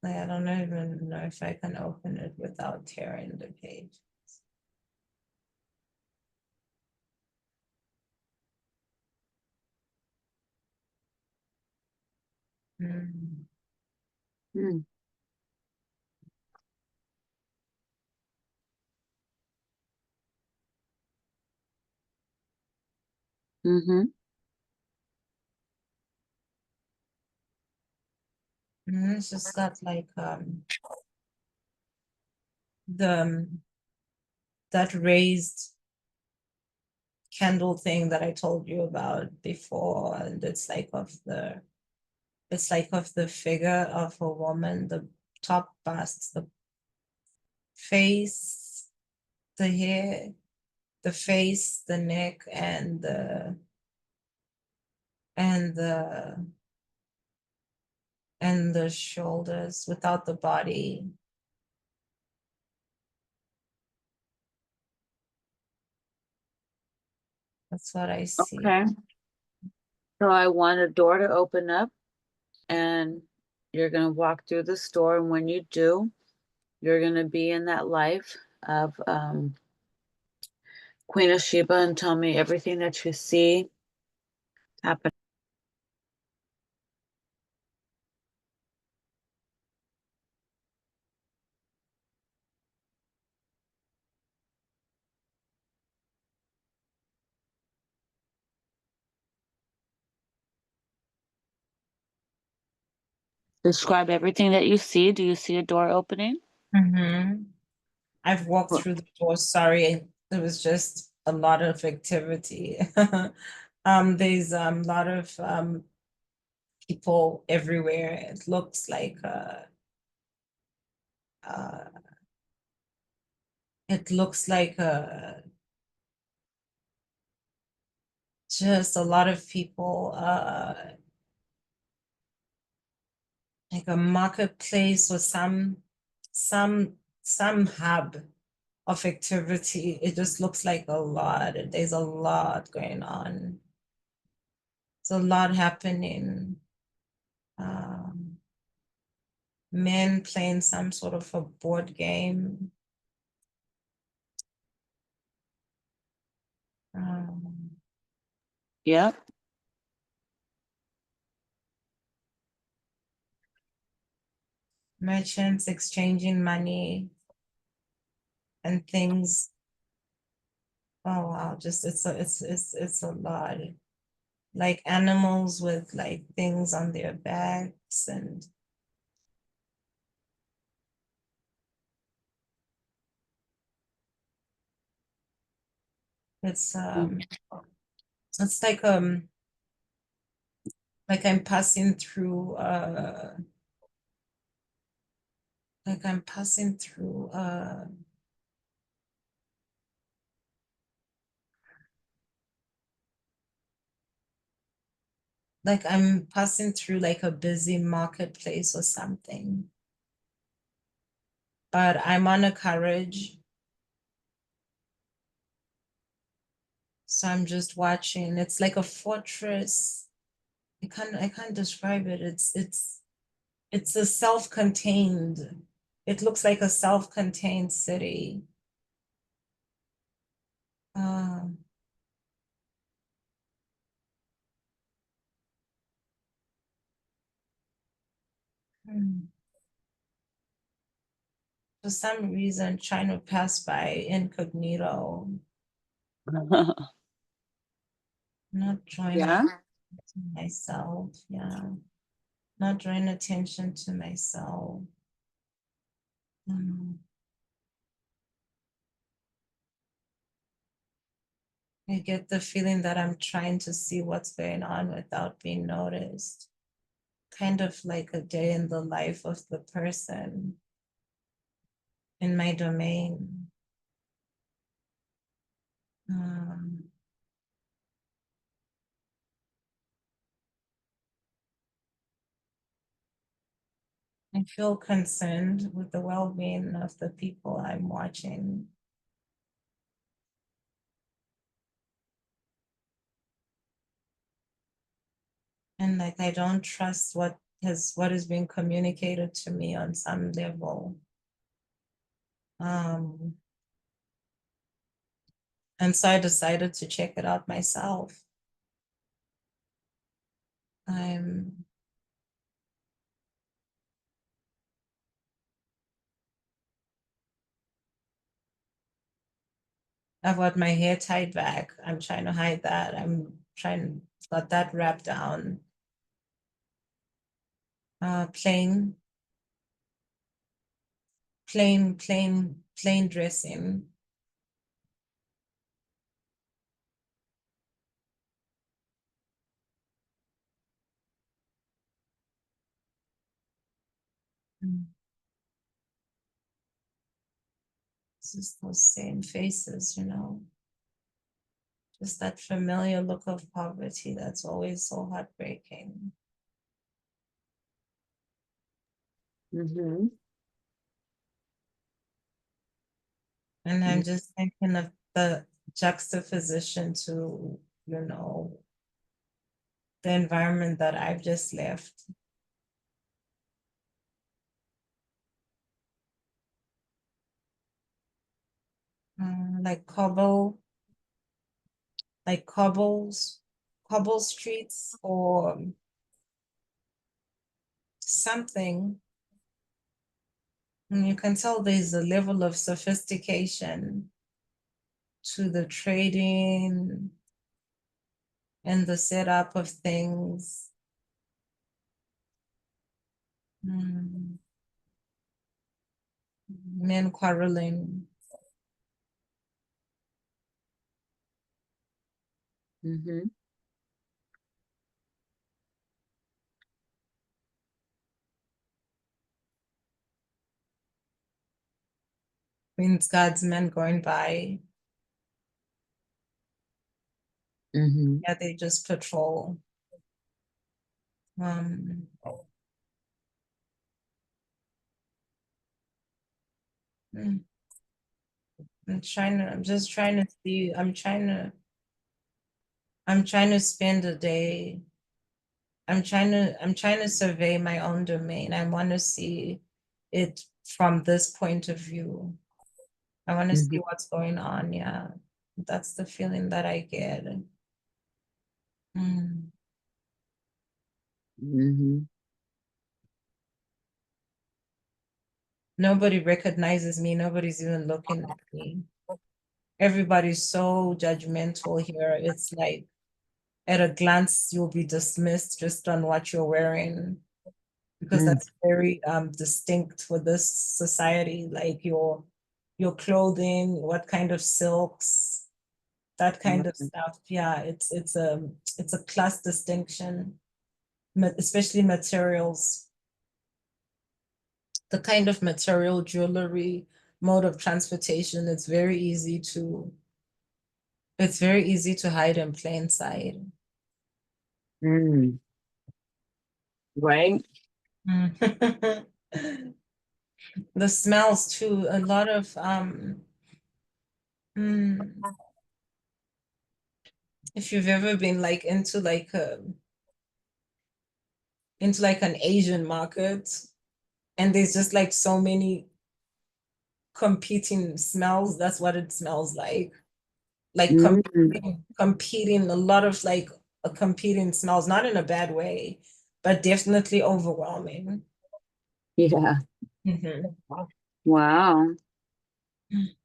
Like, I don't even know if I can open it without tearing the page. Mm. Mm. Mm-hmm. It's just got like the that raised candle thing that I told you about before, and it's like of the figure of a woman, the top bust, the face, the hair, the face, the neck, and the and the shoulders without the body. That's what I see. Okay. So I want a door to open up and you're going to walk through the store. And when you do, you're going to be in that life of Queen of Sheba and tell me everything that you see happen. Describe everything that you see. Do you see a door opening? Mm-hmm. I've walked through the door. Sorry, there was just a lot of activity. There's a lot of people everywhere. Uh, it looks like just a lot of people. Like a marketplace or some hub of activity. It just looks like a lot. There's a lot going on. There's a lot happening. Um, Men playing some sort of a board game. Um, Yep. Merchants exchanging money and things. Oh wow, just it's a lot. Like animals with like things on their backs, and it's Mm. It's like I'm passing through like I'm passing through like I'm passing through like a busy marketplace or something. But I'm on a carriage. So I'm just watching. It's like a fortress. I can't describe it. It's a self-contained. It looks like a self-contained city. Um, hmm. For some reason, trying to pass by incognito, not drawing Yeah. attention to myself. Yeah, not drawing attention to myself. Mm. I get the feeling that I'm trying to see what's going on without being noticed. Kind of like a day in the life of the person in my domain. Um, I feel concerned with the well-being of the people I'm watching. And like I don't trust what is being communicated to me on some level. Um, and so I decided to check it out myself. I'm I've got my hair tied back. I'm trying to hide that. I'm trying got that wrapped down. Plain, plain dressing. Mm. It's just those same faces, just that familiar look of poverty that's always so heartbreaking. Mm-hmm. And I'm just thinking of the juxtaposition to, you know, the environment that I've just left. Like cobble streets or something. And you can tell there's a level of sophistication to the trading and the setup of things. Mm, men quarreling. Mm-hmm. Means God's men going by. Mm-hmm. Yeah, they just patrol. Um, mm, I'm just trying to see, I'm trying to spend a day. I'm trying to survey my own domain. I want to see it from this point of view. I want to see Mm-hmm. what's going on. Yeah, that's the feeling that I get. Mm. Mm-hmm. Nobody recognizes me. Nobody's even looking at me. Everybody's so judgmental here. It's like at a glance, you'll be dismissed just on what you're wearing because that's very distinct for this society. Like your clothing, what kind of silks, that kind of stuff. Yeah, it's a class distinction, especially materials. The kind of material, jewelry, mode of transportation, it's very easy to hide in plain sight. Mm. Right? Mm. The smells too, a lot of if you've ever been like into like an Asian market, and there's just like so many competing smells, that's what it smells like. Like Mm. competing, a lot of like competing smells, not in a bad way, but definitely overwhelming. Yeah. Mhm. Wow. Mm.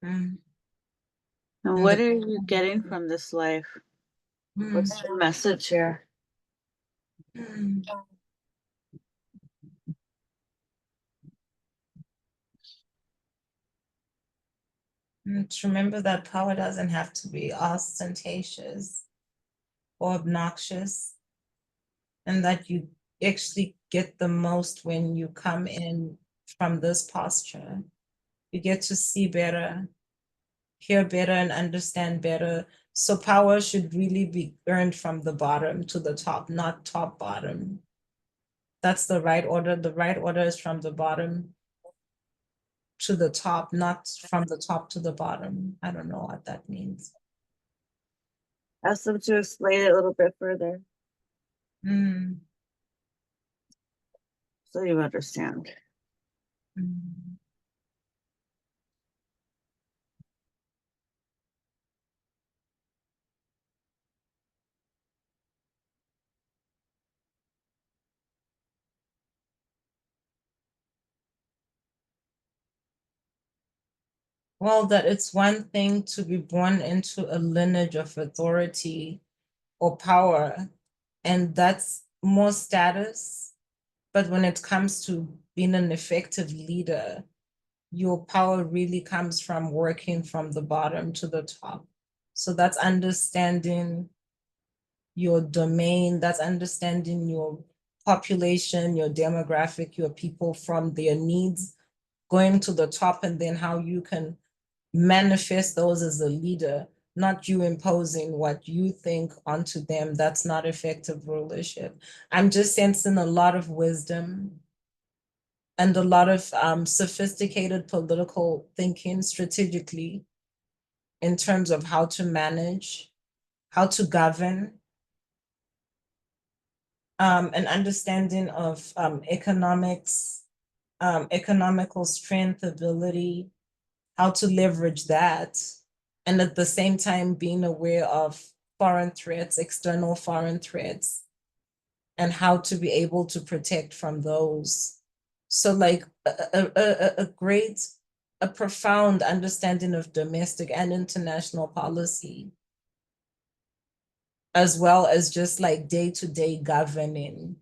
And And what the are you getting from this life? What's your message here? Mm. To remember that power doesn't have to be ostentatious or obnoxious, and that you actually get the most when you come in from this posture. You get to see better, hear better, and understand better. So power should really be earned from the bottom to the top, not top bottom. That's the right order. The right order is from the bottom to the top, not from the top to the bottom. I don't know what that means. Ask them to explain it a little bit further Mm. so you understand. Mm. Well, that it's one thing to be born into a lineage of authority or power, and that's more status. But when it comes to being an effective leader, your power really comes from working from the bottom to the top. So that's understanding your domain, that's understanding your population, your demographic, your people from their needs, going to the top, and then how you can manifest those as a leader, not you imposing what you think onto them. That's not effective rulership. I'm just sensing a lot of wisdom and a lot of sophisticated political thinking strategically in terms of how to manage, how to govern, an understanding of economics, economical strength, ability, how to leverage that, and at the same time being aware of foreign threats, external foreign threats, and how to be able to protect from those. So like a great, a profound understanding of domestic and international policy, as well as just like day-to-day governing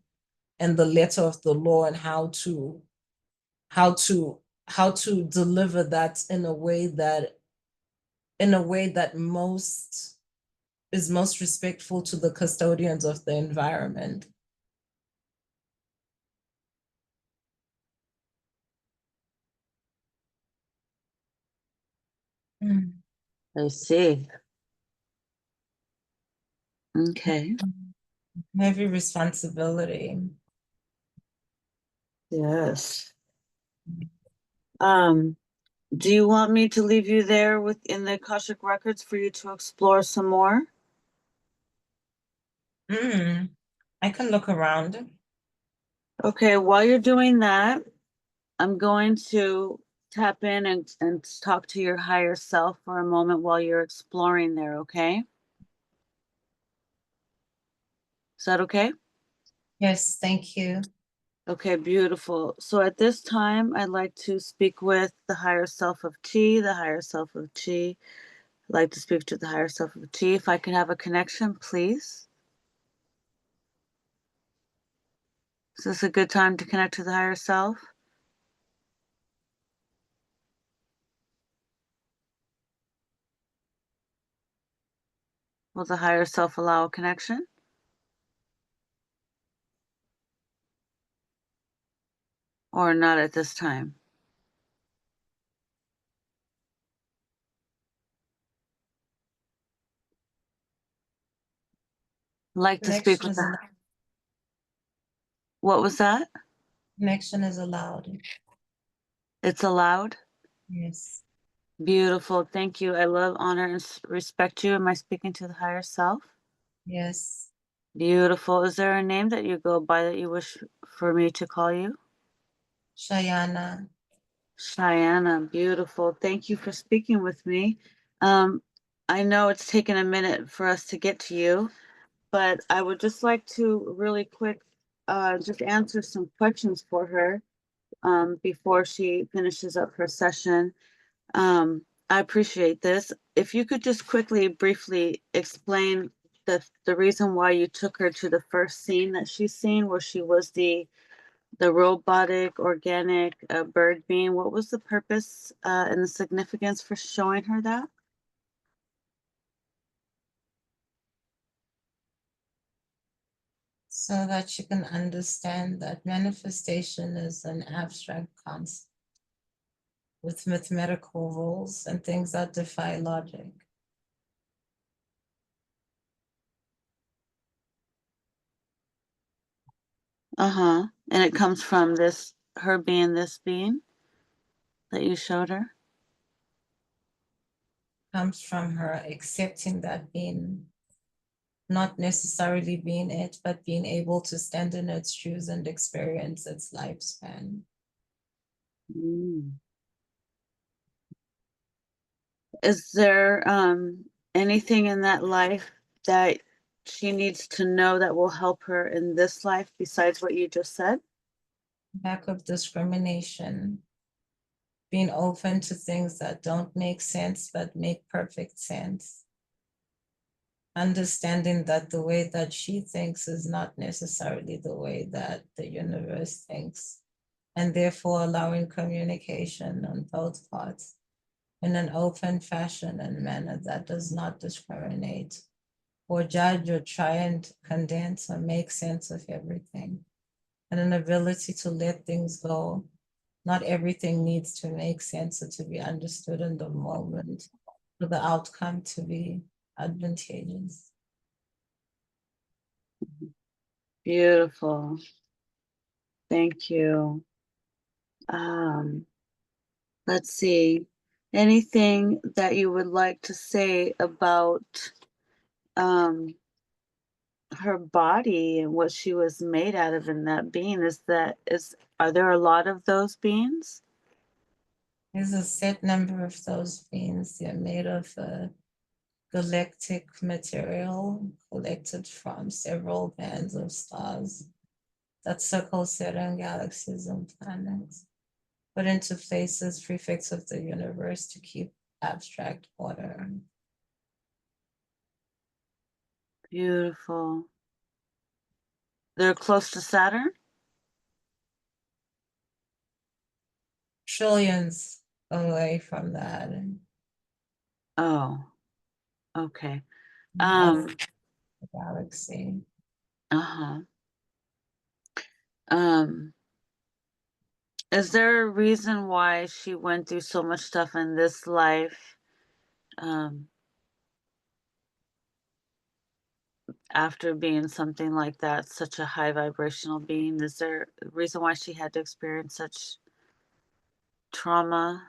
and the letter of the law, and how to how to deliver that in a way that most is most respectful to the custodians of the environment. Mm. I see. Okay. Heavy responsibility. Yes. Um, do you want me to leave you there within the Akashic records for you to explore some more? Mm. I can look around. Okay, while you're doing that, I'm going to tap in and talk to your higher self for a moment while you're exploring there, okay? Is that okay? Yes, thank you. Okay, beautiful. So at this time, I'd like to speak with the higher self of Chi, the higher self of Chi. I'd like to speak to the higher self of Chi. If I can have a connection, please. Is this a good time to connect to the higher self? Will the higher self allow a connection? Or not at this time? Like to speak Connection with is the. allowed. What was that? Connection is allowed. It's allowed? Yes. Beautiful. Thank you. I love, honor, and respect you. Am I speaking to the higher self? Yes. Beautiful. Is there a name that you go by that you wish for me to call you? Shayana. Cheyenne, beautiful. Thank you for speaking with me. Um, I know it's taken a minute for us to get to you, but I would just like to really quick just answer some questions for her before she finishes up her session. I appreciate this. If you could just quickly, briefly explain the reason why you took her to the first scene that she's seen, where she was the robotic organic bird being. What was the purpose and the significance for showing her that? So that you can understand that manifestation is an abstract concept with mathematical rules and things that defy logic. Uh-huh. And it comes from this, her being this being that you showed her? Comes from her accepting that being, not necessarily being it, but being able to stand in its shoes and experience its lifespan. Mm. Is there anything in that life that she needs to know that will help her in this life besides what you just said? Lack of discrimination, being open to things that don't make sense but make perfect sense. Understanding that the way that she thinks is not necessarily the way that the universe thinks, and therefore allowing communication on both parts in an open fashion and manner that does not discriminate or judge or try and condense or make sense of everything, and an ability to let things go. Not everything needs to make sense or to be understood in the moment for the outcome to be advantageous. Beautiful. Thank you. Um, let's see. Anything that you would like to say about um, her body and what she was made out of in that being? Are there a lot of those beings? There's a set number of those beings. They're made of galactic material collected from several bands of stars that circle certain galaxies and planets, put into places prefects of the universe to keep abstract order. Beautiful. They're close to Saturn? Trillions away from that. Oh, okay. Of Um, the galaxy. uh-huh. Um, is there a reason why she went through so much stuff in this life, um, after being something like that, such a high vibrational being? Is there a reason why she had to experience such trauma?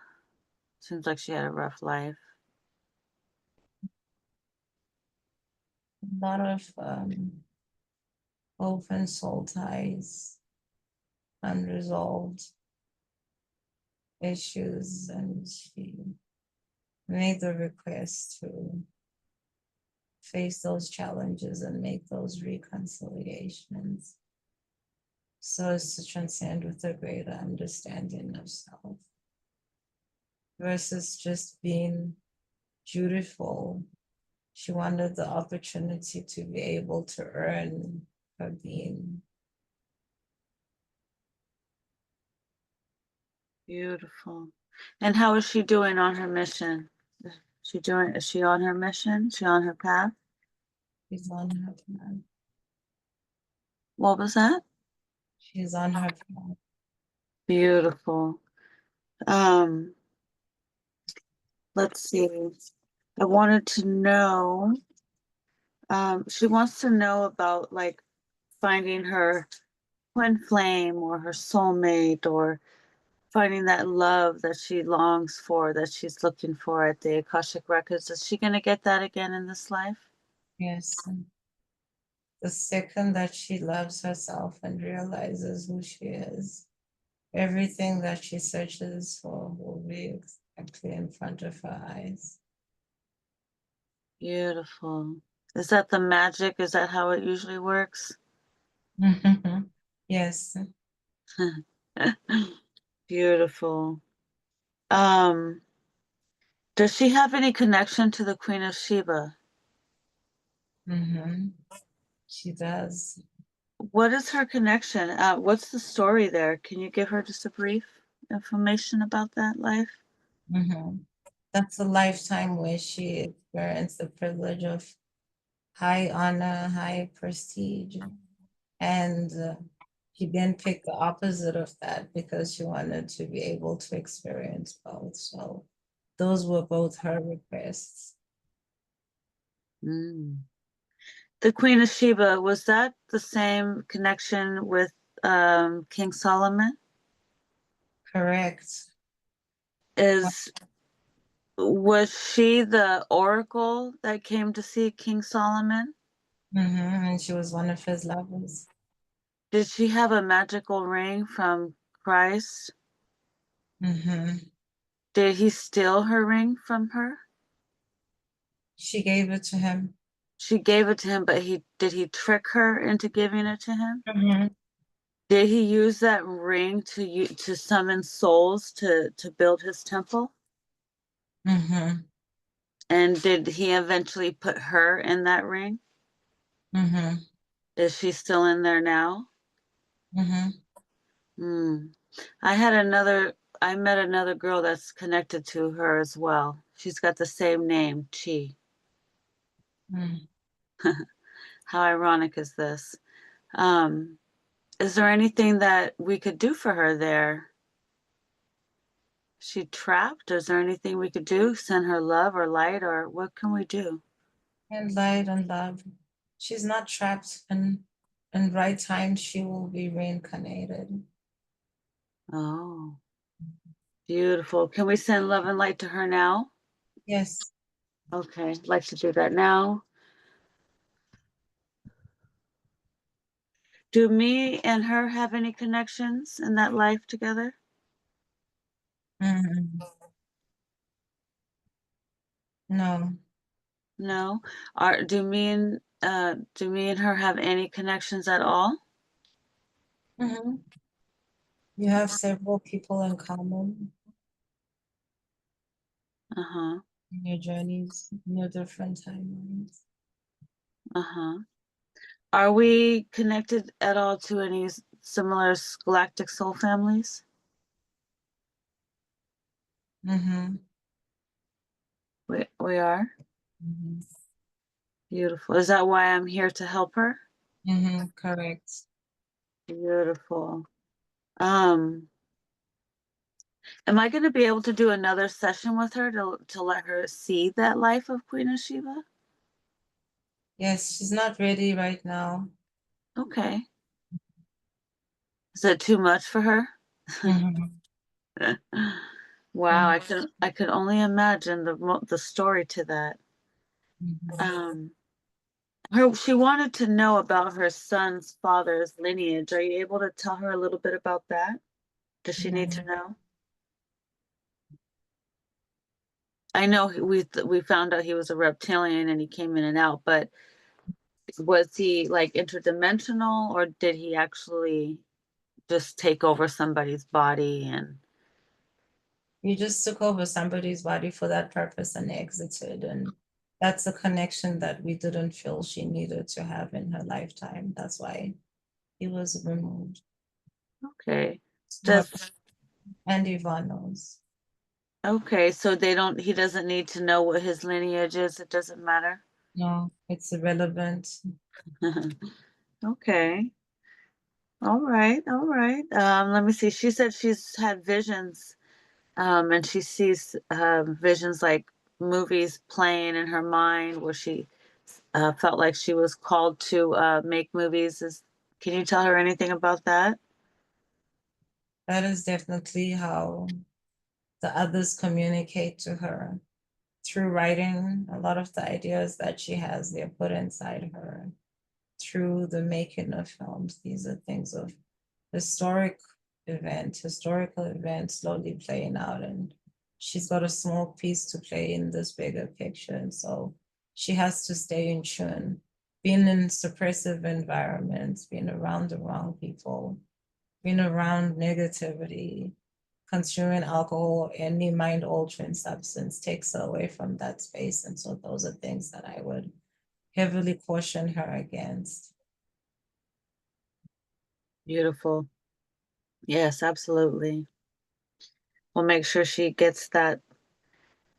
Seems like she had a rough life. A lot of open soul ties, unresolved issues, and she made the request to face those challenges and make those reconciliations so as to transcend with a greater understanding of self versus just being dutiful. She wanted the opportunity to be able to earn her being. Beautiful. And how is she doing on her mission? Is she on her mission? Is she on her path? She's on her plan. What was that? She's on her plan. Beautiful. Um, let's see. I wanted to know, she wants to know about like finding her twin flame or her soulmate or finding that love that she longs for, that she's looking for at the Akashic Records. Is she going to get that again in this life? Yes. The second that she loves herself and realizes who she is, everything that she searches for will be exactly in front of her eyes. Beautiful. Is that the magic? Is that how it usually works? Yes. Beautiful. Um, does she have any connection to the Queen of Sheba? Mm-hmm. She does. What is her connection? What's the story there? Can you give her just a brief information about that life? Mm-hmm. That's a lifetime where she experienced the privilege of high honor, high prestige. And she then picked the opposite of that because she wanted to be able to experience both. So those were both her requests. Mm. The Queen of Sheba, was that the same connection with King Solomon? Correct. Is Was she the oracle that came to see King Solomon? And she was one of his lovers. Did she have a magical ring from Christ? hmm Did he steal her ring from her? She gave it to him. She gave it to him, but he trick her into giving it to him? hmm Did he use that ring to summon souls to build his temple? hmm And did he eventually put her in that ring? hmm Is she still in there now? hmm Hmm. I met another girl that's connected to her as well. She's got the same name, Chi. mm How ironic is this? Um, is there anything that we could do for her there? She trapped? Is there anything we could do? Send her love or light, or what can we do? And light and love. She's not trapped, and in right time she will be reincarnated. Oh, beautiful. Can we send love and light to her now? Yes. Okay, I'd like to do that now. Do me and her have any connections in that life together? hmm No. No. Do me and her have any connections at all? hmm You have several people in common Uh-huh. in your journeys, in your different timelines. Uh-huh. Are we connected at all to any similar galactic soul families? Mm-hmm. We are. Mm-hmm. Beautiful. Is that why I'm here to help her? Correct. Beautiful. Um, am I going to be able to do another session with her to let her see that life of Queen of Sheba? Yes, she's not ready right now. Okay. Is it too much for her? Mm-hmm. Wow, I could only imagine the story to that. Mm-hmm. Um, she wanted to know about her son's father's lineage. Are you able to tell her a little bit about that? Does she need to Mm-hmm. know? I know we found out he was a reptilian and he came in and out, but was he like interdimensional or did he actually just take over somebody's body and You just took over somebody's body for that purpose and exited. And that's a connection that we didn't feel she needed to have in her lifetime. That's why he was removed. okay. Not Does and Yvonne knows. Okay, so he doesn't need to know what his lineage is. It doesn't matter. No, it's irrelevant. Okay. All right. All right. Let me see. She said she's had visions, and she sees visions like movies playing in her mind where she felt like she was called to make movies. Can you tell her anything about that? That is definitely how the others communicate to her through writing. A lot of the ideas that she has, they're put inside her through the making of films. These are things of historical events slowly playing out, and she's got a small piece to play in this bigger picture. And so she has to stay in tune. Being in suppressive environments, being around the wrong people, being around negativity, consuming alcohol, any mind altering substance takes her away from that space. And so those are things that I would heavily caution her against. Beautiful. Yes, absolutely. We'll make sure she gets that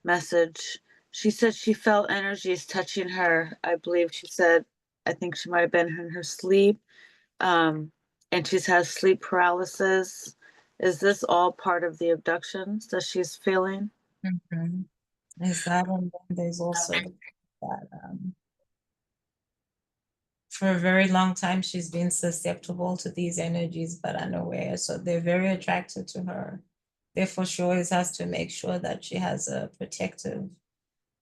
message. She said she felt energies touching her. I believe she said, I think she might have been in her sleep. Um, and she's had sleep paralysis. Is this all part of the abductions that she's feeling? Mhm. Is that, and then there's also that for a very long time she's been susceptible to these energies but unaware. So they're very attracted to her. Therefore, she always has to make sure that she has a protective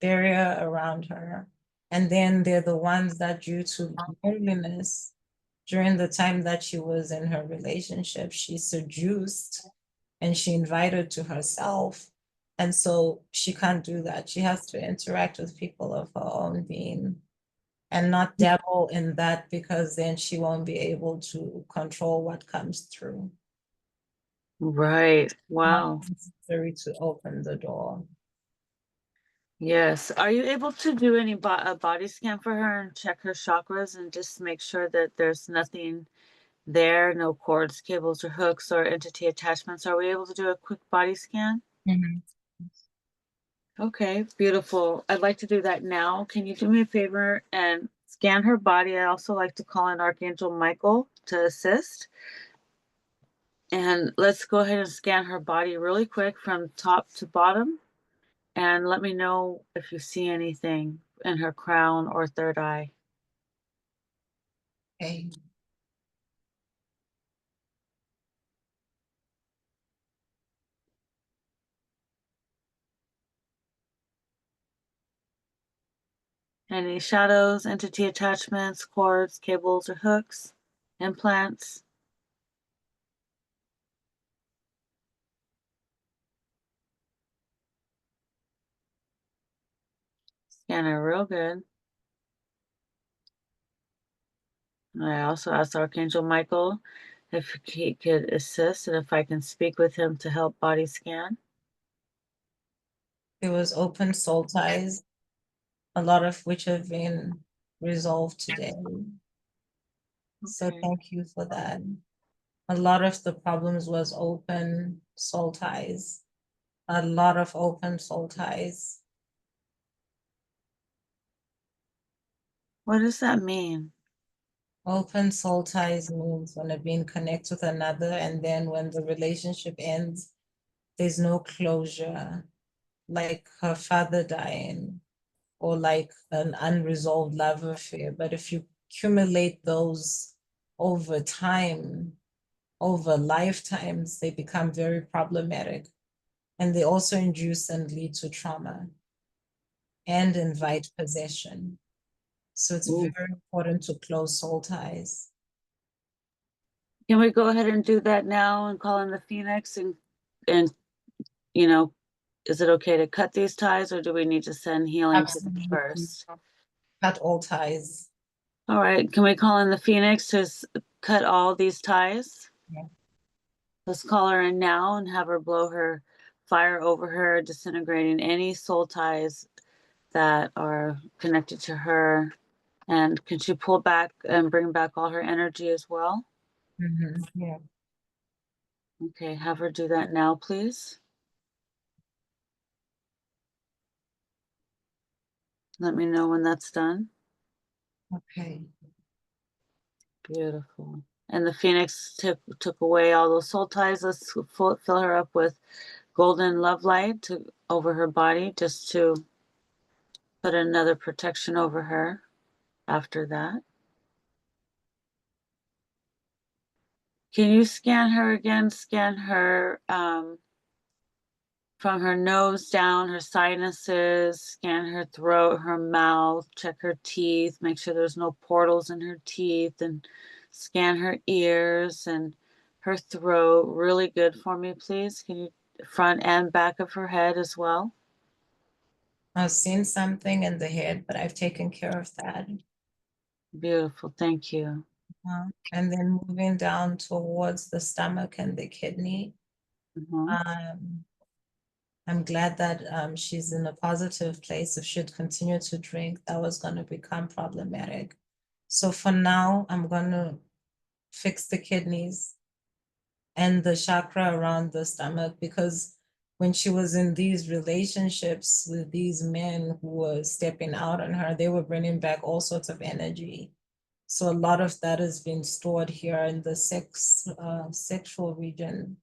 barrier around her. And then they're the ones that, due to loneliness, during the time that she was in her relationship, she seduced and she invited to herself. And so she can't do that. She has to interact with people of her own being and not dabble in that, because then she won't be able to control what comes through. Right. Not Wow. necessary to open the door. Yes. Are you able to do any a body scan for her and check her chakras and just make sure that there's nothing there, no cords, cables, or hooks or entity attachments? Are we able to do a quick body scan? Mhm. Okay, beautiful. I'd like to do that now. Can you do me a favor and scan her body? I also like to call in Archangel Michael to assist. And let's go ahead and scan her body really quick from top to bottom. And let me know if you see anything in her crown or third eye. Okay. Any shadows, entity attachments, cords, cables, or hooks, implants. Scan her real good. I also asked Archangel Michael if he could assist and if I can speak with him to help body scan. There was open soul ties, a lot of which have been resolved today. So Okay. thank you for that. A lot of the problems was open soul ties, a lot of open soul ties. What does that mean? Open soul ties means when it being connect with another, and then when the relationship ends, there's no closure, like her father dying, or like an unresolved love affair. But if you accumulate those over time, over lifetimes, they become very problematic. And they also induce and lead to trauma and invite possession. So it's Ooh. very important to close soul ties. Can we go ahead and do that now and call in the Phoenix and you know, is it okay to cut these ties or do we need to send healing to them Absolutely. first? Cut all ties. All right, can we call in the Phoenix to cut all these ties? Yeah. Let's call her in now and have her blow her fire over her, disintegrating any soul ties that are connected to her. And can she pull back and bring back all her energy as well? Yeah. Okay, have her do that now, please. Let me know when that's done. Okay. Beautiful. And the Phoenix took away all those soul ties. Let's fill her up with golden love light over her body, just to put another protection over her after that. Can you scan her again? Scan her from her nose down, her sinuses, scan her throat, her mouth, check her teeth, make sure there's no portals in her teeth, and scan her ears and her throat. Really good for me, please. Can you front and back of her head as well? I've seen something in the head, but I've taken care of that. Beautiful. Thank you. And then moving down towards the stomach and the kidney. Mhm. Um, I'm glad that she's in a positive place. If she'd continue to drink, that was going to become problematic. So for now, I'm going to fix the kidneys and the chakra around the stomach, because when she was in these relationships with these men who were stepping out on her, they were bringing back all sorts of energy. So a lot of that has been stored here in the sexual region.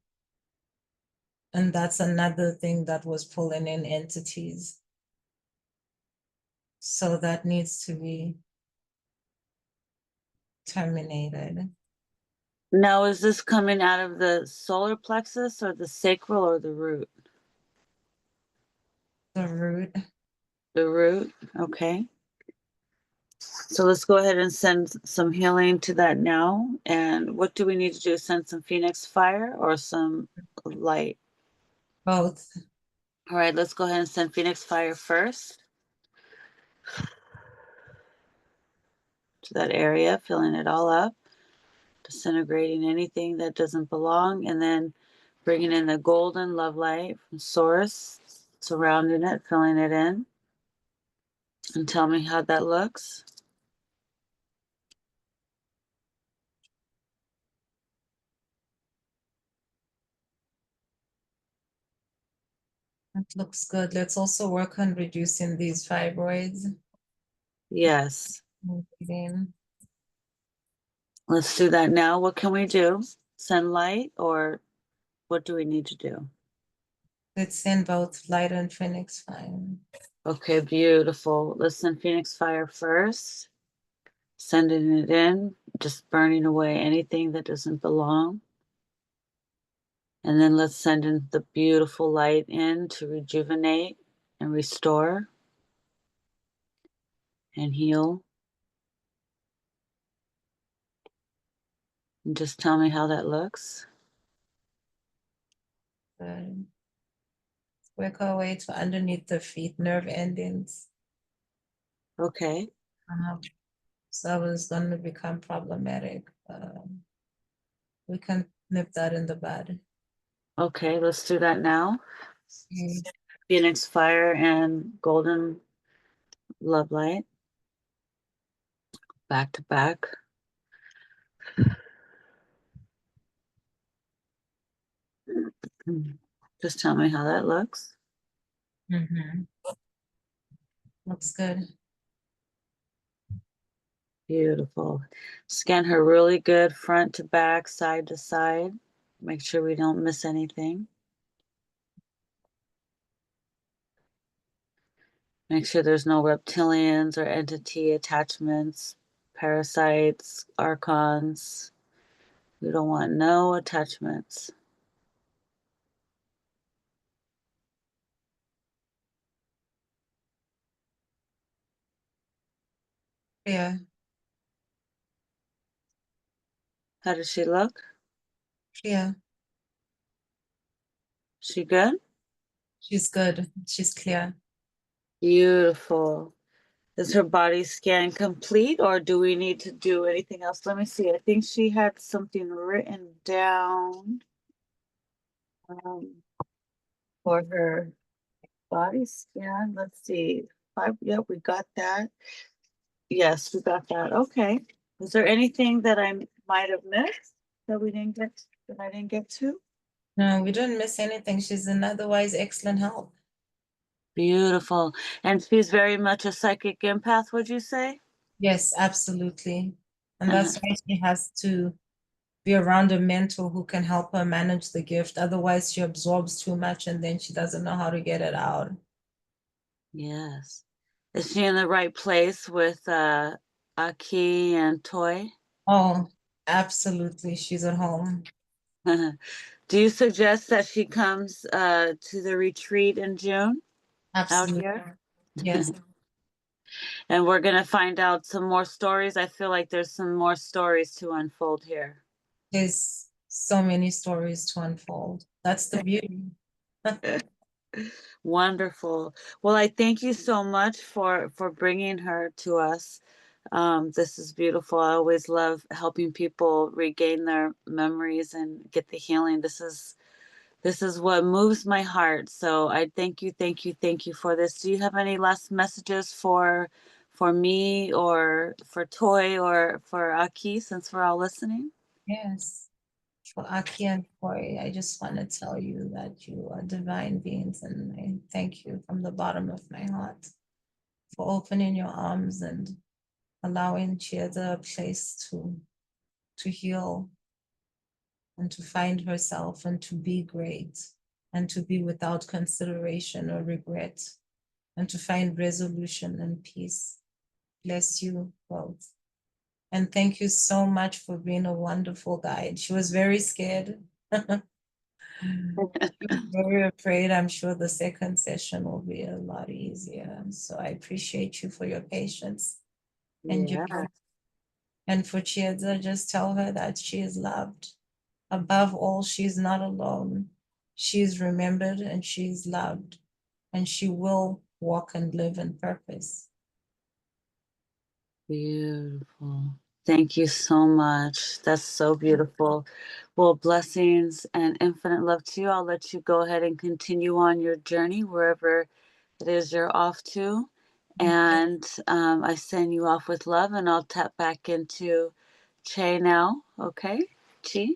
And that's another thing that was pulling in entities. So that needs to be terminated. Now, is this coming out of the solar plexus or the sacral or the root? The root. The root. Okay. So let's go ahead and send some healing to that now. And what do we need to do? Send some Phoenix fire or some light? Both. All right, let's go ahead and send Phoenix fire first to that area, filling it all up, disintegrating anything that doesn't belong, and then bringing in the golden love light from source, surrounding it, filling it in. And tell me how that looks. That looks good. Let's also work on reducing these fibroids. Yes. Breathing. Let's do that now. What can we do? Send light, or what do we need to do? Let's send both light and phoenix fire. Okay, beautiful. Let's send Phoenix fire first. Sending it in, just burning away anything that doesn't belong. And then let's send in the beautiful light in to rejuvenate and restore and heal. And just tell me how that looks. Good. Work our way to underneath the feet, nerve endings. Okay. So that was going to become problematic. We can nip that in the bud. Okay, let's do that now. Mm. Phoenix fire and golden love light. Back to back. Just tell me how that looks. Mhm. Looks good. Beautiful. Scan her really good, front to back, side to side. Make sure we don't miss anything. Make sure there's no reptilians or entity attachments, parasites, archons. We don't want no attachments. Yeah, How does she look? yeah. She good? She's good. She's clear. Beautiful. Is her body scan complete, or do we need to do anything else? Let me see. I think she had something written down um, for her body scan. Let's see. Yep, we got that. Yes, we got that. Okay. Is there anything that I might have missed that we didn't get that I didn't get to? No, we didn't miss anything. She's in otherwise excellent health. Beautiful. And she's very much a psychic empath, would you say? Yes, absolutely. And Uh-huh. that's why she has to be around a mentor who can help her manage the gift. Otherwise, she absorbs too much and then she doesn't know how to get it out. Yes. Is she in the right place with Aki and Toy? Oh, absolutely. She's at home. Do you suggest that she comes to the retreat in June out Absolutely. here? Yes. And we're going to find out some more stories. I feel like there's some more stories to unfold here. There's so many stories to unfold. That's the beauty. Wonderful. Well, I thank you so much for bringing her to us. This is beautiful. I always love helping people regain their memories and get the healing. This is what moves my heart. So I thank you, thank you, thank you for this. Do you have any last messages for me or for Toy or for Aki since we're all listening? Yes. For Aki and Koi, I just want to tell you that you are divine beings, and I thank you from the bottom of my heart for opening your arms and allowing Chieda a place to heal and to find herself and to be great and to be without consideration or regret and to find resolution and peace. Bless you both. And thank you so much for being a wonderful guide. She was very scared. She was very afraid. I'm sure the second session will be a lot easier. So I appreciate you for your patience and your Yeah. and for Chiedza, just tell her that she is loved. Above all, she's not alone. She's remembered and she's loved, and she will walk and live in purpose. Beautiful. Thank you so much. That's so beautiful. Well, blessings and infinite love to you. I'll let you go ahead and continue on your journey wherever it is you're off to. And I send you off with love, and I'll tap back into Che now. Okay? Chi?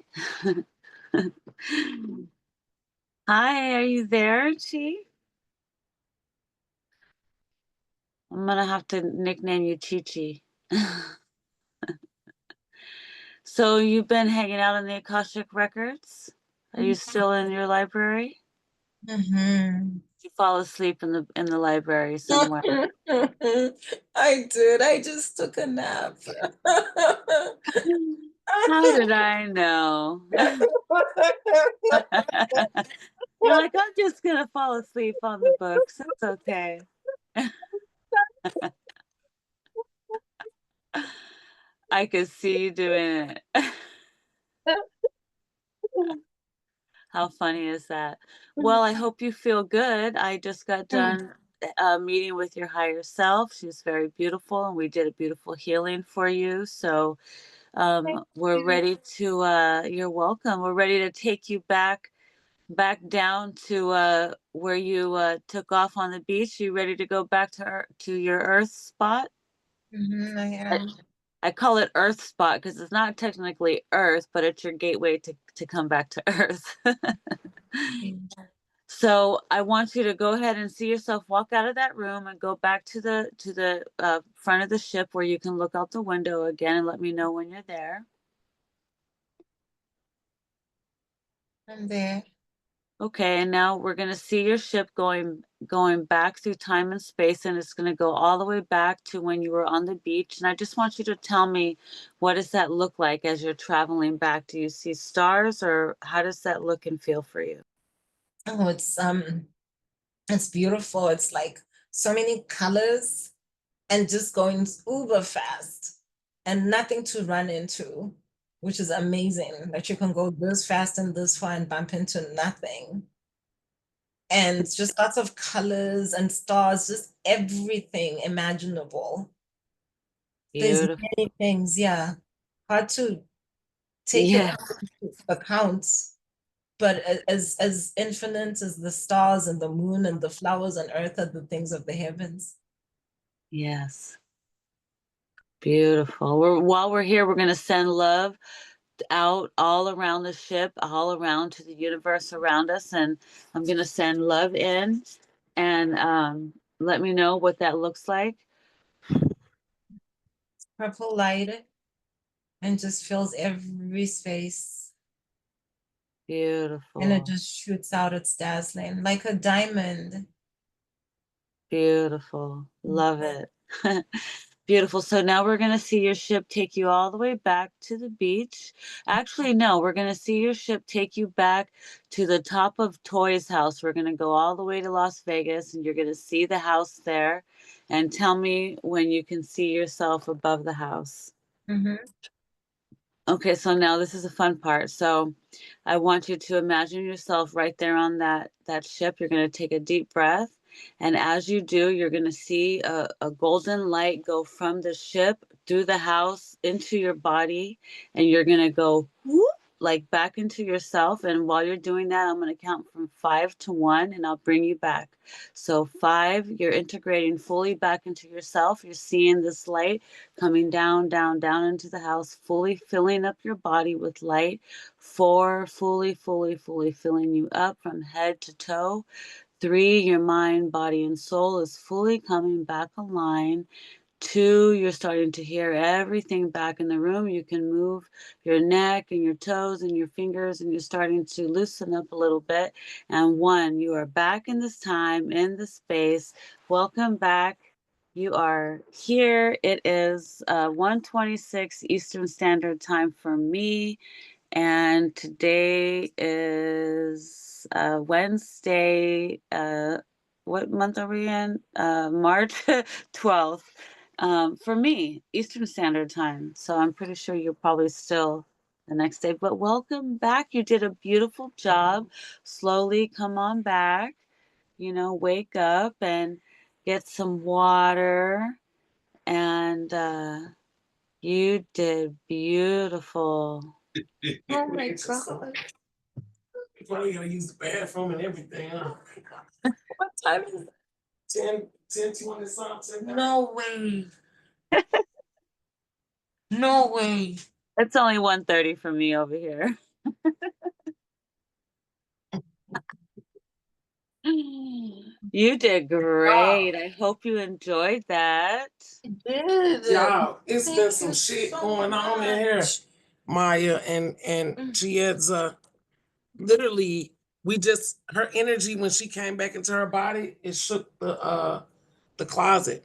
Hi, are you there, Chi? I'm going to have to nickname you Chi Chi. So you've been hanging out in the Akashic Records? Are you still in your library? Mhm. You fall asleep in the library somewhere. I did. I just took a nap. How did I know? You're like, I'm just gonna fall asleep on the books. It's okay. I could see you doing it. How funny is that? Well, I hope you feel good. I just got done meeting with your higher self. She's very beautiful, and we did a beautiful healing for you. So Thank we're you. ready to. You're welcome. We're ready to take you back down to where you took off on the beach. You ready to go back to your Earth spot? I I, am. I call it Earth spot because it's not technically Earth, but it's your gateway to come back to Earth. So I want you to go ahead and see yourself walk out of that room and go back to the front of the ship where you can look out the window again and let me know when you're there. I'm there. Okay, and now we're going to see your ship going back through time and space, and it's going to go all the way back to when you were on the beach. And I just want you to tell me, what does that look like as you're traveling back? Do you see stars, or how does that look and feel for you? Oh, it's beautiful. It's like so many colors and just going uber fast and nothing to run into, which is amazing that you can go this fast and this far and bump into nothing. And just lots of colors and stars, just everything imaginable. There's Beautiful. many things, yeah. Hard to take it Yeah. all into account, but as infinite as the stars and the moon and the flowers on earth are the things of the heavens. Yes. Beautiful. While we're here, we're going to send love out all around the ship, all around to the universe around us, and I'm going to send love in. and let me know what that looks like. Purple light and just fills every space. Beautiful. And it just shoots out. It's dazzling like a diamond. Beautiful. Love it. Beautiful. So now we're going to see your ship take you all the way back to the beach. Actually, no, we're going to see your ship take you back to the top of Toy's house. We're going to go all the way to Las Vegas and you're going to see the house there. And tell me when you can see yourself above the house. Mm-hmm. Okay, so now this is a fun part. So I want you to imagine yourself right there on that ship. You're going to take a deep breath. And as you do, you're going to see a golden light go from the ship through the house into your body. And you're going to go whoop, like back into yourself. And while you're doing that, I'm going to count from 5 to 1 and I'll bring you back. So 5, you're integrating fully back into yourself. You're seeing this light coming down, down, down into the house, fully filling up your body with light. 4, fully, fully, fully filling you up from head to toe. 3, your mind, body, and soul is fully coming back online. 2, you're starting to hear everything back in the room. You can move your neck and your toes and your fingers, and you're starting to loosen up a little bit. And 1, you are back in this time, in the space. Welcome back. You are here. It is 1:26 Eastern Standard Time for me. And today is Wednesday. What month are we in? March 12th. For me, Eastern Standard Time. So I'm pretty sure you're probably still the next day. But welcome back. You did a beautiful job. Slowly come on back. Wake up and get some water. And you did beautiful. Oh my God. You probably gotta use the bathroom and everything, huh? What time is it? 10:20 something. No way. No way. It's only 1:30 for me over here. You did great. I hope you enjoyed that. Did. Y'all, it's Thank been you some shit so going on in here. much. Maya and she has literally her energy when she came back into her body, it shook the closet.